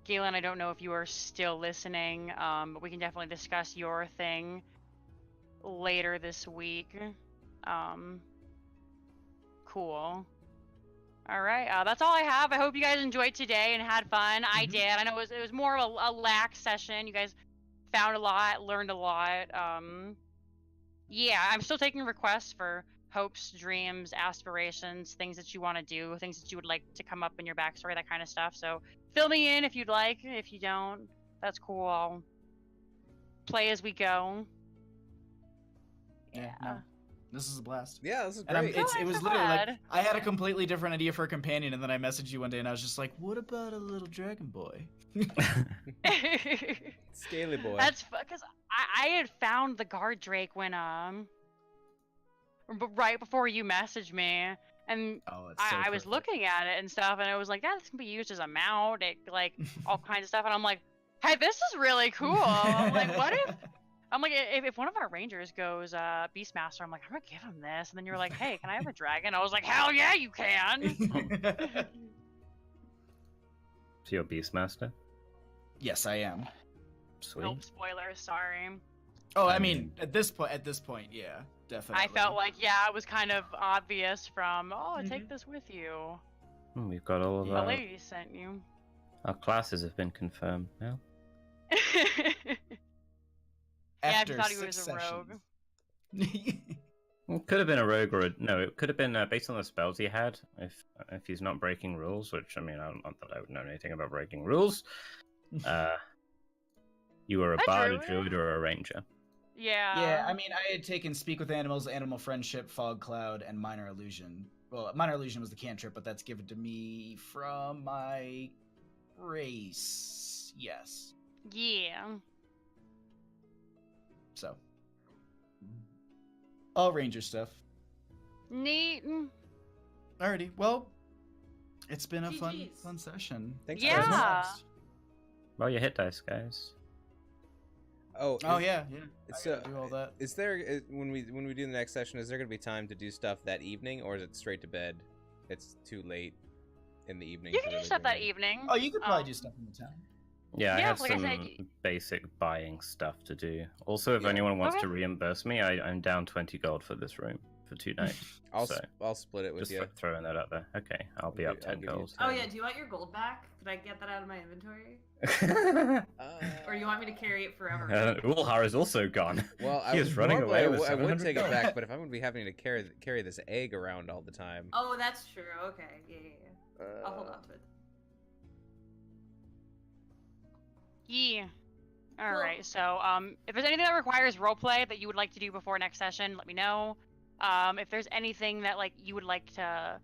Galen, I don't know if you are still listening, but we can definitely discuss your thing later this week. Cool. All right, that's all I have. I hope you guys enjoyed today and had fun. I did. I know it was more of a lax session. You guys found a lot, learned a lot. Yeah, I'm still taking requests for hopes, dreams, aspirations, things that you want to do, things that you would like to come up in your backstory, that kind of stuff. So fill me in if you'd like. If you don't, that's cool. I'll play as we go. Yeah. No. This is a blast. Yeah, this is And great. it was literally glad. like I had a completely different idea for a companion, and then I messaged you one day, and I was just like, "What about a little dragon boy?" Scaly boy. That's because I had found the guard drake when right before you messaged me, and Oh, it's so I was perfect. looking at it and stuff, and I was like, yeah, this can be used as a mount, like all kinds of stuff, and I'm like, hey, this is really cool. I'm like, what if? I'm like, if one of our rangers goes Beastmaster, I'm like, I'm gonna give him this, and then you're like, hey, can I have a dragon? I was like, hell yeah, you can. So you're Beastmaster? Yes, I am. Sweet. Nope, spoilers, sorry. Oh, I mean, at this point, yeah, definitely. I felt like, yeah, it was kind of obvious from, take this with you. We've got all of The our, lady sent you. our classes have been confirmed now. Yeah, After I thought he was 6 a rogue. sessions. It could have been a rogue or no. It could have been based on the spells he had. If he's not breaking rules, which I mean, not that I would know anything about breaking rules. You were a A bard, a druid? druid, or a ranger. Yeah. Yeah, I mean, I had taken Speak with Animals, Animal Friendship, Fog Cloud, and Minor Illusion. Well, Minor Illusion was the cantrip, but that's given to me from my race. Yes. Yeah. So. All ranger stuff. Neat. Alrighty, well, it's been a fun GGs. session. Thanks, Yeah. guys. Well, you hit dice, guys. Oh, Oh yeah. I So, gotta do all that. is there when we do the next session? Is there going to be time to do stuff that evening, or is it straight to bed? It's too late in the evening. You to can do really stuff do that anything. evening. Oh, you could probably Um, do stuff in the town. Yeah, I Yeah, have like I some said, basic buying stuff to do. Also, if anyone wants Okay. to reimburse me, I'm down 20 gold for this room for 2 nights. I'll so, I'll split it with just you. throwing that out there. Okay, I'll be I'll up give- I'll 10 give you gold. Oh yeah, do you want your gold back? Could I get that out of my inventory? Or you want me to carry it forever? Ulhar is also gone. Well, He is running normally away with I would 700 take it gold. back, but if I'm going to be having to carry this egg around all the time, Oh, that's true. Okay, yeah. I'll hold on to it. Yeah. All Cool. right. So, if there's anything that requires roleplay that you would like to do before next session, let me know. If there's anything that like you would like to,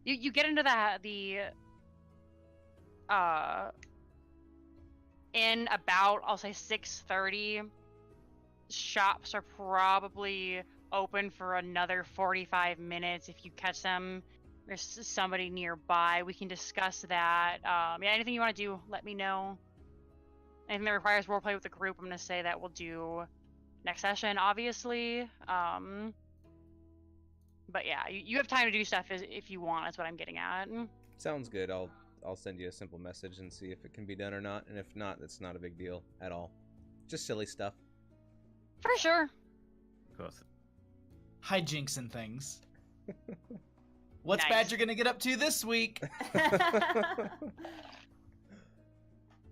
you get into the in about I'll say 6:30. Shops are probably open for another 45 minutes if you catch them there's somebody nearby, we can discuss that. Yeah, anything you want to do, let me know. Anything that requires roleplay with the group, I'm gonna say that we'll do next session, obviously. But yeah, you have time to do stuff if you want. That's what I'm getting at. Sounds good. I'll send you a simple message and see if it can be done or not. And if not, it's not a big deal at all. Just silly stuff. For sure. Of course. Hijinks and things. What's Nice. Badger gonna get up to this week?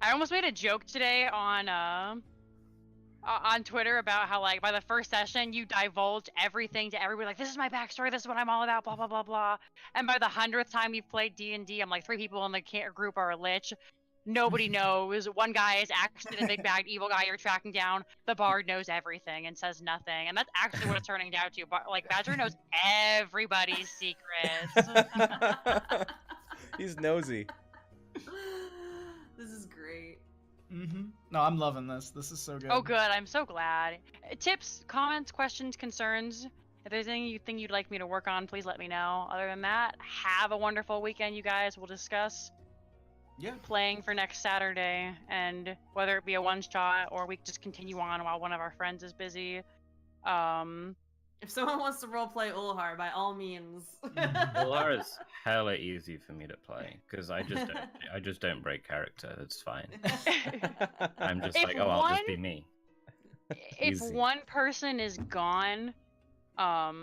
I almost made a joke today on Twitter about how, like, by the first session you divulge everything to everybody, like, this is my backstory, this is what I'm all about, blah blah blah blah. And by the 100th time you've played D&D, I'm like, 3 people in the group are a lich. Nobody knows. One guy is actually the big bad evil guy you're tracking down. The bard knows everything and says nothing, and that's actually what it's turning down to. But like, Badger knows everybody's secrets. He's nosy. This is great. No, I'm loving this. This is so good. Oh, good. I'm so glad. Tips, comments, questions, concerns. If there's anything you'd like me to work on, please let me know. Other than that, have a wonderful weekend, you guys. We'll discuss playing for next Saturday, and whether it be a one-shot or we just continue on while one of our friends is busy. If someone wants to roleplay Ulhar, by all means. Ulhar is hella easy for me to play because I just don't break character. It's fine. I'm just If like, oh, I'll just be me. If Easy. one person is gone, I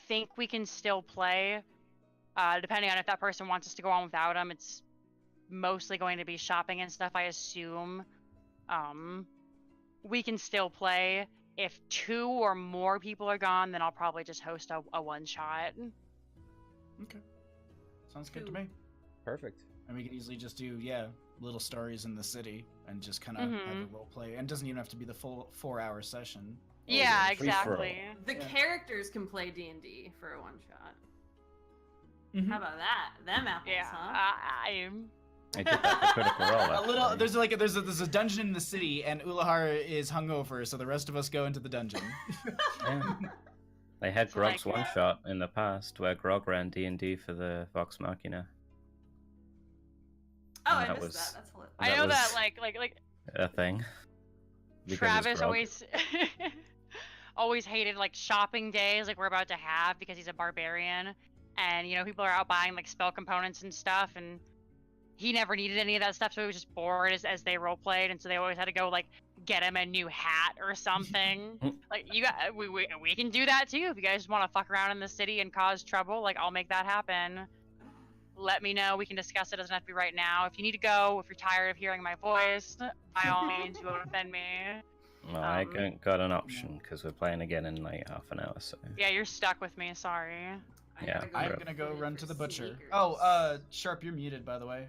think we can still play. Depending on if that person wants us to go on without him, it's mostly going to be shopping and stuff, I assume. We can still play. If 2 or more people are gone, then I'll probably just host a one-shot. Okay. Sounds good to me. Perfect. And we could easily just do, little stories in the city and just kind of have a role play. And it doesn't even have to be the full 4-hour session. Yeah, exactly. The characters can play D&D for a one-shot. How about that? Them apples, Yeah, huh? I did that for Critical Role. A little. There's a dungeon in the city, and Ulahar is hungover, so the rest of us go into the dungeon. Yeah. They had It's like- Grog's one shot in the past, where Grog ran D&D for the Vox Machina. Oh, And I that missed was- that. That's hilarious. I That know that, was- like A thing. Because it's Travis Grog. always always hated like shopping days like we're about to have because he's a barbarian, and you know people are out buying like spell components and stuff, and he never needed any of that stuff, so he was just bored as they role played, and so they always had to go like get him a new hat or something. Like you got we can do that too if you guys want to fuck around in the city and cause trouble. Like I'll make that happen. Let me know. We can discuss it. Doesn't have to be right now. If you need to go, if you're tired of hearing my voice, by all means, you won't offend me. Well, I ain't got an option because we're playing again in like half an hour. So Yeah, you're stuck with me. Sorry. yeah, I'm bro. gonna go run to the butcher. sneakers. Oh, Sharp, you're muted, by the way.